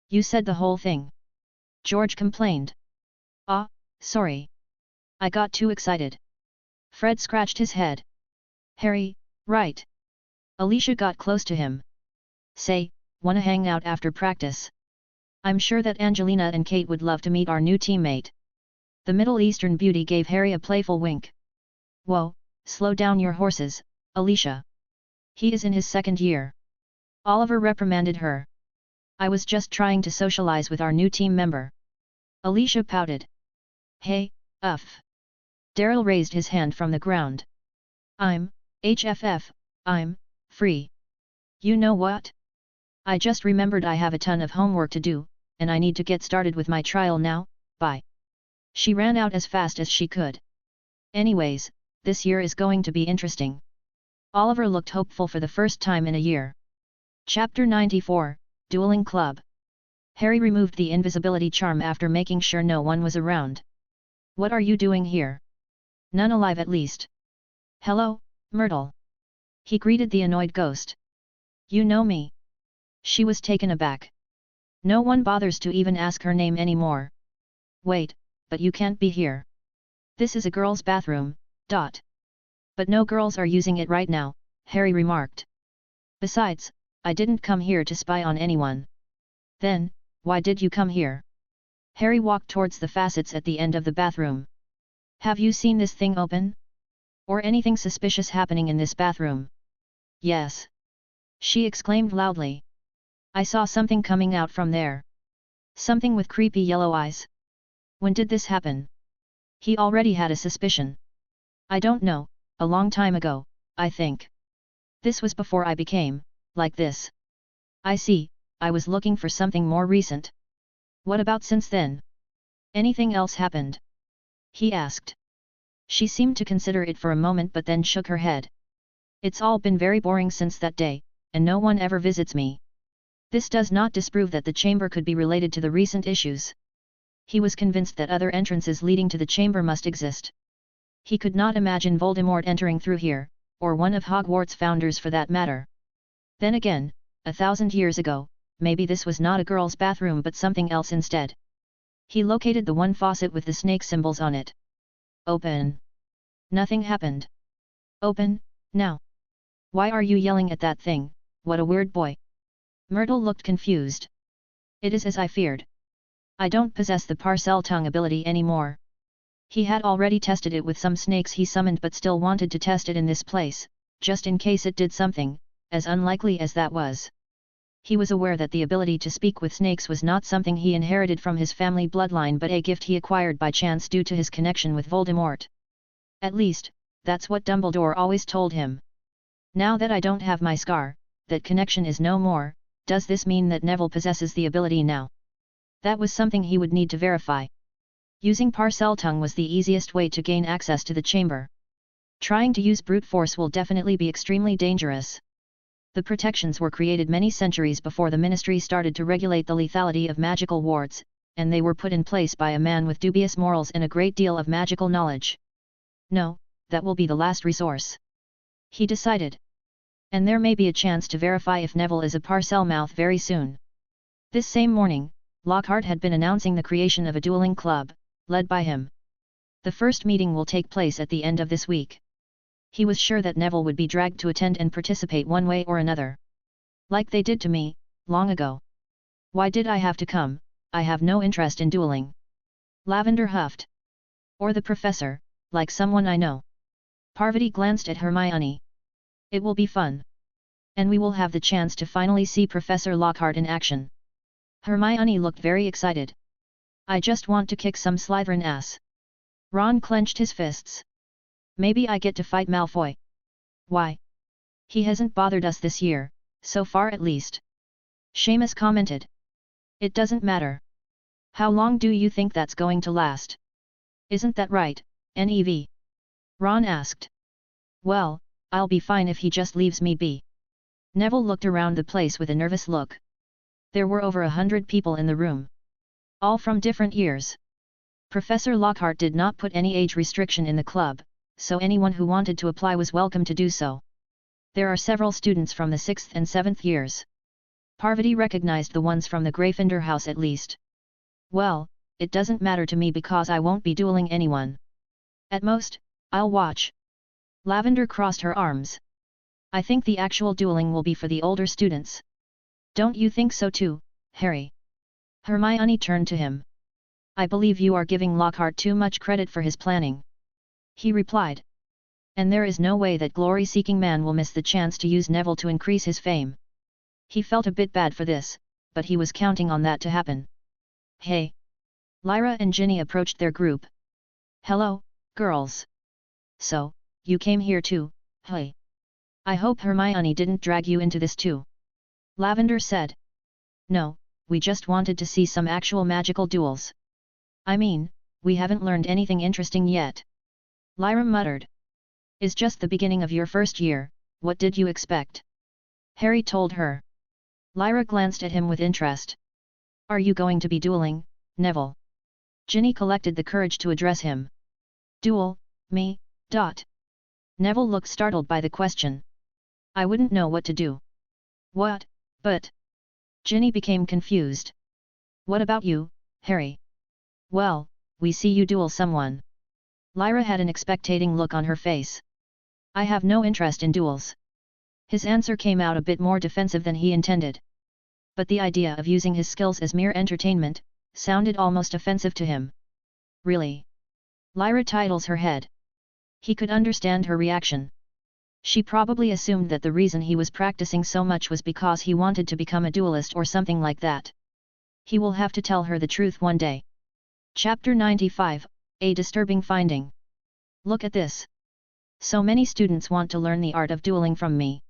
You said the whole thing. George complained. Ah, sorry. I got too excited. Fred scratched his head. Harry, right. Alicia got close to him. Say, wanna hang out after practice? I'm sure that Angelina and Kate would love to meet our new teammate. The Middle Eastern beauty gave Harry a playful wink. Whoa, slow down your horses, Alicia. He is in his second year. Oliver reprimanded her. I was just trying to socialize with our new team member. Alicia pouted. Hey, Daryl raised his hand from the ground. I'm free. You know what? I just remembered I have a ton of homework to do, and I need to get started with my trial now, bye. She ran out as fast as she could. Anyways, this year is going to be interesting. Oliver looked hopeful for the first time in a year. Chapter 94, Dueling Club. Harry removed the invisibility charm after making sure no one was around. What are you doing here? None alive at least. Hello, Myrtle. He greeted the annoyed ghost. You know me. She was taken aback. No one bothers to even ask her name anymore. Wait, but you can't be here. This is a girl's bathroom, . But no girls are using it right now, Harry remarked. Besides, I didn't come here to spy on anyone. Then, why did you come here? Harry walked towards the facets at the end of the bathroom. Have you seen this thing open? Or anything suspicious happening in this bathroom? Yes. She exclaimed loudly. I saw something coming out from there. Something with creepy yellow eyes. When did this happen? He already had a suspicion. I don't know, a long time ago, I think. This was before I became, like this. I see, I was looking for something more recent. What about since then? Anything else happened? He asked. She seemed to consider it for a moment but then shook her head. It's all been very boring since that day, and no one ever visits me. This does not disprove that the chamber could be related to the recent issues. He was convinced that other entrances leading to the chamber must exist. He could not imagine Voldemort entering through here, or one of Hogwarts' founders for that matter. Then again, 1,000 years ago, maybe this was not a girl's bathroom but something else instead. He located the one faucet with the snake symbols on it. Open. Nothing happened. Open, now. Why are you yelling at that thing, what a weird boy. Myrtle looked confused. It is as I feared. I don't possess the parcel tongue ability anymore. He had already tested it with some snakes he summoned but still wanted to test it in this place, just in case it did something, as unlikely as that was. He was aware that the ability to speak with snakes was not something he inherited from his family bloodline but a gift he acquired by chance due to his connection with Voldemort. At least, that's what Dumbledore always told him. Now that I don't have my scar, that connection is no more, does this mean that Neville possesses the ability now? That was something he would need to verify. Using Parseltongue was the easiest way to gain access to the chamber. Trying to use brute force will definitely be extremely dangerous. The protections were created many centuries before the Ministry started to regulate the lethality of magical wards, and they were put in place by a man with dubious morals and a great deal of magical knowledge. No, that will be the last resource. He decided. And there may be a chance to verify if Neville is a Parselmouth very soon. This same morning, Lockhart had been announcing the creation of a dueling club, led by him. The first meeting will take place at the end of this week. He was sure that Neville would be dragged to attend and participate one way or another. Like they did to me, long ago. Why did I have to come? I have no interest in dueling. Lavender huffed. Or the professor, like someone I know. Parvati glanced at Hermione. It will be fun. And we will have the chance to finally see Professor Lockhart in action. Hermione looked very excited. I just want to kick some Slytherin ass. Ron clenched his fists. Maybe I get to fight Malfoy. Why? He hasn't bothered us this year, so far at least. Seamus commented. It doesn't matter. How long do you think that's going to last? Isn't that right, Nev? Ron asked. Well, I'll be fine if he just leaves me be. Neville looked around the place with a nervous look. There were over 100 people in the room. All from different years. Professor Lockhart did not put any age restriction in the club, so anyone who wanted to apply was welcome to do so. There are several students from the 6th and 7th years. Parvati recognized the ones from the Gryffindor house at least. Well, it doesn't matter to me because I won't be dueling anyone. At most, I'll watch. Lavender crossed her arms. I think the actual dueling will be for the older students. Don't you think so too, Harry? Hermione turned to him. I believe you are giving Lockhart too much credit for his planning. He replied. And there is no way that glory-seeking man will miss the chance to use Neville to increase his fame. He felt a bit bad for this, but he was counting on that to happen. Hey! Lyra and Ginny approached their group. Hello, girls. So, you came here too, hey? I hope Hermione didn't drag you into this too. Lavender said. No, we just wanted to see some actual magical duels. I mean, we haven't learned anything interesting yet. Lyra muttered. It's just the beginning of your first year, what did you expect? Harry told her. Lyra glanced at him with interest. Are you going to be dueling, Neville? Ginny collected the courage to address him. Duel, me, dot. Neville looked startled by the question. I wouldn't know what to do. What, but... Ginny became confused. What about you, Harry? Well, we see you duel someone. Lyra had an expectating look on her face. I have no interest in duels. His answer came out a bit more defensive than he intended. But the idea of using his skills as mere entertainment sounded almost offensive to him. Really? Lyra tittles her head. He could understand her reaction. She probably assumed that the reason he was practicing so much was because he wanted to become a duelist or something like that. He will have to tell her the truth one day. Chapter 95, A Disturbing Finding. Look at this. So many students want to learn the art of dueling from me.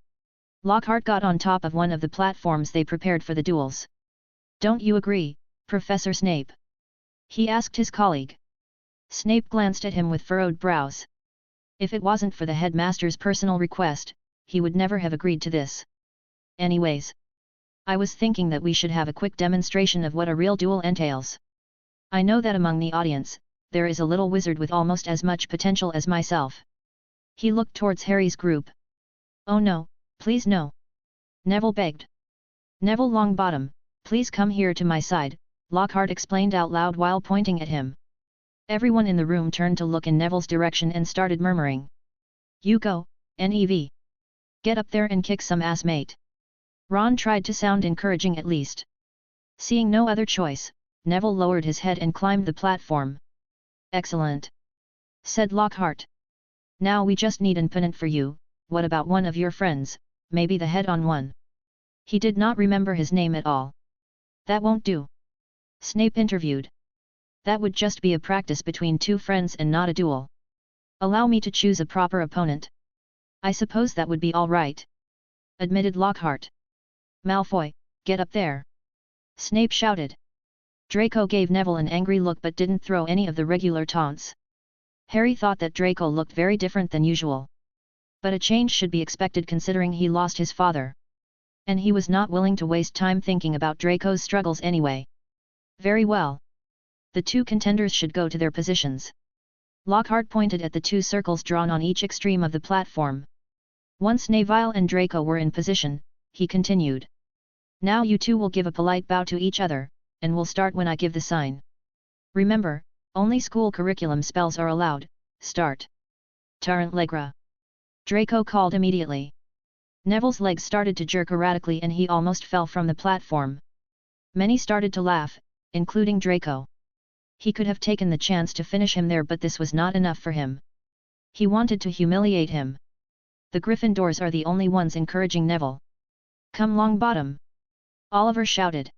Lockhart got on top of one of the platforms they prepared for the duels. Don't you agree, Professor Snape? He asked his colleague. Snape glanced at him with furrowed brows. If it wasn't for the headmaster's personal request, he would never have agreed to this. Anyways, I was thinking that we should have a quick demonstration of what a real duel entails. I know that among the audience, there is a little wizard with almost as much potential as myself. He looked towards Harry's group. Oh no, please no. Neville begged. Neville Longbottom, please come here to my side, Lockhart explained out loud while pointing at him. Everyone in the room turned to look in Neville's direction and started murmuring. You go, Nev. Get up there and kick some ass, mate. Ron tried to sound encouraging at least. Seeing no other choice, Neville lowered his head and climbed the platform. Excellent, said Lockhart. Now we just need an opponent for you. What about one of your friends, maybe the head-on one? He did not remember his name at all. That won't do. Snape interviewed. That would just be a practice between two friends and not a duel. Allow me to choose a proper opponent. I suppose that would be all right, admitted Lockhart. Malfoy, get up there! Snape shouted. Draco gave Neville an angry look but didn't throw any of the regular taunts. Harry thought that Draco looked very different than usual. But a change should be expected considering he lost his father. And he was not willing to waste time thinking about Draco's struggles anyway. Very well. The two contenders should go to their positions. Lockhart pointed at the two circles drawn on each extreme of the platform. Once Neville and Draco were in position, he continued. Now you two will give a polite bow to each other, and we'll start when I give the sign. Remember, only school curriculum spells are allowed. Start. Tarrant Legra. Draco called immediately. Neville's legs started to jerk erratically and he almost fell from the platform. Many started to laugh, including Draco. He could have taken the chance to finish him there, but this was not enough for him. He wanted to humiliate him. The Gryffindors are the only ones encouraging Neville. Come Longbottom! Oliver shouted.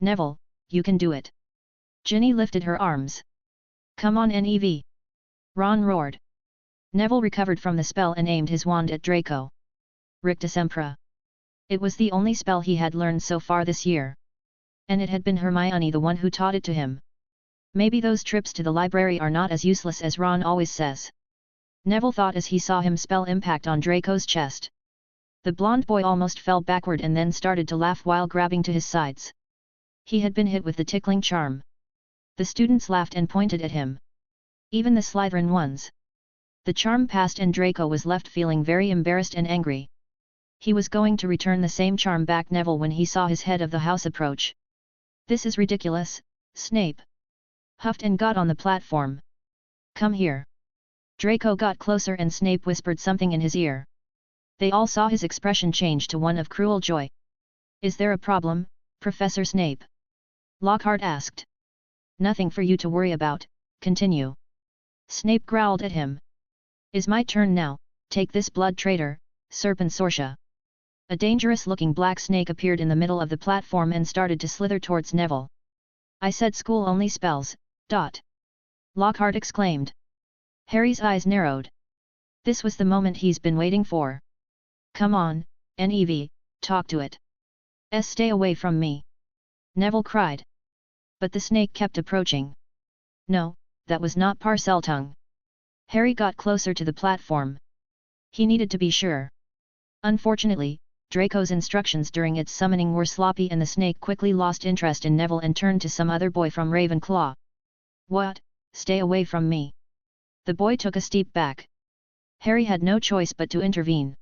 Neville, you can do it. Ginny lifted her arms. Come on Nev! Ron roared. Neville recovered from the spell and aimed his wand at Draco. Rictus Empra. It was the only spell he had learned so far this year. And it had been Hermione the one who taught it to him. Maybe those trips to the library are not as useless as Ron always says. Neville thought as he saw him spell impact on Draco's chest. The blonde boy almost fell backward and then started to laugh while grabbing to his sides. He had been hit with the tickling charm. The students laughed and pointed at him. Even the Slytherin ones. The charm passed and Draco was left feeling very embarrassed and angry. He was going to return the same charm back Neville when he saw his head of the house approach. "This is ridiculous," Snape huffed and got on the platform. "Come here." Draco got closer and Snape whispered something in his ear. They all saw his expression change to one of cruel joy. "Is there a problem, Professor Snape?" Lockhart asked. "Nothing for you to worry about, continue." Snape growled at him. "Is my turn now, take this blood traitor, Serpent Sorcia." A dangerous-looking black snake appeared in the middle of the platform and started to slither towards Neville. "I said school-only spells, dot!" Lockhart exclaimed. Harry's eyes narrowed. This was the moment he's been waiting for. "Come on, Nev, talk to it." "Stay away from me!" Neville cried. But the snake kept approaching. No, that was not Parseltongue. Harry got closer to the platform. He needed to be sure. Unfortunately, Draco's instructions during its summoning were sloppy and the snake quickly lost interest in Neville and turned to some other boy from Ravenclaw. "What? Stay away from me!" The boy took a step back. Harry had no choice but to intervene.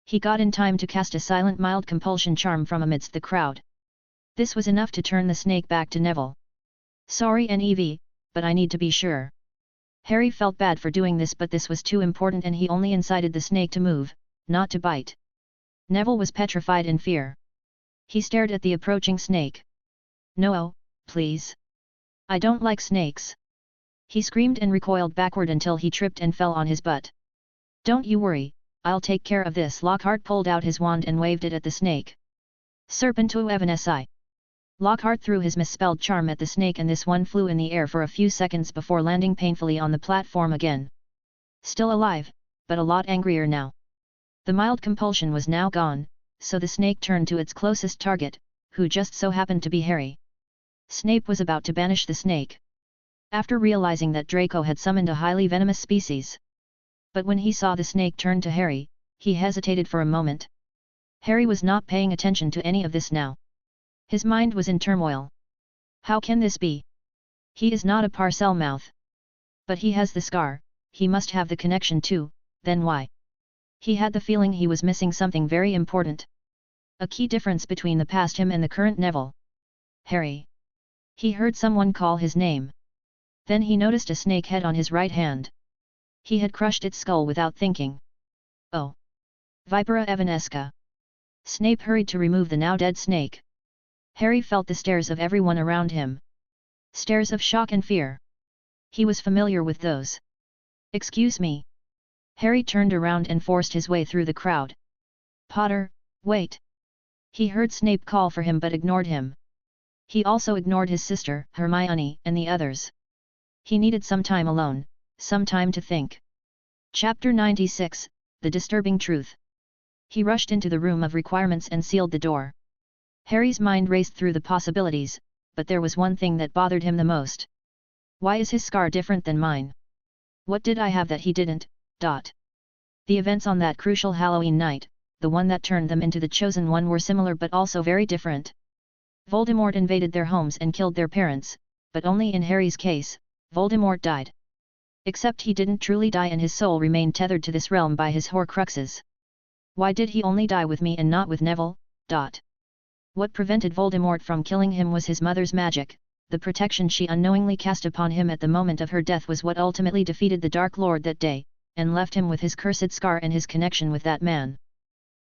He got in time to cast a silent mild compulsion charm from amidst the crowd. This was enough to turn the snake back to Neville. "Sorry Nev, but I need to be sure." Harry felt bad for doing this, but this was too important and he only incited the snake to move, not to bite. Neville was petrified in fear. He stared at the approaching snake. "No, please. I don't like snakes." He screamed and recoiled backward until he tripped and fell on his butt. "Don't you worry, I'll take care of this." Lockhart pulled out his wand and waved it at the snake. "Serpentu evanesci." Lockhart threw his misspelled charm at the snake and this one flew in the air for a few seconds before landing painfully on the platform again. Still alive, but a lot angrier now. The mild compulsion was now gone, so the snake turned to its closest target, who just so happened to be Harry. Snape was about to banish the snake. After realizing that Draco had summoned a highly venomous species. But when he saw the snake turn to Harry, he hesitated for a moment. Harry was not paying attention to any of this now. His mind was in turmoil. How can this be? He is not a Parselmouth. But he has the scar, he must have the connection too, then why? He had the feeling he was missing something very important. A key difference between the past him and the current Neville. "Harry!" He heard someone call his name. Then he noticed a snake head on his right hand. He had crushed its skull without thinking. "Oh! Vipera evanesca!" Snape hurried to remove the now dead snake. Harry felt the stares of everyone around him. Stares of shock and fear. He was familiar with those. "Excuse me." Harry turned around and forced his way through the crowd. "Potter, wait!" He heard Snape call for him but ignored him. He also ignored his sister, Hermione, and the others. He needed some time alone, some time to think. Chapter 96, The Disturbing Truth. He rushed into the room of requirements and sealed the door. Harry's mind raced through the possibilities, but there was one thing that bothered him the most. Why is his scar different than mine? What did I have that he didn't? The events on that crucial Halloween night, the one that turned them into the Chosen One, were similar but also very different. Voldemort invaded their homes and killed their parents, but only in Harry's case, Voldemort died. Except he didn't truly die and his soul remained tethered to this realm by his Horcruxes. Why did he only die with me and not with Neville? What prevented Voldemort from killing him was his mother's magic. The protection she unknowingly cast upon him at the moment of her death was what ultimately defeated the Dark Lord that day, and left him with his cursed scar and his connection with that man.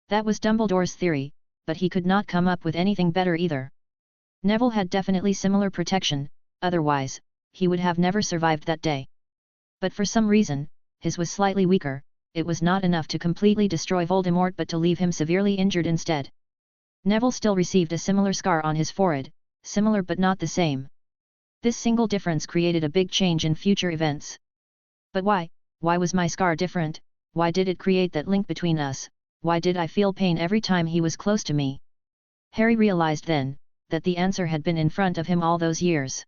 That was Dumbledore's theory, but he could not come up with anything better either. Neville had definitely similar protection, otherwise, he would have never survived that day. But for some reason, his was slightly weaker. It was not enough to completely destroy Voldemort but to leave him severely injured instead. Neville still received a similar scar on his forehead, similar but not the same. This single difference created a big change in future events. But why? Why was my scar different? Why did it create that link between us? Why did I feel pain every time he was close to me? Harry realized then, that the answer had been in front of him all those years.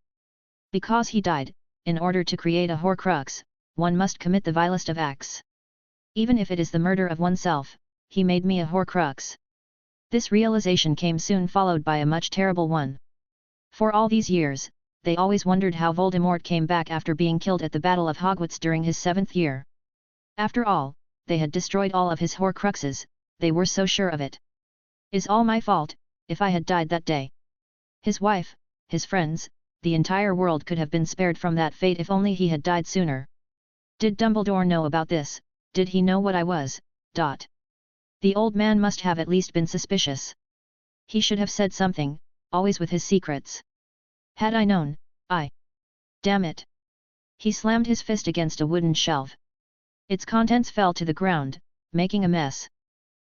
Because he died, in order to create a Horcrux, one must commit the vilest of acts. Even if it is the murder of oneself, he made me a Horcrux. This realization came soon followed by a much terrible one. For all these years, they always wondered how Voldemort came back after being killed at the Battle of Hogwarts during his 7th year. After all, they had destroyed all of his Horcruxes, they were so sure of it. Is all my fault, if I had died that day? His wife, his friends, the entire world could have been spared from that fate if only he had died sooner. Did Dumbledore know about this? Did he know what I was? The old man must have at least been suspicious. He should have said something, always with his secrets. Had I known, Damn it! He slammed his fist against a wooden shelf. Its contents fell to the ground, making a mess.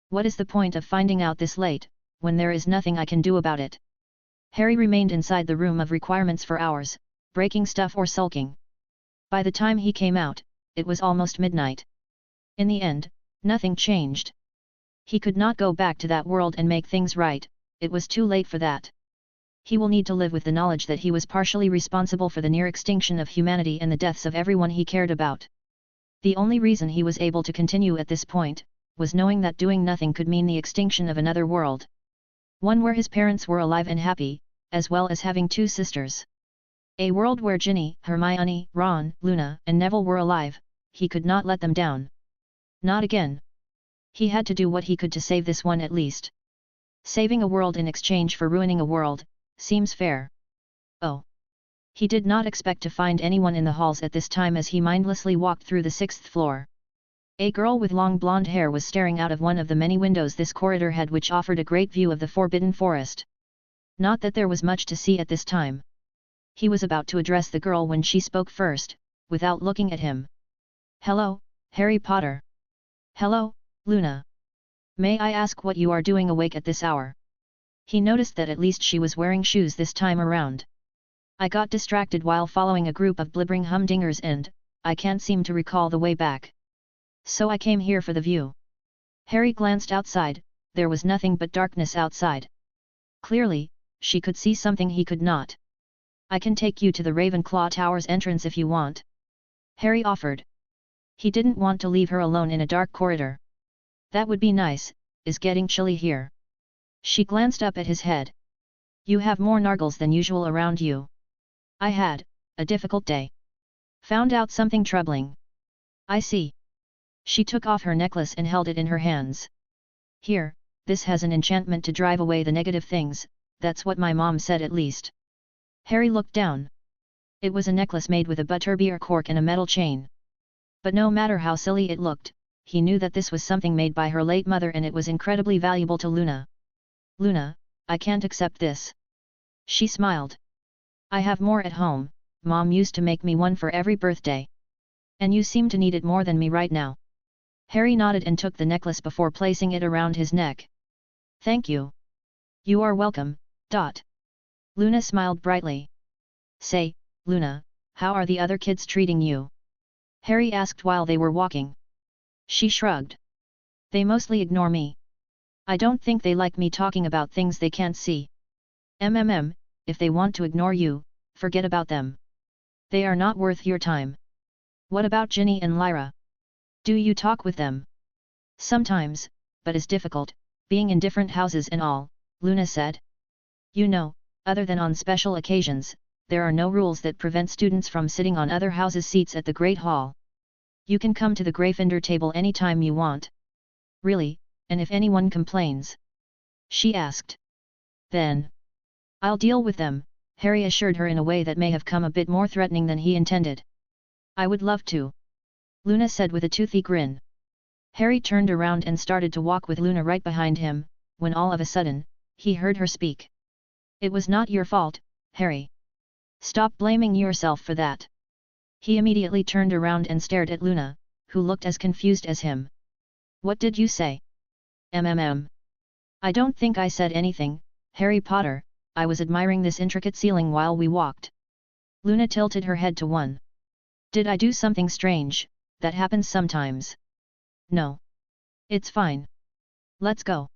What is the point of finding out this late, when there is nothing I can do about it? Harry remained inside the room of requirements for hours, breaking stuff or sulking. By the time he came out, it was almost midnight. In the end, nothing changed. He could not go back to that world and make things right, it was too late for that. He will need to live with the knowledge that he was partially responsible for the near extinction of humanity and the deaths of everyone he cared about. The only reason he was able to continue at this point, was knowing that doing nothing could mean the extinction of another world. One where his parents were alive and happy, as well as having 2 sisters. A world where Ginny, Hermione, Ron, Luna, and Neville were alive, he could not let them down. Not again. He had to do what he could to save this one at least. Saving a world in exchange for ruining a world, seems fair. Oh. He did not expect to find anyone in the halls at this time as he mindlessly walked through the 6th floor. A girl with long blonde hair was staring out of one of the many windows this corridor had, which offered a great view of the Forbidden Forest. Not that there was much to see at this time. He was about to address the girl when she spoke first, without looking at him. Hello, Harry Potter. Hello, Luna. May I ask what you are doing awake at this hour? He noticed that at least she was wearing shoes this time around. I got distracted while following a group of blibbering humdingers and, I can't seem to recall the way back. So I came here for the view. Harry glanced outside, there was nothing but darkness outside. Clearly, she could see something he could not. I can take you to the Ravenclaw Tower's entrance if you want. Harry offered. He didn't want to leave her alone in a dark corridor. That would be nice, it's getting chilly here. She glanced up at his head. You have more nargles than usual around you. I had a difficult day. Found out something troubling. I see. She took off her necklace and held it in her hands. Here, this has an enchantment to drive away the negative things, that's what my mom said at least. Harry looked down. It was a necklace made with a butterbeer cork and a metal chain. But no matter how silly it looked, he knew that this was something made by her late mother and it was incredibly valuable to Luna. Luna, I can't accept this. She smiled. I have more at home, Mom used to make me one for every birthday. And you seem to need it more than me right now. Harry nodded and took the necklace before placing it around his neck. Thank you. You are welcome. Luna smiled brightly. Say, Luna, how are the other kids treating you? Harry asked while they were walking. She shrugged. They mostly ignore me. I don't think they like me talking about things they can't see. If they want to ignore you, forget about them. They are not worth your time. What about Ginny and Lyra? Do you talk with them? Sometimes, but it's difficult, being in different houses and all, Luna said. You know, other than on special occasions, there are no rules that prevent students from sitting on other houses' seats at the Great Hall. You can come to the Gryffindor table anytime you want. Really, and if anyone complains? She asked. Then. I'll deal with them, Harry assured her in a way that may have come a bit more threatening than he intended. I would love to. Luna said with a toothy grin. Harry turned around and started to walk with Luna right behind him, when all of a sudden, he heard her speak. It was not your fault, Harry. Stop blaming yourself for that. He immediately turned around and stared at Luna, who looked as confused as him. What did you say? I don't think I said anything, Harry Potter, I was admiring this intricate ceiling while we walked. Luna tilted her head to one. Did I do something strange? That happens sometimes. No. It's fine. Let's go.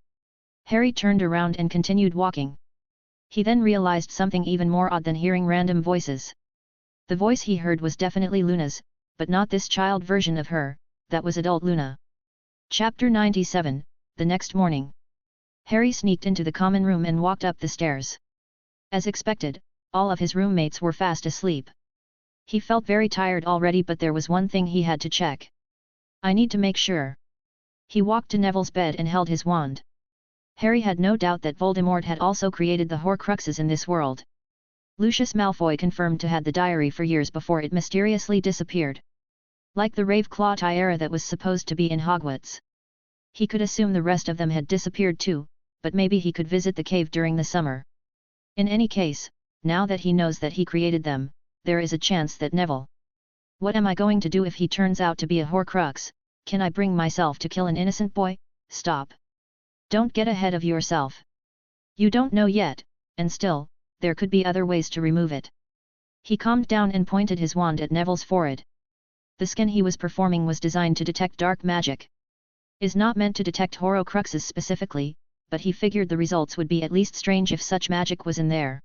Harry turned around and continued walking. He then realized something even more odd than hearing random voices. The voice he heard was definitely Luna's, but not this child version of her, that was adult Luna. Chapter 97, the next morning. Harry sneaked into the common room and walked up the stairs. As expected, all of his roommates were fast asleep. He felt very tired already, but there was one thing he had to check. I need to make sure. He walked to Neville's bed and held his wand. Harry had no doubt that Voldemort had also created the Horcruxes in this world. Lucius Malfoy confirmed to had the diary for years before it mysteriously disappeared. Like the Ravenclaw tiara that was supposed to be in Hogwarts. He could assume the rest of them had disappeared too, but maybe he could visit the cave during the summer. In any case, now that he knows that he created them, there is a chance that Neville. What am I going to do if he turns out to be a Horcrux? Can I bring myself to kill an innocent boy? Stop. Don't get ahead of yourself. You don't know yet, and still, there could be other ways to remove it. He calmed down and pointed his wand at Neville's forehead. The skin he was performing was designed to detect dark magic. Is not meant to detect Horcruxes specifically, but he figured the results would be at least strange if such magic was in there.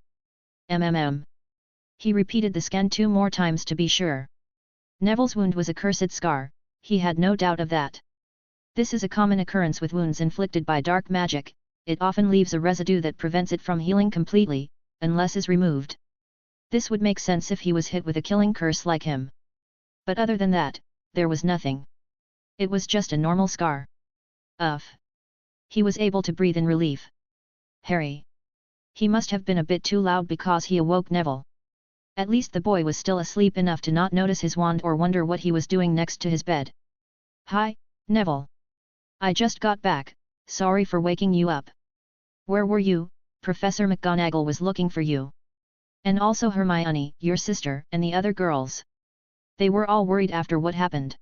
He repeated the scan 2 more times to be sure. Neville's wound was a cursed scar, he had no doubt of that. This is a common occurrence with wounds inflicted by dark magic, it often leaves a residue that prevents it from healing completely, unless is removed. This would make sense if he was hit with a killing curse like him. But other than that, there was nothing. It was just a normal scar. He was able to breathe in relief. Harry. He must have been a bit too loud because he awoke Neville. At least the boy was still asleep enough to not notice his wand or wonder what he was doing next to his bed. Hi, Neville. I just got back, sorry for waking you up. Where were you? Professor McGonagall was looking for you. And also Hermione, your sister, and the other girls. They were all worried after what happened.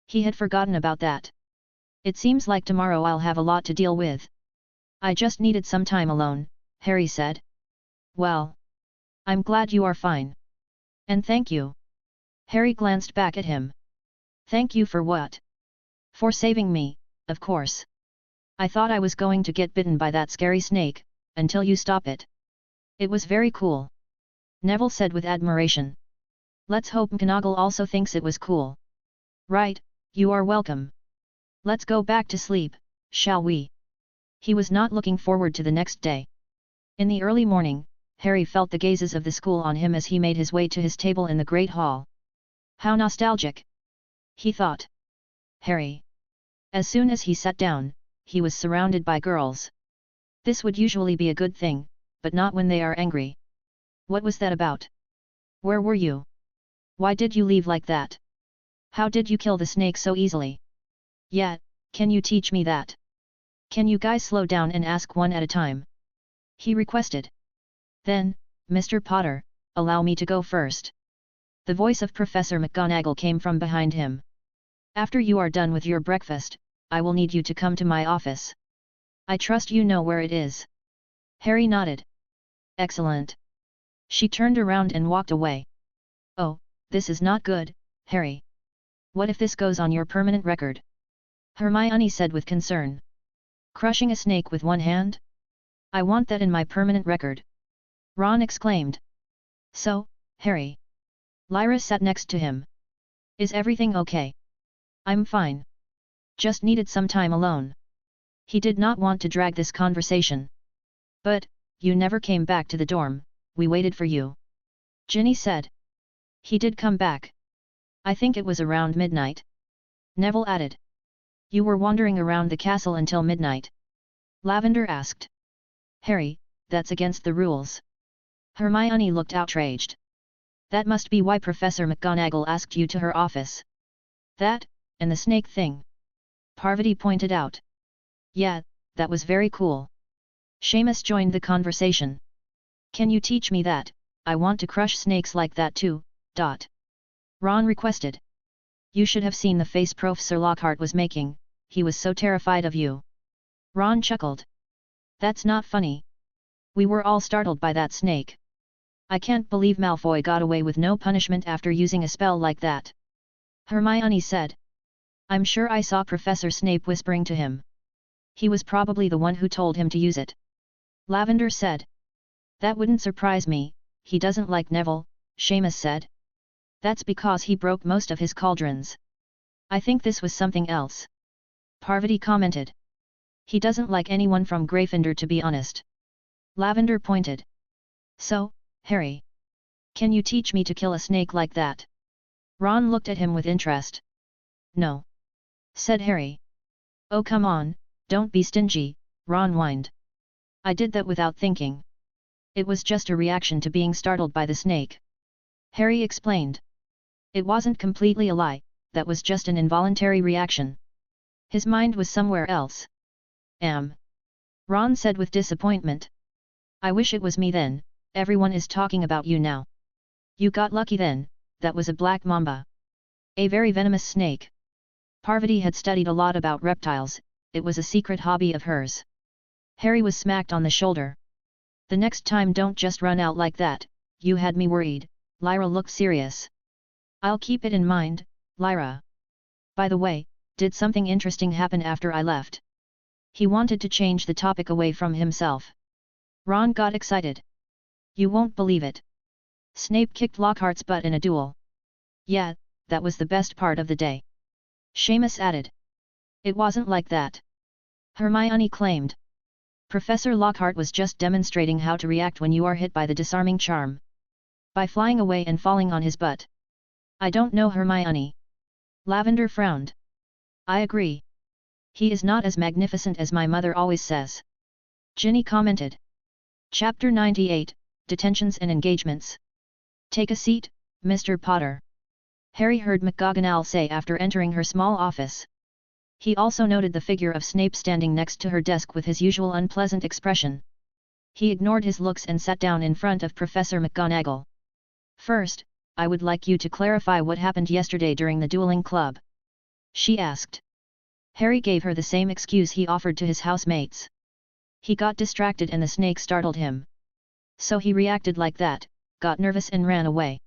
He had forgotten about that. It seems like tomorrow I'll have a lot to deal with. I just needed some time alone, Harry said. Well. I'm glad you are fine. And thank you. Harry glanced back at him. Thank you for what? For saving me, of course. I thought I was going to get bitten by that scary snake, until you stop it. It was very cool. Neville said with admiration. Let's hope McGonagall also thinks it was cool. Right, you are welcome. Let's go back to sleep, shall we? He was not looking forward to the next day. In the early morning, Harry felt the gazes of the school on him as he made his way to his table in the Great Hall. How nostalgic! He thought. Harry. As soon as he sat down, he was surrounded by girls. This would usually be a good thing, but not when they are angry. What was that about? Where were you? Why did you leave like that? How did you kill the snake so easily? Yeah, can you teach me that? Can you guys slow down and ask one at a time? He requested. Then, Mr. Potter, allow me to go first. The voice of Professor McGonagall came from behind him. After you are done with your breakfast, I will need you to come to my office. I trust you know where it is. Harry nodded. Excellent. She turned around and walked away. Oh, this is not good, Harry. What if this goes on your permanent record? Hermione said with concern. Crushing a snake with one hand? I want that in my permanent record. Ron exclaimed. So, Harry. Lyra sat next to him. Is everything okay? I'm fine. Just needed some time alone. He did not want to drag this conversation. But, you never came back to the dorm, we waited for you. Ginny said. He did come back. I think it was around midnight. Neville added. You were wandering around the castle until midnight? Lavender asked. Harry, that's against the rules. Hermione looked outraged. That must be why Professor McGonagall asked you to her office. That, and the snake thing. Parvati pointed out. Yeah, that was very cool. Seamus joined the conversation. Can you teach me that? I want to crush snakes like that too, ... Ron requested. You should have seen the face Professor Lockhart was making, he was so terrified of you. Ron chuckled. That's not funny. We were all startled by that snake. I can't believe Malfoy got away with no punishment after using a spell like that. Hermione said. I'm sure I saw Professor Snape whispering to him. He was probably the one who told him to use it. Lavender said. That wouldn't surprise me, he doesn't like Neville, Seamus said. That's because he broke most of his cauldrons. I think this was something else. Parvati commented. He doesn't like anyone from Gryffindor to be honest. Lavender pointed. So, Harry, can you teach me to kill a snake like that? Ron looked at him with interest. No, said Harry. Oh come on, don't be stingy, Ron whined. I did that without thinking. It was just a reaction to being startled by the snake. Harry explained. It wasn't completely a lie, that was just an involuntary reaction. His mind was somewhere else. Ron said with disappointment. I wish it was me then, everyone is talking about you now. You got lucky then, that was a black mamba. A very venomous snake. Parvati had studied a lot about reptiles, it was a secret hobby of hers. Harry was smacked on the shoulder. The next time don't just run out like that, you had me worried. Lyra looked serious. I'll keep it in mind, Lyra. By the way, did something interesting happen after I left? He wanted to change the topic away from himself. Ron got excited. You won't believe it. Snape kicked Lockhart's butt in a duel. Yeah, that was the best part of the day. Seamus added. It wasn't like that. Hermione claimed. Professor Lockhart was just demonstrating how to react when you are hit by the disarming charm. By flying away and falling on his butt. I don't know, Hermione. Lavender frowned. I agree. He is not as magnificent as my mother always says. Ginny commented. Chapter 98, Detentions and Engagements. Take a seat, Mr. Potter. Harry heard McGonagall say after entering her small office. He also noted the figure of Snape standing next to her desk with his usual unpleasant expression. He ignored his looks and sat down in front of Professor McGonagall. First, I would like you to clarify what happened yesterday during the dueling club. She asked. Harry gave her the same excuse he offered to his housemates. He got distracted and the snake startled him. So he reacted like that, got nervous and ran away.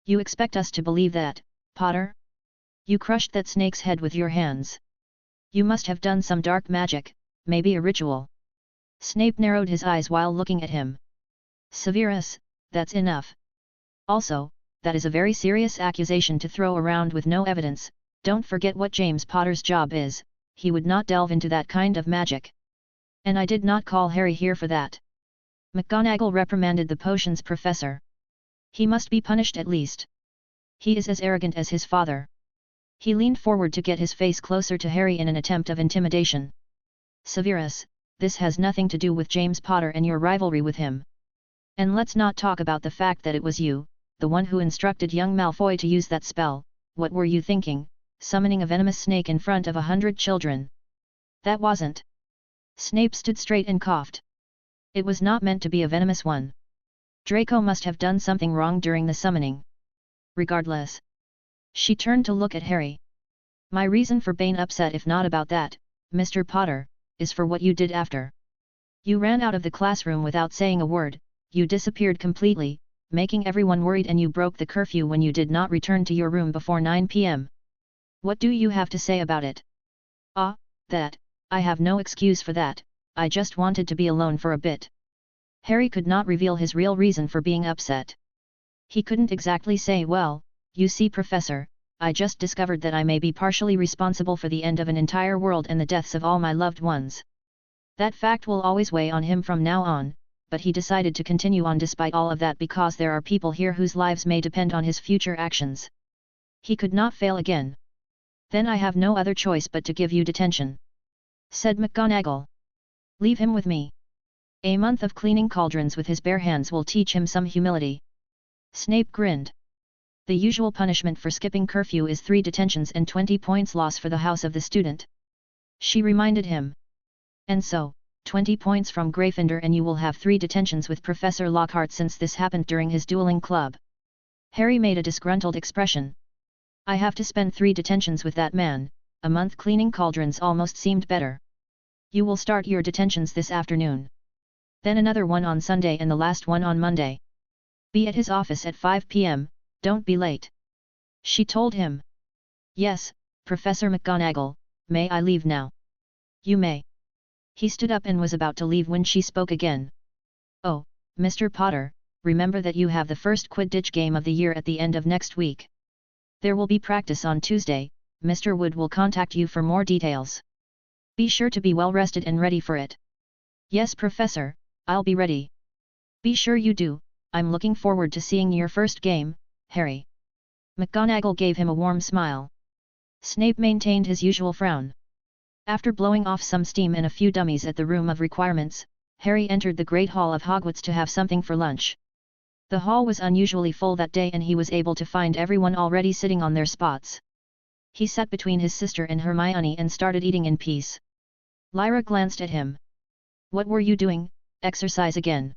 You expect us to believe that, Potter? You crushed that snake's head with your hands. You must have done some dark magic, maybe a ritual. Snape narrowed his eyes while looking at him. Severus, that's enough. Also, that is a very serious accusation to throw around with no evidence. Don't forget what James Potter's job is, he would not delve into that kind of magic. And I did not call Harry here for that. McGonagall reprimanded the potions professor. He must be punished at least. He is as arrogant as his father. He leaned forward to get his face closer to Harry in an attempt of intimidation. Severus, this has nothing to do with James Potter and your rivalry with him. And let's not talk about the fact that it was you, the one who instructed young Malfoy to use that spell. What were you thinking, summoning a venomous snake in front of 100 children? That wasn't. Snape stood straight and coughed. It was not meant to be a venomous one. Draco must have done something wrong during the summoning. Regardless. She turned to look at Harry. My reason for being upset, if not about that, Mr. Potter, is for what you did after. You ran out of the classroom without saying a word, you disappeared completely, making everyone worried, and you broke the curfew when you did not return to your room before 9 p.m. What do you have to say about it? Ah, that, I have no excuse for that, I just wanted to be alone for a bit. Harry could not reveal his real reason for being upset. He couldn't exactly say, well, you see, Professor, I just discovered that I may be partially responsible for the end of an entire world and the deaths of all my loved ones. That fact will always weigh on him from now on, but he decided to continue on despite all of that because there are people here whose lives may depend on his future actions. He could not fail again. Then I have no other choice but to give you detention, said McGonagall. Leave him with me. A month of cleaning cauldrons with his bare hands will teach him some humility. Snape grinned. The usual punishment for skipping curfew is 3 detentions and 20 points loss for the house of the student. She reminded him. And so, 20 points from Gryffindor and you will have 3 detentions with Professor Lockhart since this happened during his dueling club. Harry made a disgruntled expression. I have to spend 3 detentions with that man, a month cleaning cauldrons almost seemed better. You will start your detentions this afternoon. Then another one on Sunday and the last one on Monday. Be at his office at 5 p.m., don't be late. She told him. Yes, Professor McGonagall, may I leave now? You may. He stood up and was about to leave when she spoke again. Oh, Mr. Potter, remember that you have the first Quidditch game of the year at the end of next week. There will be practice on Tuesday, Mr. Wood will contact you for more details. Be sure to be well rested and ready for it. Yes, Professor, I'll be ready. Be sure you do, I'm looking forward to seeing your first game, Harry. McGonagall gave him a warm smile. Snape maintained his usual frown. After blowing off some steam and a few dummies at the room of requirements, Harry entered the Great Hall of Hogwarts to have something for lunch. The hall was unusually full that day and he was able to find everyone already sitting on their spots. He sat between his sister and Hermione and started eating in peace. Lyra glanced at him. What were you doing? Exercise again.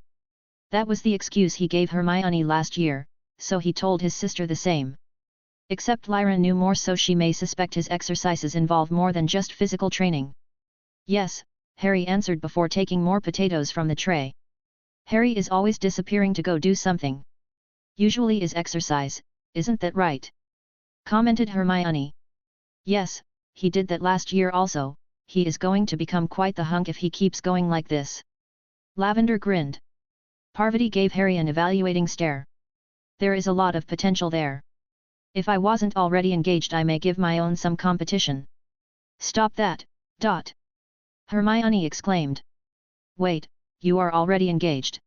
That was the excuse he gave Hermione last year, so he told his sister the same. Except Lyra knew more, so she may suspect his exercises involve more than just physical training. Yes, Harry answered before taking more potatoes from the tray. Harry is always disappearing to go do something. Usually is exercise, isn't that right? Commented Hermione. Yes, he did that last year also, he is going to become quite the hunk if he keeps going like this. Lavender grinned. Parvati gave Harry an evaluating stare. There is a lot of potential there. If I wasn't already engaged, I may give my own some competition. Stop that, Dot! Hermione exclaimed. Wait, you are already engaged.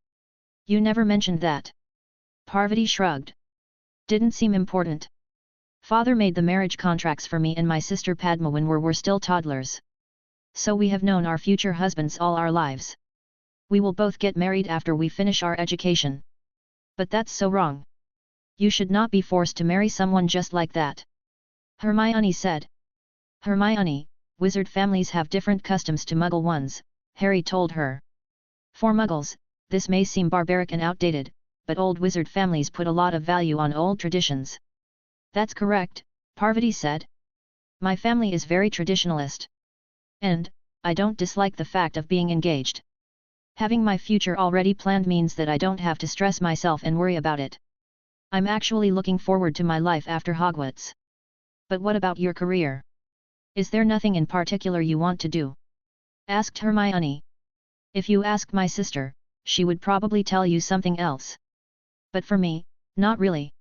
You never mentioned that. Parvati shrugged. Didn't seem important. Father made the marriage contracts for me and my sister Padma when we were still toddlers. So we have known our future husbands all our lives. We will both get married after we finish our education. But that's so wrong. You should not be forced to marry someone just like that. Hermione said. Hermione, wizard families have different customs to Muggle ones, Harry told her. For Muggles, this may seem barbaric and outdated, but old wizard families put a lot of value on old traditions. That's correct, Parvati said. My family is very traditionalist. And, I don't dislike the fact of being engaged. Having my future already planned means that I don't have to stress myself and worry about it. I'm actually looking forward to my life after Hogwarts. But what about your career? Is there nothing in particular you want to do? Asked Hermione. If you ask my sister, she would probably tell you something else. But for me, not really.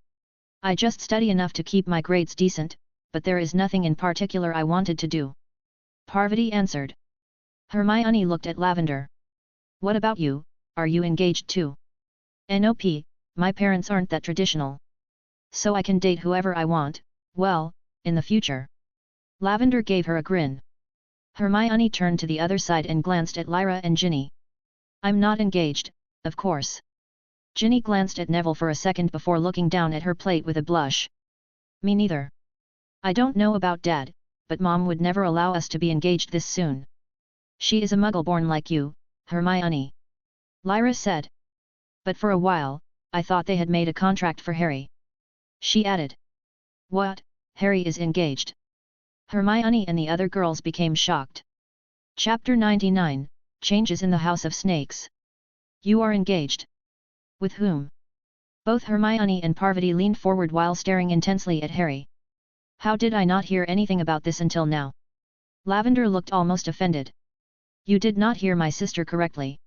I just study enough to keep my grades decent, but there is nothing in particular I wanted to do. Parvati answered. Hermione looked at Lavender. What about you, are you engaged too? Nope, my parents aren't that traditional. So I can date whoever I want, well, in the future. Lavender gave her a grin. Hermione turned to the other side and glanced at Lyra and Ginny. I'm not engaged, of course. Ginny glanced at Neville for a second before looking down at her plate with a blush. Me neither. I don't know about Dad, but Mom would never allow us to be engaged this soon. She is a Muggle born like you, Hermione. Lyra said. But for a while, I thought they had made a contract for Harry. She added. What, Harry is engaged? Hermione and the other girls became shocked. Chapter 99, Changes in the House of Snakes. You are engaged? With whom? Both Hermione and Parvati leaned forward while staring intensely at Harry. How did I not hear anything about this until now? Lavender looked almost offended. You did not hear my sister correctly.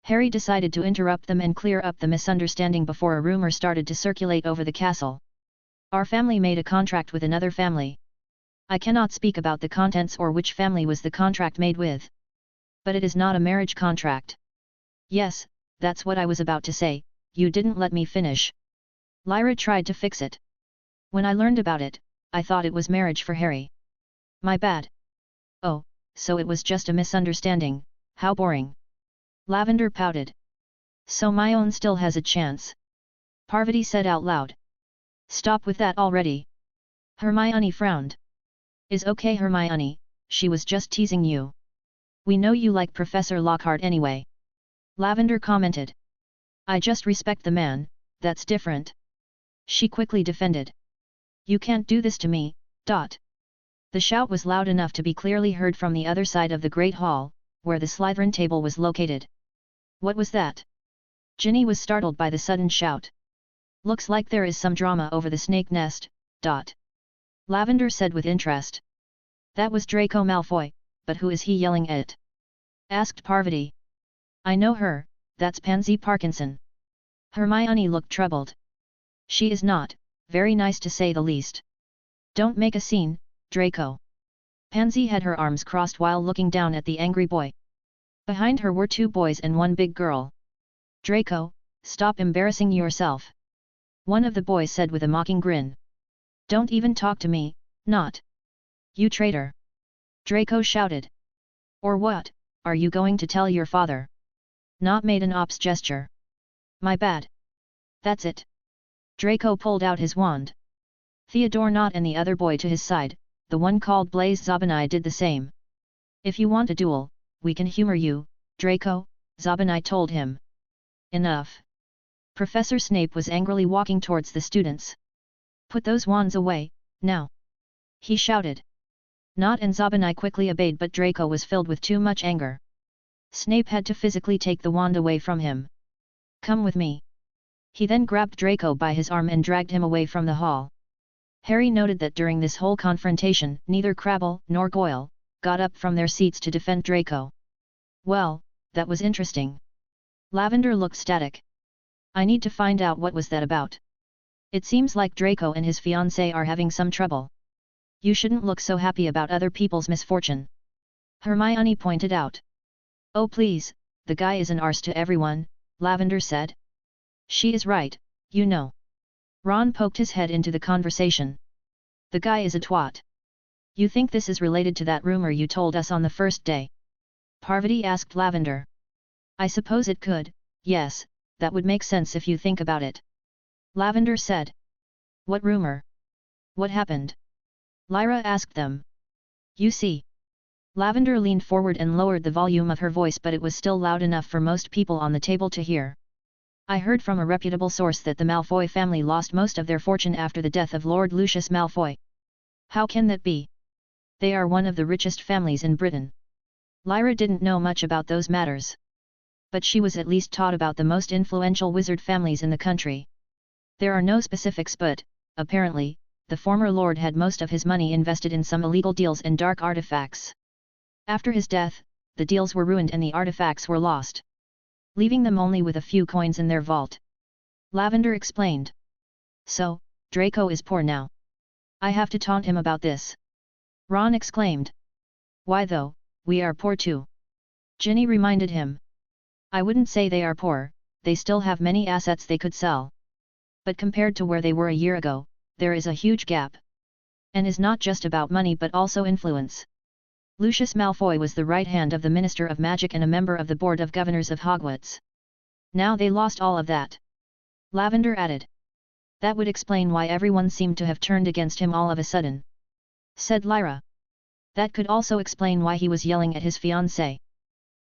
Harry decided to interrupt them and clear up the misunderstanding before a rumor started to circulate over the castle. Our family made a contract with another family. I cannot speak about the contents or which family was the contract made with. But it is not a marriage contract. Yes, that's what I was about to say, you didn't let me finish. Lyra tried to fix it. When I learned about it, I thought it was marriage for Harry. My bad. Oh, so it was just a misunderstanding, how boring. Lavender pouted. So my own still has a chance. Parvati said out loud. Stop with that already. Hermione frowned. Is okay Hermione, she was just teasing you. We know you like Professor Lockhart anyway. Lavender commented. I just respect the man, that's different. She quickly defended. You can't do this to me, Dot. The shout was loud enough to be clearly heard from the other side of the Great Hall, where the Slytherin table was located. What was that? Ginny was startled by the sudden shout. Looks like there is some drama over the snake nest, Dot. Lavender said with interest. That was Draco Malfoy, but who is he yelling at? Asked Parvati. I know her, that's Pansy Parkinson. Hermione looked troubled. She is not, very nice to say the least. Don't make a scene, Draco. Pansy had her arms crossed while looking down at the angry boy. Behind her were two boys and one big girl. Draco, stop embarrassing yourself. One of the boys said with a mocking grin. Don't even talk to me, not. You traitor! Draco shouted. Or what, are you going to tell your father? Not made an ops gesture. My bad. That's it. Draco pulled out his wand. Theodore Knott and the other boy to his side, the one called Blaze Zabanai, did the same. If you want a duel, we can humor you, Draco, Zabanai told him. Enough. Professor Snape was angrily walking towards the students. Put those wands away, now! He shouted. Knott and Zabanai quickly obeyed, but Draco was filled with too much anger. Snape had to physically take the wand away from him. Come with me. He then grabbed Draco by his arm and dragged him away from the hall. Harry noted that during this whole confrontation, neither Crabble nor Goyle got up from their seats to defend Draco. Well, that was interesting. Lavender looked static. I need to find out what was that about. It seems like Draco and his fiancée are having some trouble. You shouldn't look so happy about other people's misfortune. Hermione pointed out. Oh please, the guy is an arse to everyone, Lavender said. She is right, you know. Ron poked his head into the conversation. The guy is a twat. You think this is related to that rumor you told us on the first day? Parvati asked Lavender. I suppose it could, yes, that would make sense if you think about it. Lavender said. What rumor? What happened? Lyra asked them. You see. Lavender leaned forward and lowered the volume of her voice, but it was still loud enough for most people on the table to hear. I heard from a reputable source that the Malfoy family lost most of their fortune after the death of Lord Lucius Malfoy. How can that be? They are one of the richest families in Britain. Lyra didn't know much about those matters. But she was at least taught about the most influential wizard families in the country. There are no specifics, but, apparently, the former lord had most of his money invested in some illegal deals and dark artifacts. After his death, the deals were ruined and the artifacts were lost, leaving them only with a few coins in their vault. Lavender explained. So, Draco is poor now. I have to taunt him about this. Ron exclaimed. Why though, we are poor too. Ginny reminded him. I wouldn't say they are poor, they still have many assets they could sell. But compared to where they were a year ago, there is a huge gap. And is not just about money but also influence. Lucius Malfoy was the right hand of the Minister of Magic and a member of the Board of Governors of Hogwarts. Now they lost all of that. Lavender added. That would explain why everyone seemed to have turned against him all of a sudden. Said Lyra. That could also explain why he was yelling at his fiancée.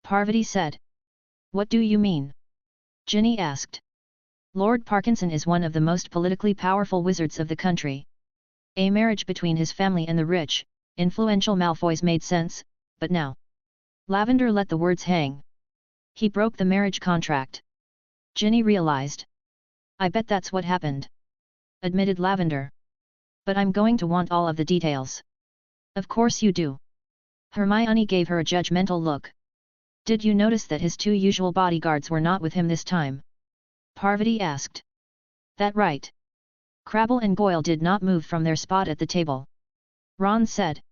Parvati said. What do you mean? Ginny asked. Lord Parkinson is one of the most politically powerful wizards of the country. A marriage between his family and the rich, influential Malfoys made sense, but now. Lavender let the words hang. He broke the marriage contract. Ginny realized. I bet that's what happened. Admitted Lavender. But I'm going to want all of the details. Of course you do. Hermione gave her a judgmental look. Did you notice that his two usual bodyguards were not with him this time? Parvati asked. That right. Crabble and Goyle did not move from their spot at the table. Ron said.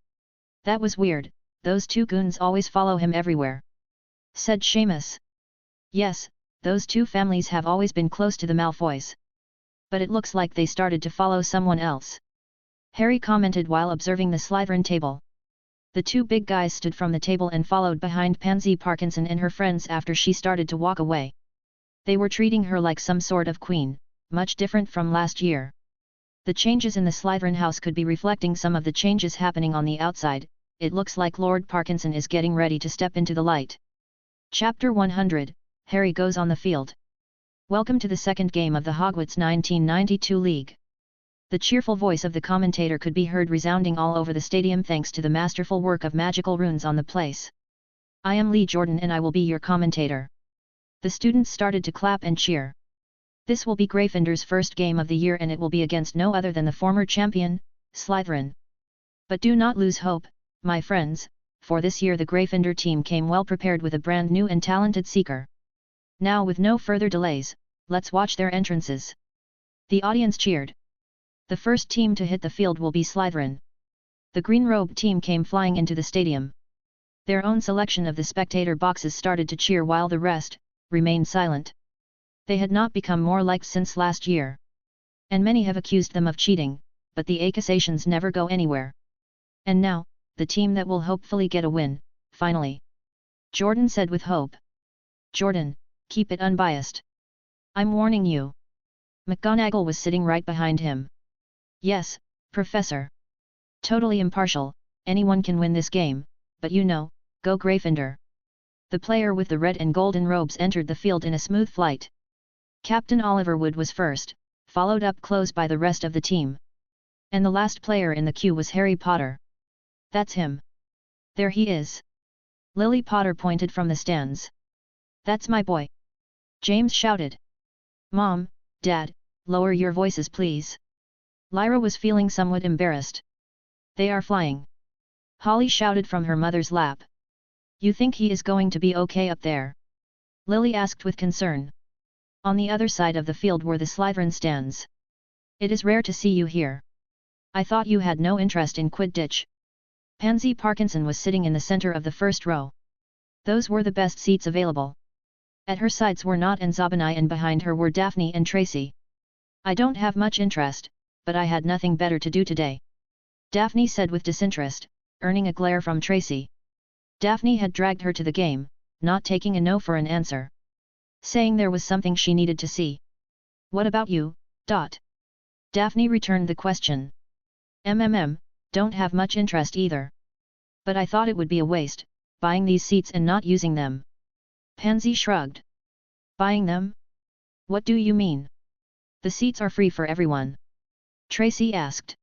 That was weird, those two goons always follow him everywhere. Said Seamus. Yes, those two families have always been close to the Malfoys. But it looks like they started to follow someone else. Harry commented while observing the Slytherin table. The two big guys stood from the table and followed behind Pansy Parkinson and her friends after she started to walk away. They were treating her like some sort of queen, much different from last year. The changes in the Slytherin house could be reflecting some of the changes happening on the outside. It looks like Lord Parkinson is getting ready to step into the light. Chapter 100, Harry goes on the field. Welcome to the second game of the Hogwarts 1992 League. The cheerful voice of the commentator could be heard resounding all over the stadium thanks to the masterful work of magical runes on the place. I am Lee Jordan and I will be your commentator. The students started to clap and cheer. This will be Gryffindor's first game of the year and it will be against no other than the former champion, Slytherin. But do not lose hope, my friends, for this year the Gryffindor team came well prepared with a brand new and talented seeker. Now with no further delays, let's watch their entrances. The audience cheered. The first team to hit the field will be Slytherin. The green-robed team came flying into the stadium. Their own selection of the spectator boxes started to cheer while the rest remained silent. They had not become more liked since last year. And many have accused them of cheating, but the accusations never go anywhere. And now, the team that will hopefully get a win, finally. Jordan said with hope. Jordan, keep it unbiased. I'm warning you. McGonagall was sitting right behind him. Yes, Professor. Totally impartial, anyone can win this game, but you know, go Gryffindor. The player with the red and golden robes entered the field in a smooth flight. Captain Oliver Wood was first, followed up close by the rest of the team. And the last player in the queue was Harry Potter. That's him. There he is. Lily Potter pointed from the stands. That's my boy. James shouted. Mom, Dad, lower your voices please. Lyra was feeling somewhat embarrassed. They are flying. Holly shouted from her mother's lap. You think he is going to be okay up there? Lily asked with concern. On the other side of the field were the Slytherin stands. It is rare to see you here. I thought you had no interest in Quidditch. Pansy Parkinson was sitting in the center of the first row. Those were the best seats available. At her sides were Nott and Zabinai and behind her were Daphne and Tracy. I don't have much interest, but I had nothing better to do today. Daphne said with disinterest, earning a glare from Tracy. Daphne had dragged her to the game, not taking a no for an answer. Saying there was something she needed to see. What about you, Dot? Daphne returned the question. Don't have much interest either. But I thought it would be a waste, buying these seats and not using them. Pansy shrugged. Buying them? What do you mean? The seats are free for everyone. Tracy asked.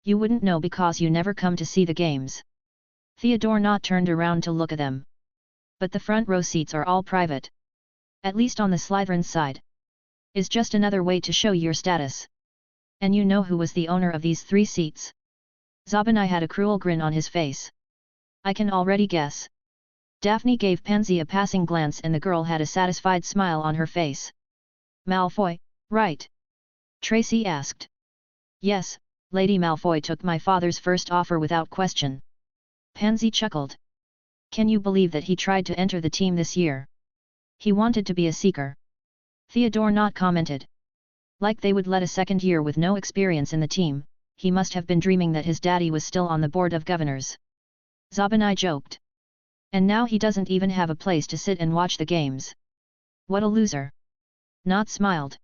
You wouldn't know because you never come to see the games. Theodore Nott turned around to look at them. But the front row seats are all private. At least on the Slytherin side. Is just another way to show your status. And you know who was the owner of these 3 seats? Zabinai had a cruel grin on his face. I can already guess. Daphne gave Pansy a passing glance and the girl had a satisfied smile on her face. Malfoy, right? Tracy asked. Yes, Lady Malfoy took my father's first offer without question. Pansy chuckled. Can you believe that he tried to enter the team this year? He wanted to be a seeker. Theodore Nott commented. Like they would let a second year with no experience in the team, he must have been dreaming that his daddy was still on the board of governors. Zabinai joked. And now he doesn't even have a place to sit and watch the games. What a loser. Nott smiled.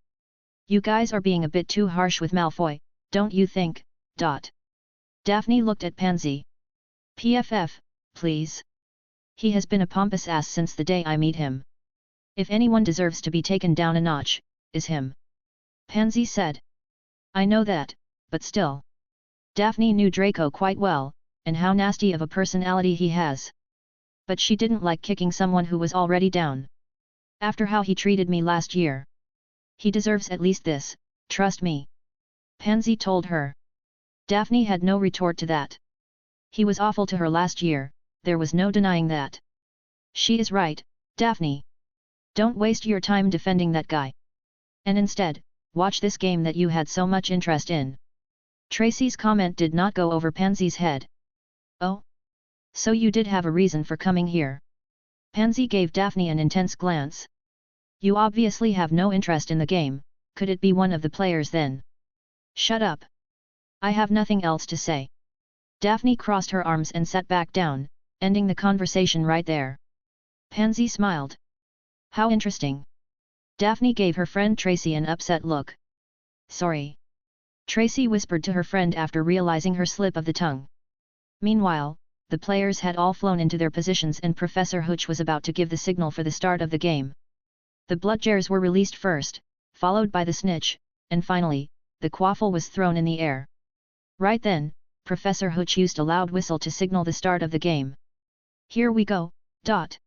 You guys are being a bit too harsh with Malfoy, don't you think, Dot? Daphne looked at Pansy. PFF, please. He has been a pompous ass since the day I meet him. If anyone deserves to be taken down a notch, is him. Pansy said. I know that, but still. Daphne knew Draco quite well, and how nasty of a personality he has. But she didn't like kicking someone who was already down. After how he treated me last year. He deserves at least this, trust me. Pansy told her. Daphne had no retort to that. He was awful to her last year, there was no denying that. She is right, Daphne. Don't waste your time defending that guy. And instead, watch this game that you had so much interest in. Tracy's comment did not go over Pansy's head. Oh? So you did have a reason for coming here. Pansy gave Daphne an intense glance. You obviously have no interest in the game, could it be one of the players then? Shut up. I have nothing else to say. Daphne crossed her arms and sat back down, ending the conversation right there. Pansy smiled. How interesting. Daphne gave her friend Tracy an upset look. Sorry. Tracy whispered to her friend after realizing her slip of the tongue. Meanwhile, the players had all flown into their positions and Professor Hooch was about to give the signal for the start of the game. The Bludgers were released first, followed by the Snitch, and finally, the Quaffle was thrown in the air. Right then, Professor Hooch used a loud whistle to signal the start of the game. Here we go, Dot!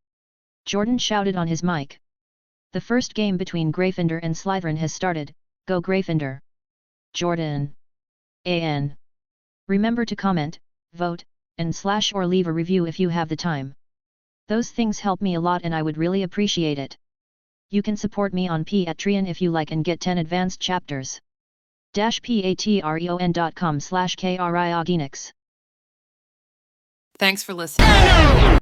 Jordan shouted on his mic. The first game between Gryffindor and Slytherin has started, go Gryffindor! Jordan! AN! Remember to comment, vote, and / or leave a review if you have the time. Those things help me a lot and I would really appreciate it. You can support me on Patreon if you like and get 10 advanced chapters. patreon.com/kriogenix. Thanks for listening.